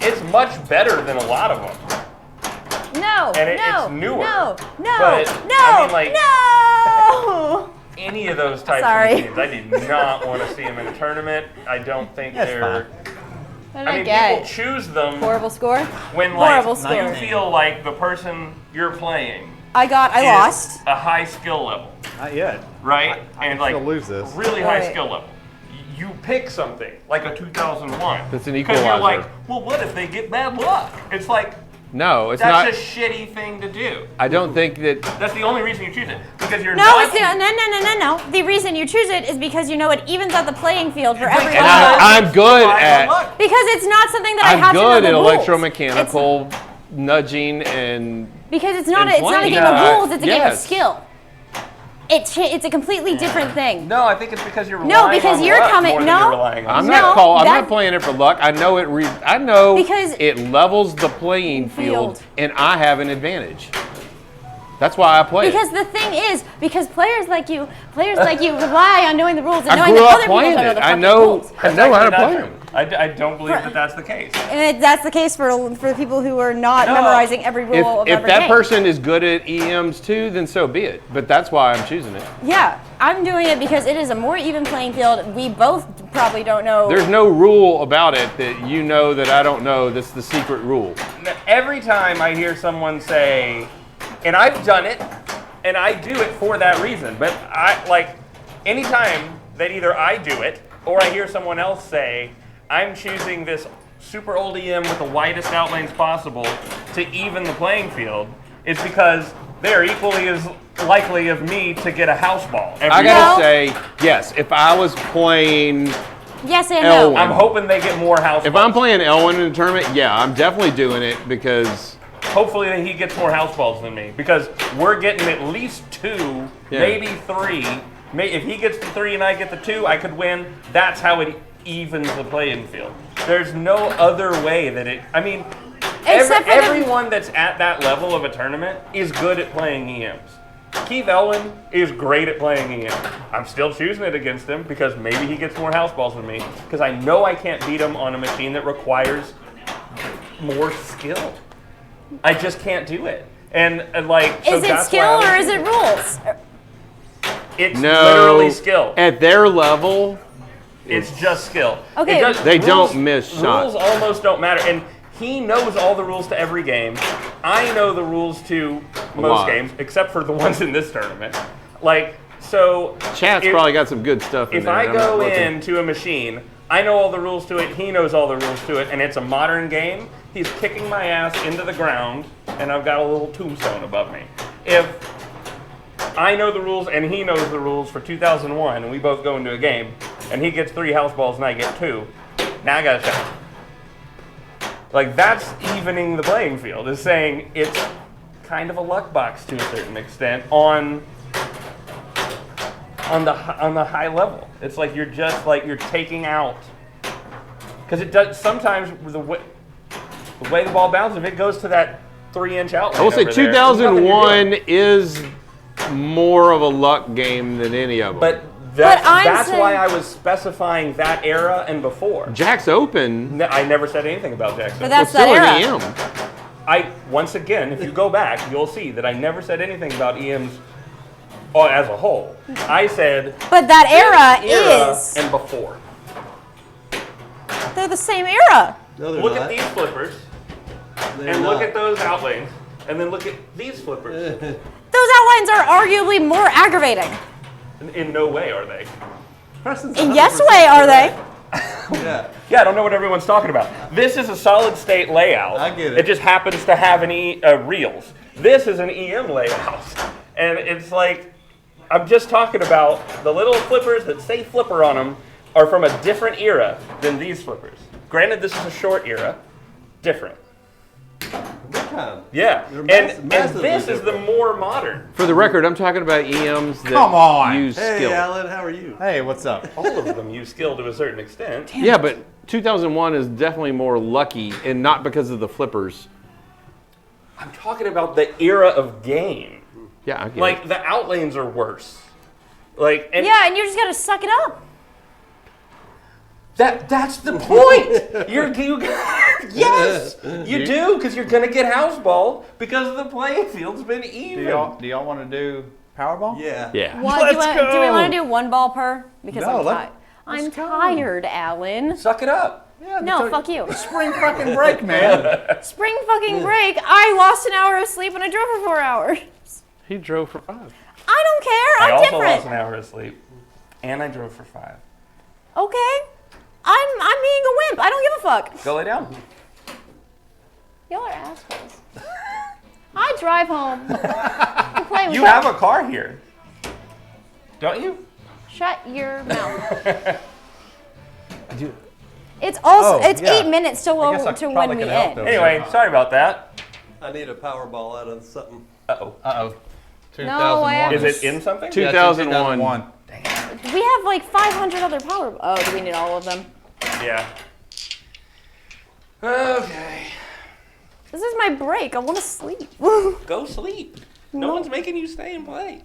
It's much better than a lot of them. No, And no, it's newer. no, no, But, no, I mean, like, no. any of those types Sorry. of teams, I do not want to see them in a tournament. I don't think That's they're. What did I I mean, get? people choose them Horrible score. when like Horrible score. you feel like the person you're playing I is lost. a high skill level, Not yet. right? I and can like still lose this. really high Right. skill level. You pick something like a 2001. That's an Because you're like, equalizer. well, what if they get bad luck? It's like No, it's that's not. a shitty thing to do. I don't think that. That's the only reason you choose it because you're No, not. it's no. The reason you choose it is because you know it evens out the playing field for everyone And else. I'm good Rely on at. luck. Because it's not something that I I'm have to know good the at rules. electromechanical nudging and. Because it's not and a playing. game of rules, it's a game of Yes. skill. It's a completely different thing. No, I think it's because you're No, relying because on you're luck coming- more than no. you're relying on I'm skill. not that- playing it for luck. I know I know Because- it levels the playing field, Field. and I have an advantage. That's why I play Because it. the thing is, because players like you rely on knowing the rules and I knowing grew that up other people playing don't know it. the I fucking know. rules. I know how to That's play actually them. not true. I don't believe that that's the case. And that's the case for the people who are not No. memorizing every rule of If every that game. person is good at EMs too, then so be it. But that's why I'm choosing it. Yeah, I'm doing it because it is a more even playing field. We both probably don't know. There's no rule about it that you know that I don't know. That's the secret rule. Every time I hear someone say, and I've done it, and I do it for that reason, but anytime that either I do it or I hear someone else say, I'm choosing this super old EM with the widest outlanes possible to even the playing field, it's because they are equally as likely of me to get a house ball. I Every gotta No. say, yes. If I was playing, Yes and Elwin. no. I'm hoping they get more house if balls. I'm playing Elwin in a tournament, yeah, I'm definitely doing it because Hopefully he gets more house balls than me because we're getting at least 2, Yeah. maybe 3. If he gets the 3 and I get the 2, I could win. That's how it evens the playing field. There's no other way that it. I mean, Except for the- everyone that's at that level of a tournament is good at playing EMs. Keith Elwin is great at playing EM. I'm still choosing it against him because maybe he gets more house balls than me because I know I can't beat him on a machine that requires more skill. I just can't do it. And like, so Is it that's skill why I or was is it choosing rules? It's no, literally skill. at their level. It's just skill. Okay. It does- They don't miss shots. Rules almost don't matter. And he knows all the rules to every game. I know the rules to most lot. games, except for the ones in this tournament. Like, so. Chat's if- probably got some good stuff in If there. I I'm not go looking. into a machine, I know all the rules to it, he knows all the rules to it, and it's a modern game, he's kicking my ass into the ground, and I've got a little tombstone above me. If I know the rules and he knows the rules for 2001, and we both go into a game, and he gets 3 house balls and I get 2, now I got a shot. Like, that's evening the playing field, is saying it's kind of a luck box to a certain extent on the high level. It's like you're just like you're taking out, because it does sometimes with the way the ball bounces, if it goes to that 3-inch outline. I will say over there, there's nothing you're 2001 doing. is more of a luck game than any of them. But that's saying- why I was specifying that era and before. Jack's Open I never said anything about Jackson. But was that's that still an era. EM. Once again, if you go back, you'll see that I never said anything about EMs as a whole. I said But that era era is. and before. They're the same era. No, they're Look not. at these flippers They're and not. look at those outlanes, and then look at these flippers. Those outlines are arguably more aggravating. In no way are they. Preston's In yes 100% way are they. correct. Yeah. Yeah, I don't know what everyone's talking about. This is a solid state layout. I get it. It just happens to have an reels. This is an EM layout. And it's like, I'm just talking about the little flippers that say flipper on them are from a different era than these flippers. Granted, this is a short era. Different. What kind? Yeah. They're And massively this is the different. more modern. For the record, I'm talking about EMs that Come on. use Hey, skill. Alan, how are you? Hey, what's up? All of them use skill to a certain extent. Yeah, but 2001 is definitely more lucky, and not because of the flippers. I'm talking about the era of game. Yeah, I get Like, it. the outlanes are worse. Like, and Yeah, and you just gotta suck it up. that's the point. Yes, you do, because you're gonna get houseballed because the playing field's been even. Do y'all want to do Powerball? Yeah. Yeah. What, do we want to do one ball per? Because No, I'm let- tired. I'm tired, Alan. Suck it up. Yeah. No, fuck you. Spring fucking break, man. Spring fucking break. I lost an hour of sleep and I drove for 4 hours. He drove for 5. I don't care. I I'm also different. lost an hour of sleep, and I drove for 5. Okay. I'm being a wimp. I don't give a fuck. Go lay down. Y'all are assholes. I drive home. I'm playing with You have a car here, don't you? Shut your mouth. It's also it's yeah. 8 minutes to I guess I to when probably we could help end. those. Anyway, sorry about that. I need a Powerball out of something. Uh-oh. Uh-oh. No, I 2001. Is it in something? 2001. We have like 500 other power. Oh, do we need all of them? Yeah. Okay. This is my break. I want to sleep. Go sleep. No one's making you stay and play.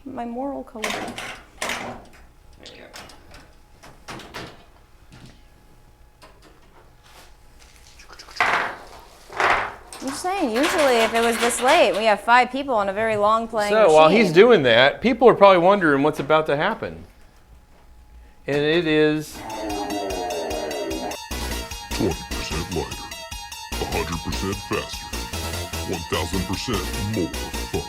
My moral code. There you go. I'm just saying, usually if it was this late, we have 5 people on a very long playing So while machine. he's doing that, people are probably wondering what's about to happen. And it is 20% lighter, 100% faster, 1000% more fun.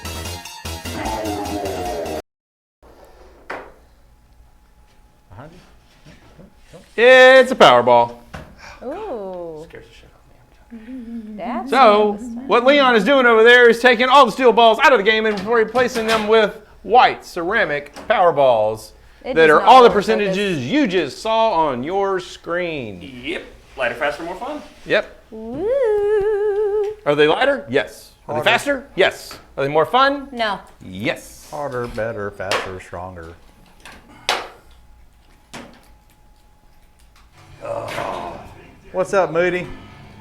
it's a Powerball. Ooh, Scares the shit out of me. that's So what Leon is doing over there is taking all the steel balls out of the game and replacing them with white ceramic Powerballs It that does are not all the work like percentages you just saw on your screen. Yep. Lighter, faster, more fun. Yep. Woo. Are they lighter? Yes. Are they faster? Yes. Are they more fun? No. Yes. Harder, better, faster, stronger. What's up, Moody?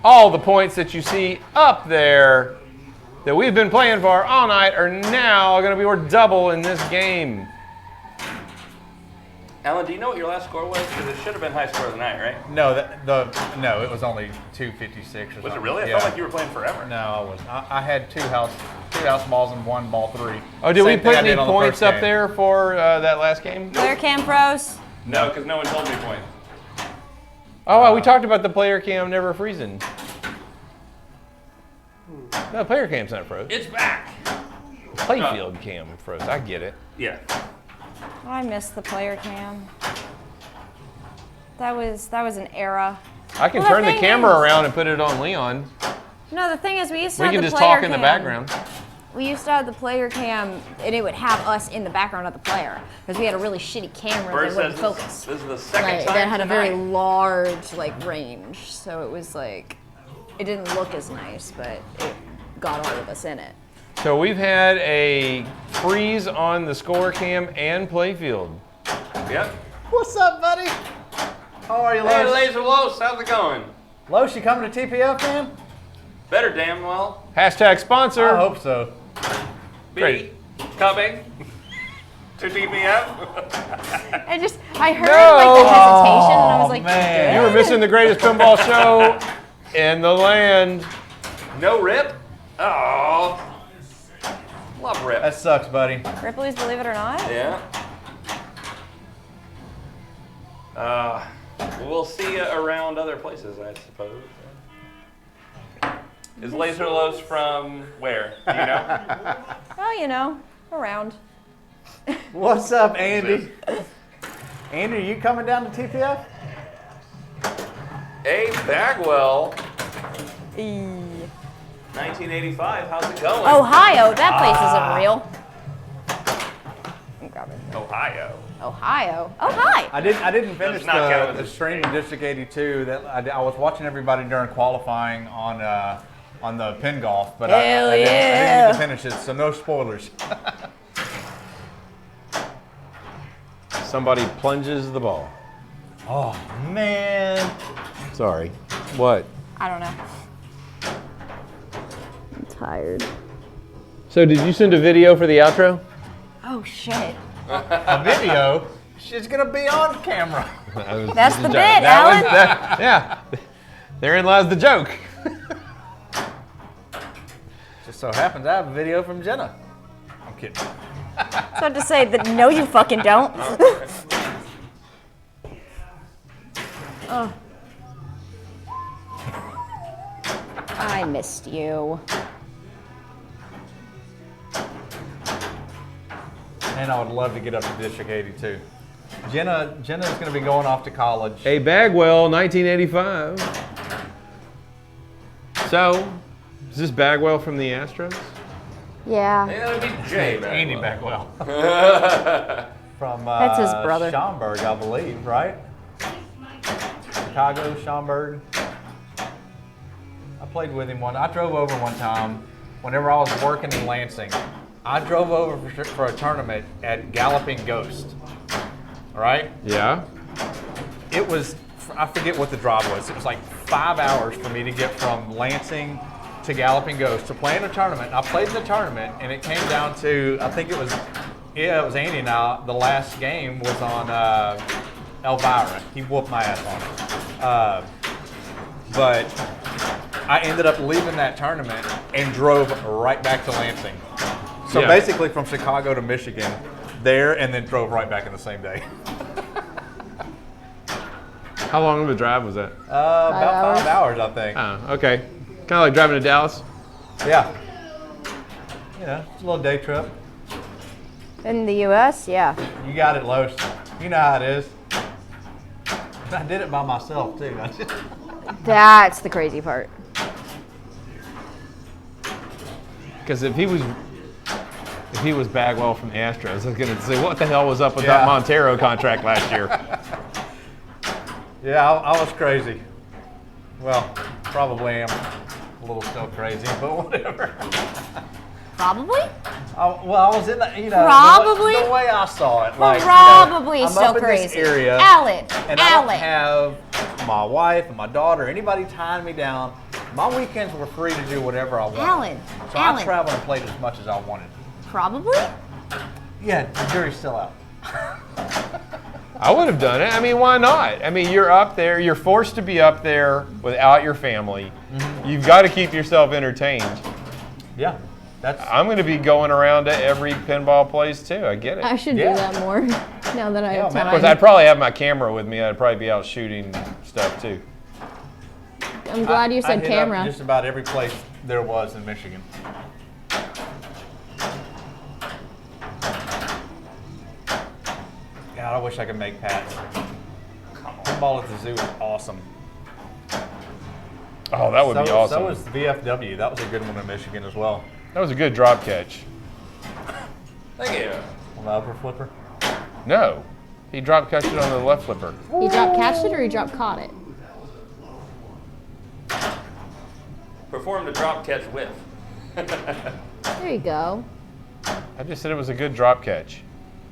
All the points that you see up there that we've been playing for all night are now going to be worth double in this game. Alan, do you know what your last score was? Because it should have been high score of the night, right? No, no, it was only 256 or something. Was it really? I Yeah. felt like you were playing forever. No, I wasn't. I had two house balls and one ball 3. Oh, did we Same thing put I any did on the points first up game. there for that last game? Player cam pros. No, because no one told me points. Oh, well, we talked about the player cam never freezing. No, player cam's not froze. It's back. Playfield cam froze. I get it. Yeah. I missed the player cam. That was an era. I can Well, the turn the thing camera is- around and put it on Leon. No, the thing is, we used to We have can the just player talk in the cam. background. We used to have the player cam, and it would have us in the background of the player because we had a really shitty camera Bert that wouldn't says focus. this is the second Like, time that had a very tonight. large range, so it was like it didn't look as nice, but it got all of us in it. So we've had a freeze on the score cam and playfield. Yep. What's up, buddy? How are you, Hey, Los? Laser Los, how's it going? Los, you coming to TPF, man? Better damn well. Hashtag sponsor. I hope so. Be Great. coming to TPF. I heard like the hesitation, and I was like, man. You were missing the greatest pinball show in the land. No rip? Oh. Love rip. That sucks, buddy. Ripley's Believe It or Not. Yeah. We'll see you around other places, I suppose. Is Laser Los from where? Do you know? Oh, you know, around. What's up, Andy? Andy, are you coming down to TPF? A. Bagwell, E. 1985. How's it going? Ohio. That place isn't real. Grab it. Ohio. Ohio. Oh, hi. I didn't finish not count the as a stream in District 82. That I was watching everybody during qualifying on the pin golf, but Hell I didn't yeah. get to finish it, so no spoilers. Somebody plunges the ball. Oh man. Sorry. What? I don't know. I'm tired. So did you send a video for the outro? Oh, shit. A video. She's gonna be on camera. That's the bit, Alan. Yeah. Therein lies the joke. Just so happens I have a video from Jenna. I'm kidding. So to say that no, you fucking don't. Oh. I missed you. And I would love to get up to District 82. Jenna's gonna be going off to college. A. Bagwell, 1985. So, is this Bagwell from the Astros? Yeah. Yeah, that'd be Jay Bagwell. Andy Bagwell. From That's his brother. Schaumburg, I believe, right? Chicago, Schaumburg. I played with him I drove over one time whenever I was working in Lansing. I drove over for a tournament at Galloping Ghost. All right? Yeah. It was, I forget what the drive was. It was like 5 hours for me to get from Lansing to Galloping Ghost to play in a tournament. I played in the tournament, and it came down to, I think it was Andy and I. The last game was on Elvira. He whooped my ass on it. But I ended up leaving that tournament and drove right back to Lansing. So Yeah. basically from Chicago to Michigan there, and then drove right back in the same day. How long of a drive was that? About 5 hours, I think. Oh, okay. Kind of like driving to Dallas. Yeah. You know, it's a little day trip. In the U.S., yeah. You got it, Los. You know how it is. I did it by myself, too. That's the crazy part. Because if he was Bagwell from the Astros, I was going to say, what the hell was up with that Montero contract last year? Yeah, I was crazy. Well, probably am a little still crazy, but whatever. Probably? I was in the, Probably? the way I saw it. Like, Probably I'm still up in crazy. this area, Alan, and I don't have my wife and my daughter, anybody tying me down. My weekends were free to do whatever I wanted. Alan, So I traveled and played as much as I wanted. Probably? Yeah, the jury's still out. I would have done it. I mean, why not? I mean, you're up there. You're forced to be up there without your family. Mm-hmm. You've got to keep yourself entertained. Yeah. I'm going to be going around to every pinball place, too. I get it. I should do that more now that I have time. Of course, I'd probably have my camera with me. I'd probably be out shooting stuff, too. I'm glad you said I hit camera. up just about every place there was in Michigan. God, I wish I could make Pats. Pinball at the zoo is awesome. Oh, that would be awesome. So was VFW. That was a good one in Michigan as well. That was a good drop catch. Thank you. On the upper flipper. No. He drop catched it on the left flipper. He drop catched it or he drop caught it? Performed a drop catch with. There you go. I just said it was a good drop catch.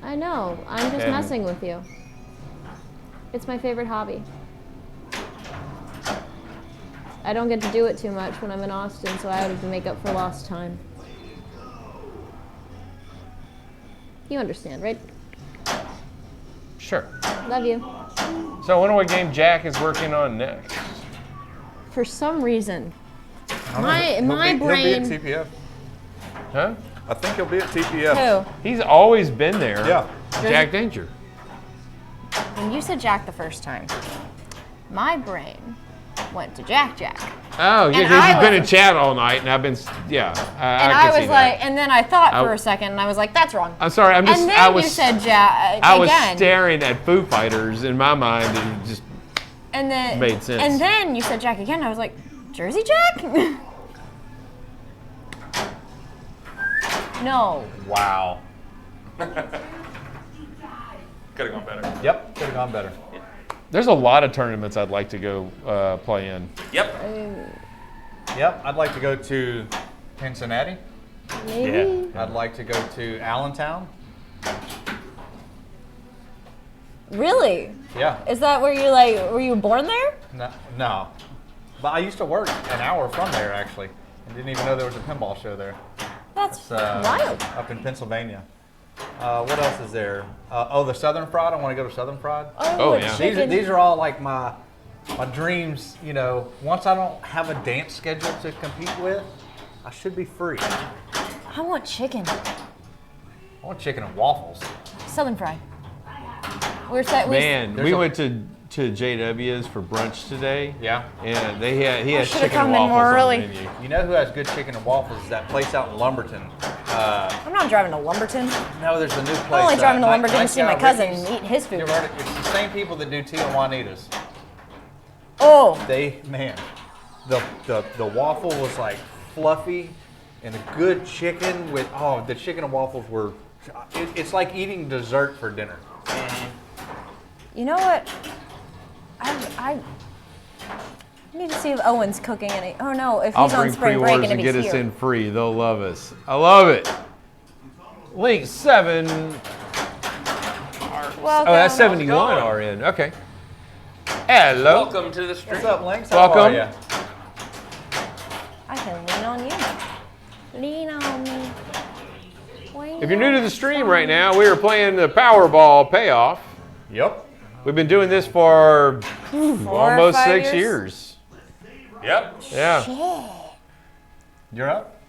I know. I'm just And- messing with you. It's my favorite hobby. I don't get to do it too much when I'm in Austin, so I have to make up for lost time. You understand, right? Sure. Love you. So I wonder what game Jack is working on next. For some reason, my He'll brain. be at TPF. Huh? I think he'll be at TPF. Who? He's always been there. Yeah. Jack Danger. When you said Jack the first time, my brain went to Jack. Oh, yeah, And because I he's been in was- chat all night, and I've been, yeah. And I I can was see like, that. and then I thought for a second, and I was like, that's wrong. I'm sorry, I'm just, And then I was, you said Jack I was again. staring at Foo Fighters in my mind, and just, And then Made sense. And then you said Jack again. I was like, Jersey Jack? No. Wow. Could have gone better. Yep, could have gone better. There's a lot of tournaments I'd like to go play in. Yep. Yep, I'd like to go to Cincinnati. Maybe. I'd like to go to Allentown. Really? Yeah. Is that where you like? Were you born there? No. But I used to work an hour from there, actually. I didn't even know there was a pinball show there. That's It's wild. up in Pennsylvania. What else is there? The Southern Fried. I want to go to Southern Fried. Oh, it's yeah. chicken. These are all like my dreams. You know, once I don't have a dance schedule to compete with, I should be free. I want chicken. I want chicken and waffles. Southern fried. We Man, There's we a- went to JW's for brunch today. Yeah. And he has should've chicken and come in waffles more on early. the menu. You know who has good chicken and waffles? Is that place out in Lumberton. I'm not driving to Lumberton. No, there's a new place. I'm only driving to Lumberton to Nice see my Guy cousin Ricky's. and eat his food. You've heard it. It's the same people that do Tia Juanita's. Oh, The waffle was like fluffy and a good chicken with, the chicken and waffles were, it's like eating dessert for dinner. you know what? I need to see if Owen's cooking any. Oh no, if I'll he's on bring spring break pre-orders and and if get he's us here. in free. They'll love us. I love it. Link 7. Welcome. Oh, that's 71 RN. Okay. Hello. Welcome to the stream. What's up, Lynx? How Welcome. are ya? I can lean on you. Lean on me. If you're new to the stream right now, we are playing the Powerball Payoff. Yep. We've been doing this for almost 5 6 years? years. Yep. Yeah. You're up?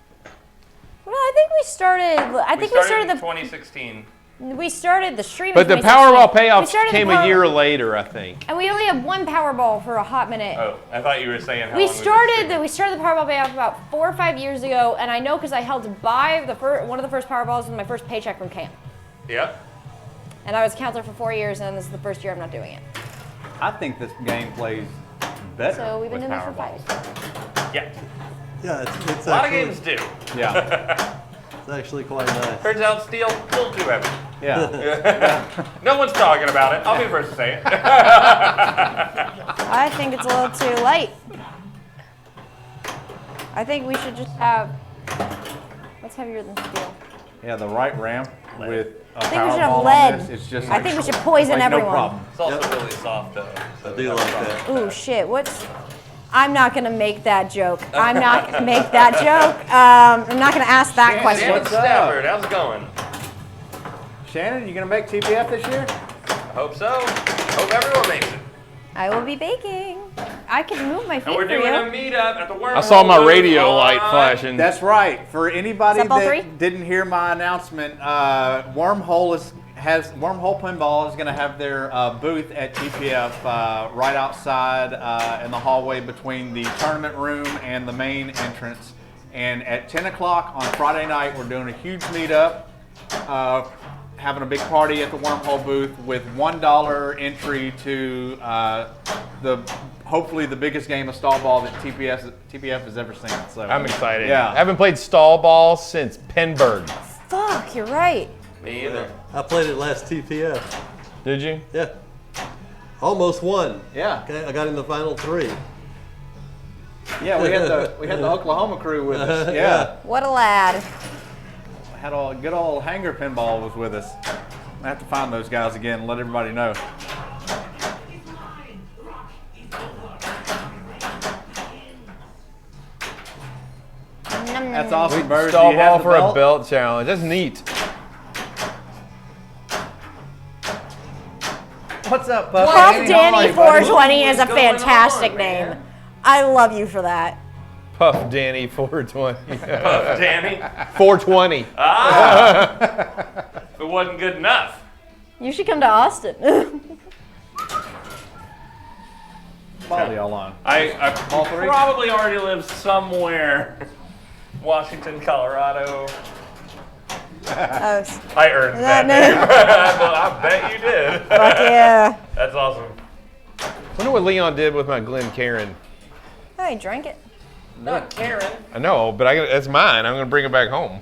Well, I think we started. We started in 2016. We started the stream. But in the 2016. Powerball We Payoff started the came a year later, I think. And we only had one Powerball for a hot minute. Oh, I thought you were saying how We long we've been started streaming. the Powerball payoff about 4 or 5 years ago, and I know because I helped buy one of the first Powerballs with my first paycheck from camp. Yep. And I was a counselor for 4 years, and this is the first year I'm not doing it. I think this game plays better. So we've been with doing this for 5 Powerballs. years. Yeah. Yeah, it's A lot of actually, games do. Yeah. it's actually quite nice. Turns out steel still too heavy. Yeah. No one's talking about it. I'll be the first to say it. I think it's a little too light. I think we should just have. What's heavier than steel? Yeah, the right ramp with a I think we should have Powerball lead. on this, it's just I think we should poison like everyone. No problem. It's also really soft though. So I do like that. Ooh, shit. I'm not going to make that joke. I'm not going to make that joke. I'm not going to ask that question. Shannon What's up? Stafford, how's it going? Shannon, you gonna make TPF this year? I hope so. Hope everyone makes it. I will be baking. I can move my feet And we're for doing a you. meetup at the Wormhole. I saw my Booth radio light on- flashing. That's right. For anybody Is that ball that 3? didn't hear my announcement, Wormhole Pinball is going to have their booth at TPF right outside in the hallway between the tournament room and the main entrance. And at 10 o'clock on Friday night, we're doing a huge meetup, having a big party at the Wormhole booth with $1 entry to hopefully the biggest game of stall ball that TPF has ever seen. So I'm excited. Yeah. I haven't played stall ball since Penberg. Fuck, you're right. Me either. I played it last TPF. Did you? Yeah. Almost won. Yeah. Okay, I got in the final 3. Yeah, we had the Oklahoma crew with us. Yeah. What a lad. Had a good old Hanger Pinball was with us. I have to find those guys again and let everybody know. That's awesome, Bird. Do Stall you have ball the for a belt? belt challenge. That's neat. What's up, Puff? Puff Danny, Danny how are you, buddy? 420 is a What's going fantastic on, name. man? I love you for that. Puff Danny 420. Danny. 420. It wasn't good enough. You should come to Austin. Follow y'all on. I All 3? probably already live somewhere. Washington, Colorado. Oh, I earned that no. name. I bet you did. fuck yeah. That's awesome. Wonder what Leon did with my Glen Karen. I drank it. Not Karen. I know, but that's mine. I'm gonna bring it back home.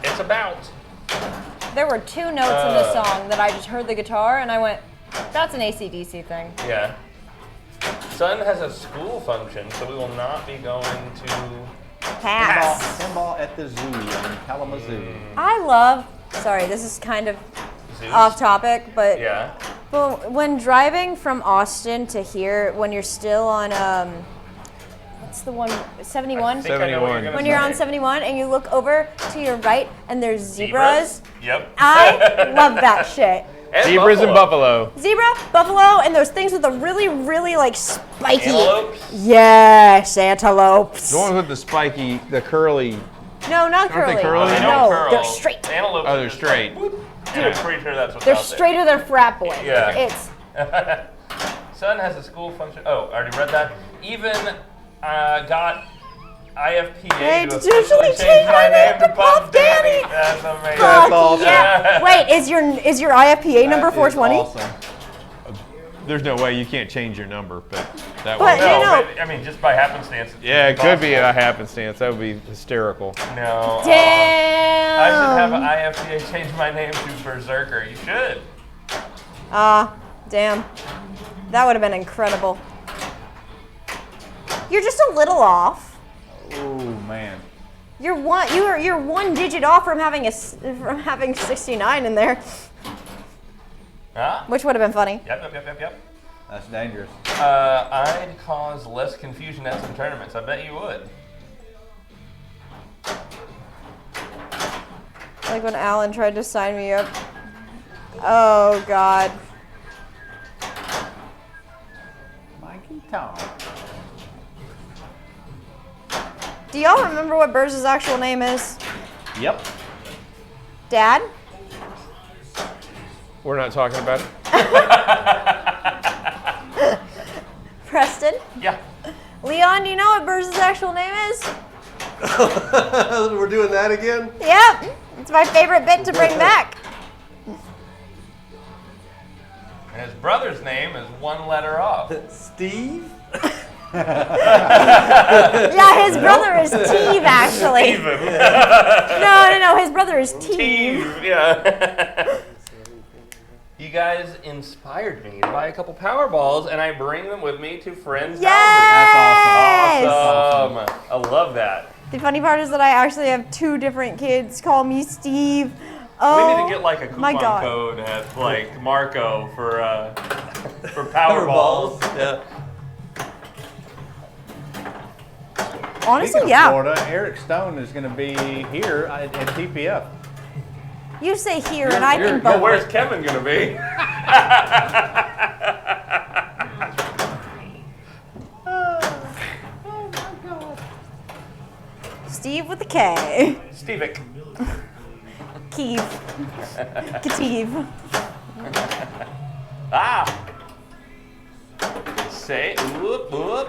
It's about. There were 2 notes in the song that I just heard the guitar and I went, that's an AC/DC thing. Yeah. Son has a school function, so we will not be going to. Pass. Pinball at the zoo in Kalamazoo. I love, sorry, this is kind of Zeus. off topic, but Yeah. well, when driving from Austin to here, when you're still on, what's the one, 71? I think I know what 71. gonna When you're on say. 71 and you look over to your right and there's zebras. Yep. I love that shit. And Zebras and buffalo. Zebra, buffalo, and those things with the really, really like spiky. Antelopes? Yes, antelopes. The one with the spiky, the curly. No, not Aren't they curly. curly? They No, don't curl. they're straight. Antelopes. Oh, they're just straight. Like, whoop, and I'm pretty sure that's what's They're out straighter than frat boy. Yeah. It's Son has a school function. Oh, I already read that. Even got IFPA They to usually officially change change my my name name to to Puff Daddy. Daddy. That's amazing. fuck awesome. yeah. Wait, is your IFPA number 420? Awesome. There's no way you can't change your number, but that But- was. No, you know- but, I mean, just by happenstance. it's Yeah, it could be possible. a happenstance. That would be hysterical. No. Damn. I should have an IFPA change my name to Berserker. You should. Damn. That would have been incredible. You're just a little off. Oh man. You're one digit off from having from having 69 in there, Huh? which would have been funny. Yep. That's dangerous. I'd cause less confusion at some tournaments. I bet you would. Like when Alan tried to sign me up. Oh God. Mikey Tom. Do y'all remember what Burz's actual name is? Yep. Dad? We're not talking about it. Preston? Yeah. Leon, do you know what Burz's actual name is? We're doing that again? Yep. It's my favorite bit to bring back. And his brother's name is one letter off. Steve? Yeah, his brother is Teve, actually. Even. No, his brother is Teve. Steve, yeah. You guys inspired me to buy a couple Powerballs, and I bring them with me to friends' houses. Yes! Awesome. I love that. The funny part is that I actually have 2 different kids call me Steve. Oh, We need to get like a my coupon God. code at like Marco for Powerballs. Yeah. Honestly, Speaking of yeah. Florida, Eric Stone is going to be here at TPF. You say here, and I think But both. where's Kevin gonna be? Steve with a K. Stevic. Keeve. Keteve. Ah. Say whoop whoop.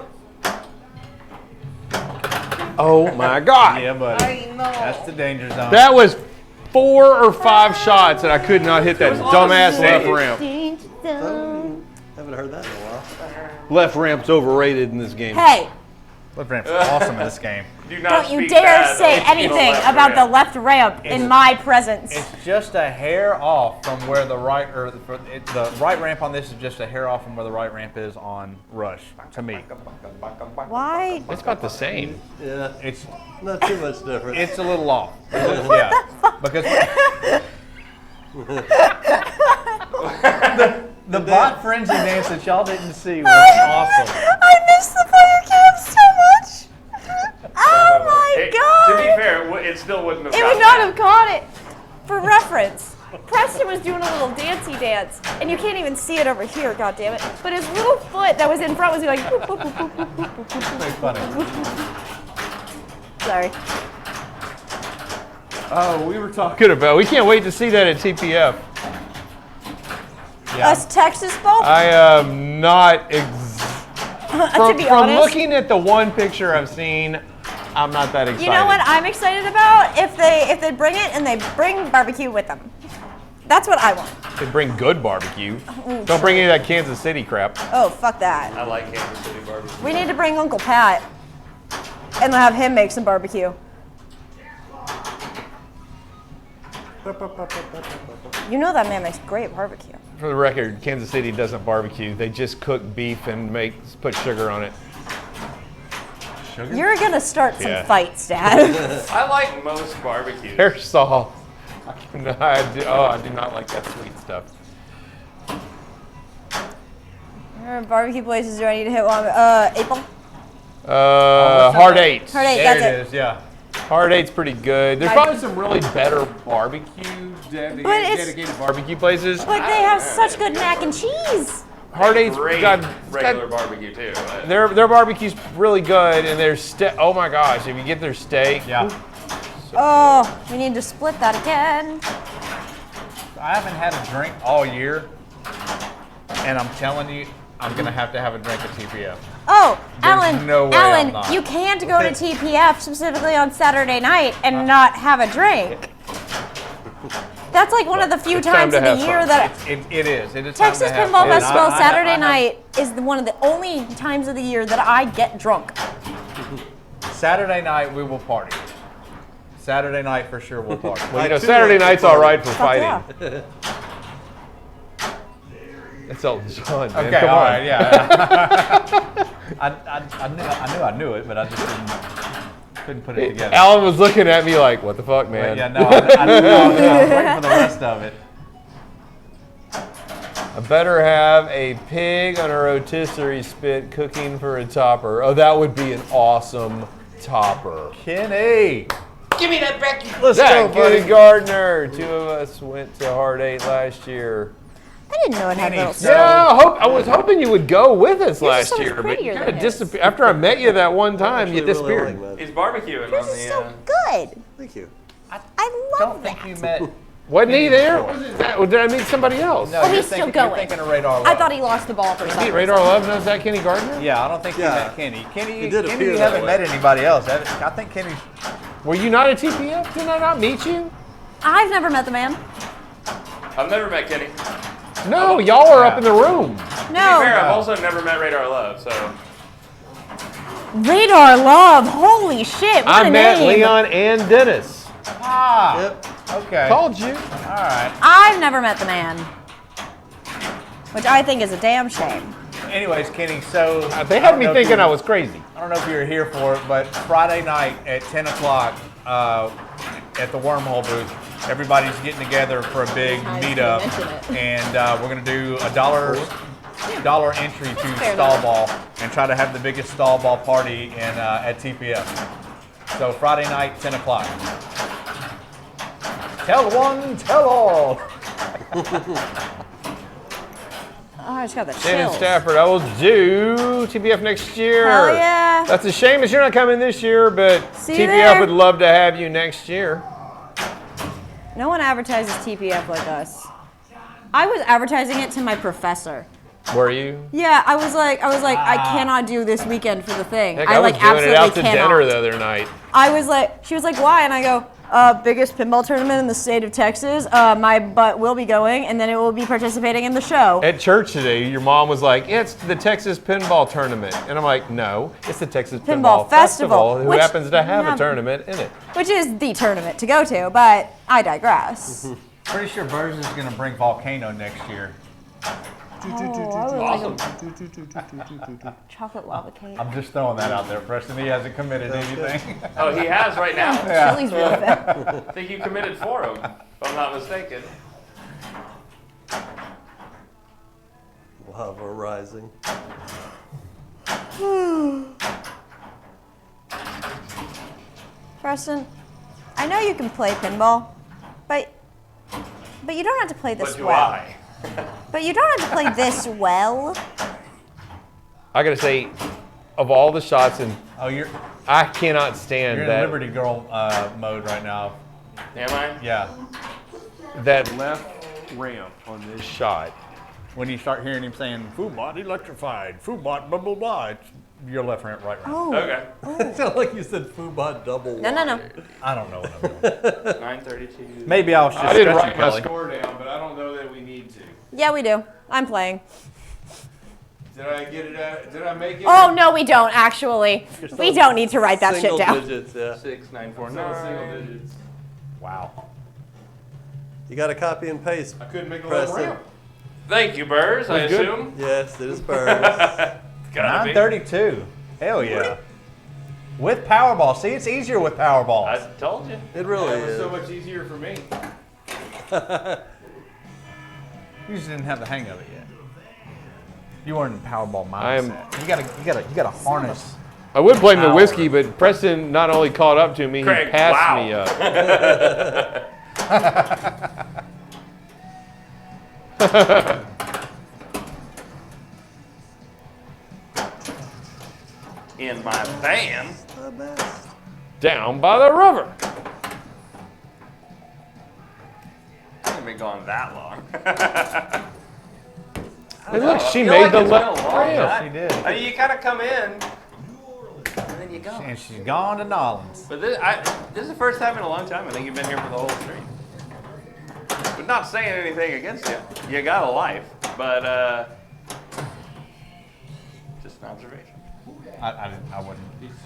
Oh my God. Yeah, buddy. That's the danger zone. That was 4 or 5 shots and I could not hit that dumbass left ramp. Haven't heard that in a while. Left ramp's overrated in this game. Hey, Left ramp's awesome in this game. Do not don't you speak dare bad say of the anything left about the ramp. left ramp in my presence. It's just a hair off from where the right the right ramp on this is just a hair off from where the right ramp is on Rush. To me, Why? It's about the same. Yeah, it's not too much different. it's a little off. Yeah, because the bot frenzy dance that y'all didn't see was awesome. I miss the player cam so much. Oh my To be God. fair, it still wouldn't have. It would gotten not that. have caught it. For reference, Preston was doing a little dancey dance, and you can't even see it over here, God damn it. But his little foot that was in front was going boop, boop, boop, boop, boop, boop, boop, boop. Pretty funny. Sorry. Oh, we were talking about. We can't wait to see that at TPF. Yeah. Us Texas folk, I am not. to From be honest. looking at the one picture I've seen, I'm not that excited. You know what I'm excited about? If they bring it and they bring barbecue with them. That's what I want. They bring good barbecue. Don't bring any of that Kansas City crap. Oh, fuck that. I like Kansas City barbecue. We need to bring Uncle Pat and have him make some barbecue. You know that man makes great barbecue. For the record, Kansas City doesn't barbecue. They just cook beef and put sugar on it. Sugar? You're gonna start some Yeah. fights, Dad. I like most barbecue. There's Saul. I do not like that sweet stuff. Barbecue places do I need to hit one? April? Hard Eight. Hard Eight, There that's it it. is, yeah. Hard Eight's pretty good. There's probably some really better barbecue, dedicated barbecue places. But they have such good mac and cheese. Hard Eight's Great got regular barbecue too. but- their barbecue's really good, and their steak. Oh my gosh, if you get their steak, Yeah. Oh, we need to split that again. I haven't had a drink all year, and I'm telling you, I'm gonna have to have a drink at TPF. Oh, There's Alan, no way I'm Alan, not. you can't go to TPF specifically on Saturday night and not have a drink. That's like one of the few It's time times to of the have year fun. that It is. It is. Texas time to have Pinball fun. Festival I- Saturday I- night is one of the only times of the year that I get drunk. Saturday night we will party. Saturday night for sure we'll party. Well, you know, too Saturday like to night's all party. right for Fuck fighting. yeah. That's Elton John, man. Okay, Come all on. right, yeah. I knew it, but I just couldn't put it together. Alan was looking at me like, "What the fuck, man?" Yeah, no, I was waiting for the rest of it. I better have a pig on a rotisserie spit cooking for a topper. Oh, that would be an awesome topper. Kenny, Let's Zach go, buddy. Gardner. Two of us went to Hard Eight last year. I didn't know it had Kenny, little so- Yeah, I was hoping you would go with us Yours is last so much year, but prettier you than kind of his. disappeared. After I met you that one time, you Actually really disappeared. like that. He's barbecuing Yours on is the. so good. Thank you. I love don't that. think you met. Wasn't he there? Before. Was it that, or did I meet somebody else? No, Oh, you're he's still thinking, going. You're thinking of Radar Love. I thought he lost the ball for some Pete reason. Radar Love knows that Kenny Gardner? Yeah, I don't think you Yeah. met Kenny. Kenny, He did Kenny, appear you that haven't way. met anybody else. I think Kenny's. Were you not at TPF? Did I not meet you? I've never met the man. I've never met Kenny. No, y'all are up in the room. To be fair, No. I've also never met Radar Love, so. Radar Love. Holy shit. What I a met name. Leon and Dennis. Ah, Yep. okay. Called you. All right. I've never met the man. Which I think is a damn shame. Anyways, Kenny, so They I had don't me know if thinking you- I was crazy. I don't know if you were here for it, but Friday night at 10 o'clock at the Wormhole booth, everybody's getting together for a big Nice, you meetup, mentioned it. and we're gonna do a dollar entry to fair stall enough. ball and try to have the biggest stall ball party in at TPF. So Friday night, 10 o'clock. Tell one, tell all. Oh, I just got the Shannon chills. Stafford, I will do TPF next year. Hell yeah. That's a shame that you're not coming this year, but See you TPF there. would love to have you next year. No one advertises TPF like us. I was advertising it to my professor. Were you? Yeah, I was like, I cannot do this weekend for the thing. Heck, I was like doing it absolutely out to cannot. dinner the other night. I was like, she was like, why? And I go, biggest pinball tournament in the state of Texas. My butt will be going, and then it will be participating in the show. At church today, your mom was like, yeah, it's the Texas Pinball Tournament. And I'm like, no, it's the Texas Pinball Pinball, Festival, who which- happens to have yeah. a tournament in it. Which is the tournament to go to, but I digress. Pretty sure Burrs is gonna bring Volcano next year. Awesome. Chocolate lava cake. I'm just throwing that out there, Preston. He hasn't committed anything. Oh, he has right now. Chili's real fat. I think you committed 4 of them, if I'm not mistaken. Lava rising. Preston, I know you can play pinball, but you don't have to play this But do well. I? But you don't have to play this well. I gotta say, of all the shots, and Oh, you're I cannot stand in that Liberty Girl mode right now. Am I? Yeah. that left ramp on this shot. When you start hearing him saying "Foobot electrified, Foobot blah blah blah," your left hand, right hand. Oh. Okay. It sounded like you said Fubot double. No. I don't know what I'm doing. 932. Maybe I was just I didn't stretching, write my Kelly. score down, but I don't know that we need to. Yeah, we do. I'm playing. Did I get it out? Did I make it? Oh, no, we don't, actually. We don't need to write that shit Single down. digits, yeah. 6, 9, 4, It's not single 9. digits. Wow. You got to copy and paste. I couldn't make a little Preston. ramp. Thank you, Burrs, I good. assume. Yes, it is Burrs. Gotta be. 932. Hell yeah. With Powerball. See, it's easier with Powerball. I told you. It really That was is. so much easier for me. You just didn't have the hang of it yet. You weren't in Powerball I am- mindset. You gotta harness. I would blame the Power. whiskey, but Preston not only caught up to me, Craig, he passed wow. me up. In my van. The best. Down by the river. I haven't been gone that long. Hey, look, she feel made like the it's been a left long ramp. time. She did. I mean, you kind of come in, and then you go. And she's gone to Nolans. But this is the first time in a long time. I think you've been here for the whole stream. But not saying anything against you. You got a life, but just an observation. I wouldn't.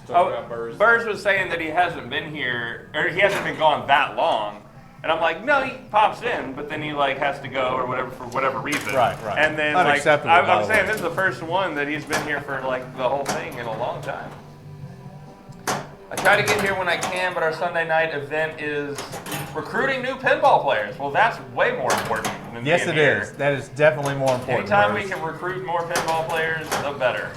Talking about Burrs. Burrs was saying that he hasn't been here, or he hasn't been gone that long. And I'm like, no, he pops in, but then he like has to go or whatever for whatever reason. Right. And then like, Unacceptable, by I'm the saying way. this is the first one that he's been here for like the whole thing in a long time. I try to get here when I can, but our Sunday night event is recruiting new pinball players. Well, that's way more important than Yes, being it here. is. That is definitely more important. Anytime we Burrs. can recruit more pinball players, the better.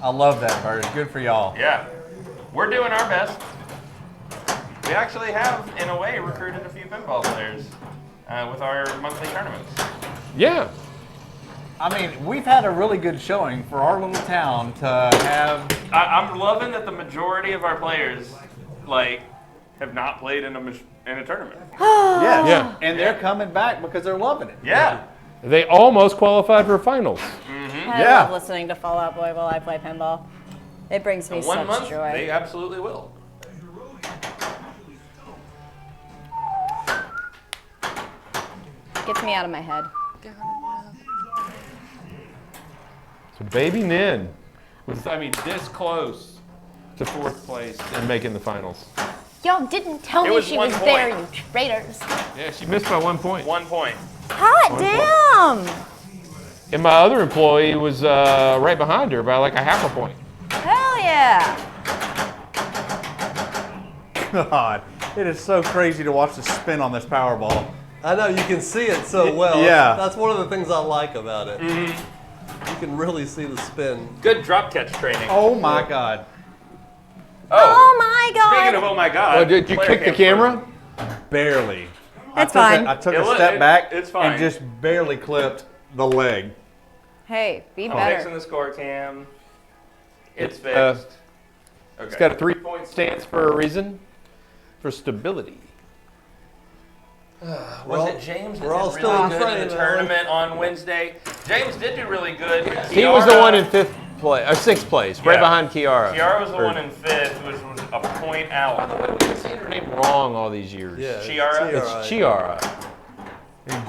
I love that, Burrs. Good for y'all. Yeah, we're doing our best. We actually have, in a way, recruited a few pinball players with our monthly tournaments. Yeah. I mean, we've had a really good showing for our little town to have. I'm loving that the majority of our players, like, have not played in a tournament. Yes. Yeah. And they're coming back because they're loving it. Yeah. They almost qualified for finals. I Yeah. love listening to Fall Out Boy while I play pinball. It brings me In 1 such month, joy. they absolutely will. Gets me out of my head. So baby Nin Was, I mean, this close to fourth place. and making the finals. Y'all didn't tell It me was she 1 was point. there, you traitors. Yeah, she missed by 1 point. 1 point. Hot damn! And my other employee was right behind her by like a half a point. Hell yeah! God, it is so crazy to watch the spin on this Powerball. I know, you can see it so well. Yeah. That's one of the things I like about it. You can really see the spin. Good drop catch training. Oh my God. Oh my Speaking of god! oh my god. Oh, did you player kick the cam camera? Barely. That's I took fine. I took It a look- step back it's fine. and just barely clipped the leg. Hey, be I'm fixing better. the score cam. It's fixed. Okay. It's got a 3-point stance for a reason. For stability. Was it James that we're all did still really in good training, in the Alan. tournament on Wednesday? James did do really good. He was the Kiara- one in 5th place, or 6th place, right Yeah. behind Kiara. Kiara was the Or- one in 5th, which was a point out. We've been saying her name wrong all these years. Yeah. Chiara? It's Chiara.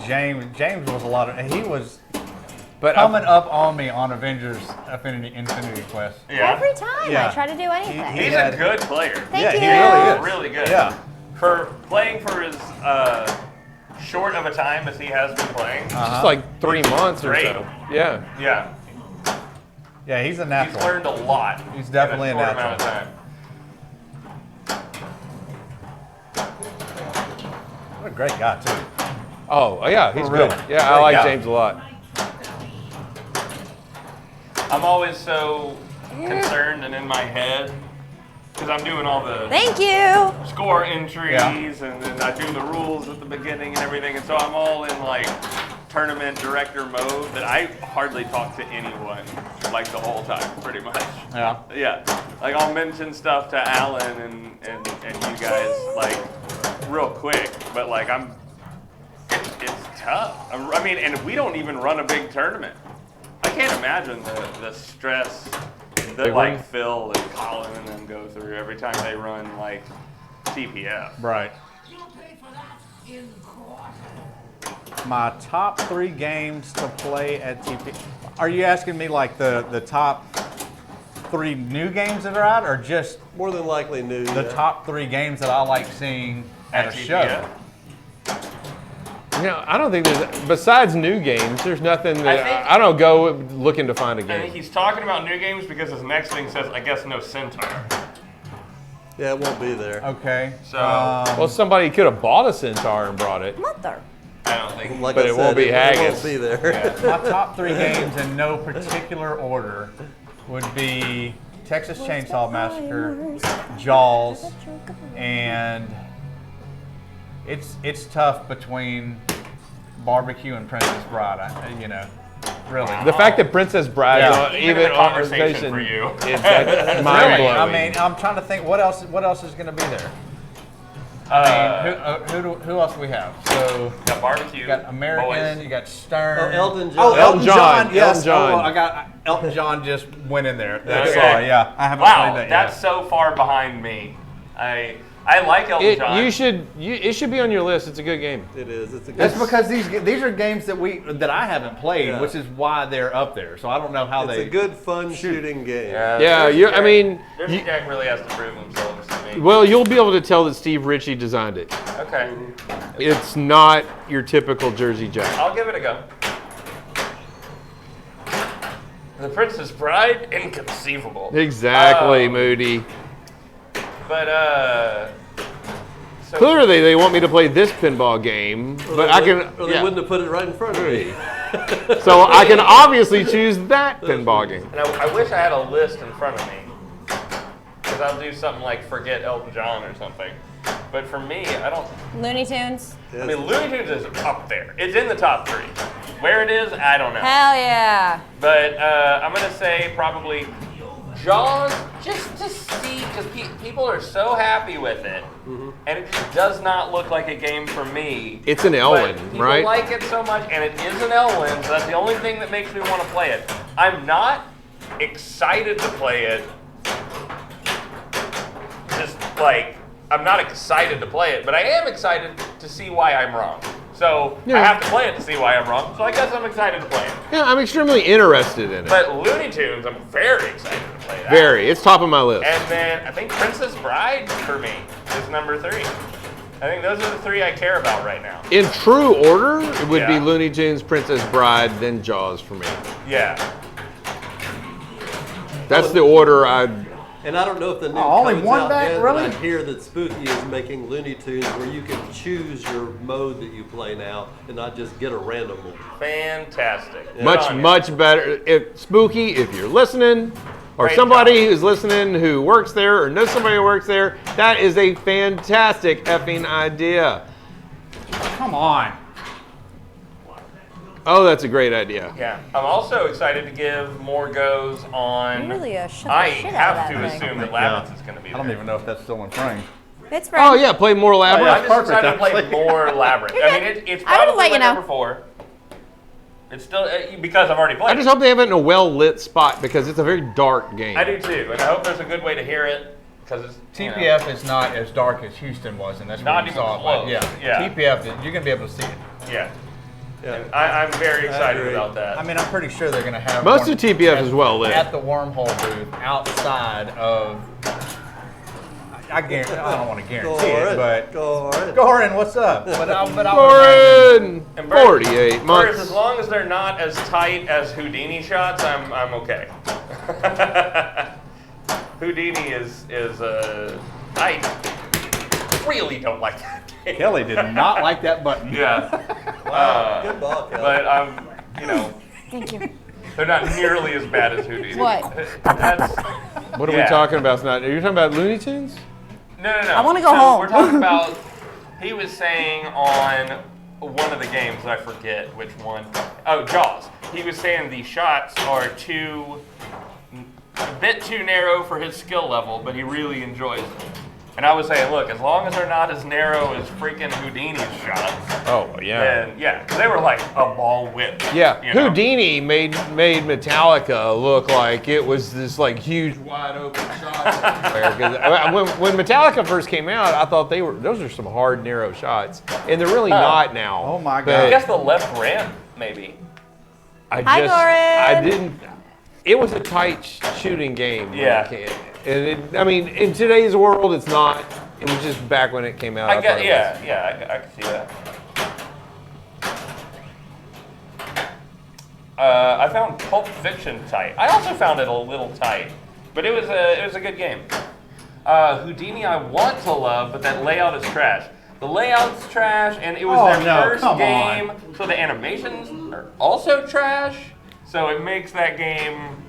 James was a lot of. He was But coming up on me on Avengers Infinity Quest. Yeah. Every time Yeah. I try to do anything. He He's had- a good player. Thank yeah, you. he really is. Really good. Yeah. For playing for as short of a time as he has been playing. just like 3 months or Great. so. Yeah. Yeah. Yeah, he's a He's natural. learned a lot. He's definitely in a a short amount of natural. time. What a great guy too. Oh, yeah, he's For real. good. Yeah, I Great like guy. James a lot. I'm always so concerned and in my head because I'm doing all the Thank you. score entries Yeah. and then I do the rules at the beginning and everything, and so I'm all in like tournament director mode that I hardly talk to anyone like the whole time, pretty much. Yeah. Yeah, like I'll mention stuff to Alan and you guys like real quick, but like it's tough. I mean, and we don't even run a big tournament. I can't imagine the stress that like Phil and Colin and them go through every time they run like TPF. Right. My top 3 games to play at TPF. Are you asking me like the top 3 new games that are out, or just More than likely new. the top 3 games that I like seeing at a show? TPF. No, I don't think there's, besides new games, there's nothing that, think- I don't go looking to find a I think game. he's talking about new games because his next thing says, I guess no Centaur. Yeah, it won't be there. Okay. So- Well, somebody could have bought a Centaur and brought it. Mother. I don't think. Like But I it won't said, be it Haggis. won't be there. My top 3 games in no particular order would be Texas Chainsaw Massacre, Jaws, and it's tough between Barbecue and Princess Bride. Really. The fact that Princess Bride Yeah. Even in a conversation for you. It's mind Really, blowing. I mean, I'm trying to think what else is going to be there. Who else do we have? So Got barbecue. you got American, boys. you got Stern. Elton John. Oh, Elton John. Elton Yes. John. Oh, I got Elton John. Just went in there. That's Okay. sorry. Yeah, I haven't Wow, played that that's yet. so far behind me. I like Elton John. It should be on your list. It's a good game. It is. It's a good. That's because these are games that I haven't played, Yeah. which is why they're up there. So I don't know how It's they. a good, fun shooting game. Yeah, Jersey I Jack- mean, Jersey Jack really has to prove themselves to me. well, you'll be able to tell that Steve Ritchie designed it. Okay, It's not your typical Jersey Jack. I'll give it a go. The Princess Bride, inconceivable. Exactly, Moody. But so Clearly, they want me to play this pinball game, but I can. Or they yeah. wouldn't have put it right in front of me. So I can obviously choose that pinball game. And I wish I had a list in front of me, because I'll do something like forget Elton John or something. But for me, I don't. Looney Tunes. I mean, Looney Tunes is up there. It's in the top 3. Where it is, I don't know. Hell yeah. But I'm gonna say probably Jaws, just to see, because people are so happy with it, and it just does not look like a game for me. It's an But Elwyn, people right? like it so much, and it is an Elwyn, so that's the only thing that makes me want to play it. I'm not excited to play it. Just like, I'm not excited to play it, but I am excited to see why I'm wrong. So Yeah. I have to play it to see why I'm wrong. So I guess I'm excited to play it. Yeah, I'm extremely interested in it. But Looney Tunes, I'm very excited to play that. Very. It's top of my list. And then I think Princess Bride for me is number 3. I think those are the 3 I care about right now. In true order, it would be Yeah. Looney Tunes, Princess Bride, then Jaws for me. Yeah. That's the order I'd. And I don't know if the new only code's one out back, yet, really? but I hear that Spooky is making Looney Tunes where you can choose your mode that you play now and not just get a random one. Fantastic. Good Much, on you. much better. If Spooky, if you're listening, or Great somebody job. who's listening who works there or knows somebody who works there, that is a fantastic effing idea. Come on. Oh, that's a great idea. Yeah. I'm also excited to give more goes on. Really shut the I shit out have of to that thing. assume that Labyrinth is going to be I there. don't even know if that's still in frame. It's Oh yeah, play more Labyrinth. I'm just perfect, excited to play actually. more Labyrinth. I mean, it's I would probably let you my know. number 4. It's still because I've already played. I just hope they have it in a well-lit spot because it's a very dark game. I do too, and I hope there's a good way to hear it because it's TPF is not as dark as Houston was, and that's where Not you even saw close. it. Yeah. Yeah. TPF, you're gonna be able to see it. Yeah. Yeah. And I'm very excited agree. about that. I mean, I'm pretty sure they're gonna have Most one of TPF is well lit. at the wormhole booth outside of. I guarantee. I don't want to guarantee it, but Goran, what's up? But I would imagine- Goran, And Bert, 48 Bert, months. as long as they're not as tight as Houdini shots, I'm okay. Houdini is I really don't like that game. Kelly did not like that button. Yeah. Good ball, Kelly. But Thank you. they're not nearly as bad as Houdini. What? That's What are we yeah. talking about tonight? Are you talking about Looney Tunes? No. I wanna go So home. We're talking about. He was saying on one of the games, I forget which one. Oh, Jaws. He was saying the shots are a bit too narrow for his skill level, but he really enjoys them. And I was saying, look, as long as they're not as narrow as freaking Houdini's shots, Oh yeah. then yeah, because they were like a ball width. Yeah, you know? Houdini made Metallica look like it was this like huge wide open shot everywhere. 'Cause when Metallica first came out, I thought those are some hard narrow shots, and they're really not now. Oh my I God. guess the left ramp, maybe. Hi, Lauren. I didn't. It was a tight shooting game. Yeah. I mean, in today's world, it's not. It was just back when it came out. I thought get, it yeah, was. yeah, I can see that. I found Pulp Fiction tight. I also found it a little tight, but it was a good game. Houdini I want to love, but that layout is trash. The layout's trash, and it was Oh, their no, first come game, on. so the animations are also trash. So it makes that game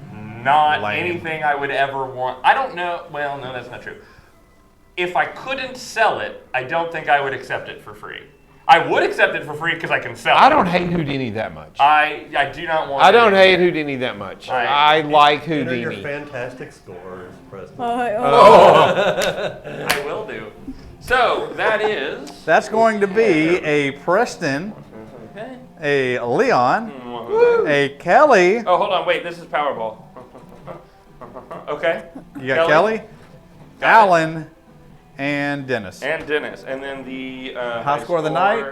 not Lame. anything I would ever want. I don't know. Well, no, that's not true. If I couldn't sell it, I don't think I would accept it for free. I would accept it for free because I can sell it. I don't hate Houdini that much. I do not want. I don't it. hate Houdini that much. I- I like Enter your Houdini. fantastic scores, Preston. I will do. So that is. That's going to be a Preston, Okay. a Leon, a Kelly. Oh, hold on. Wait. This is Powerball. Okay. You got Kelly, Got it. Alan, and Dennis. And Dennis. And then the High score of the night.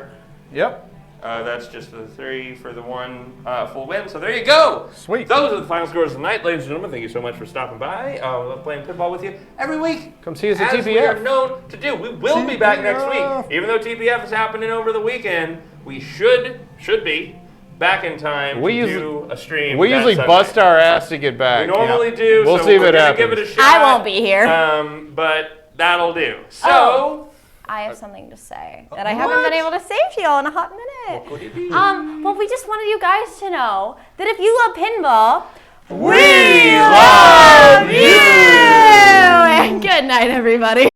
Yep. That's just for the 3 for the 1 full win. So there you go. Sweet. Those are the final scores of the night, ladies and gentlemen. Thank you so much for stopping by. I love playing pinball with you every week. Come see us at As we are TPF. known to do. We will be back next TPF. week. Even though TPF is happening over the weekend, we should be back in time We to usually- do a stream. We that usually Sunday. bust our ass to get back. We normally do. We'll so see if we're it gonna happens. give it a shot. I won't be here. But that'll do. So. Oh. I have something to say that I haven't been able to say to y'all in a hot minute. What could it be? Well, we just wanted you guys to know that if you love pinball, We love you! And good night, everybody.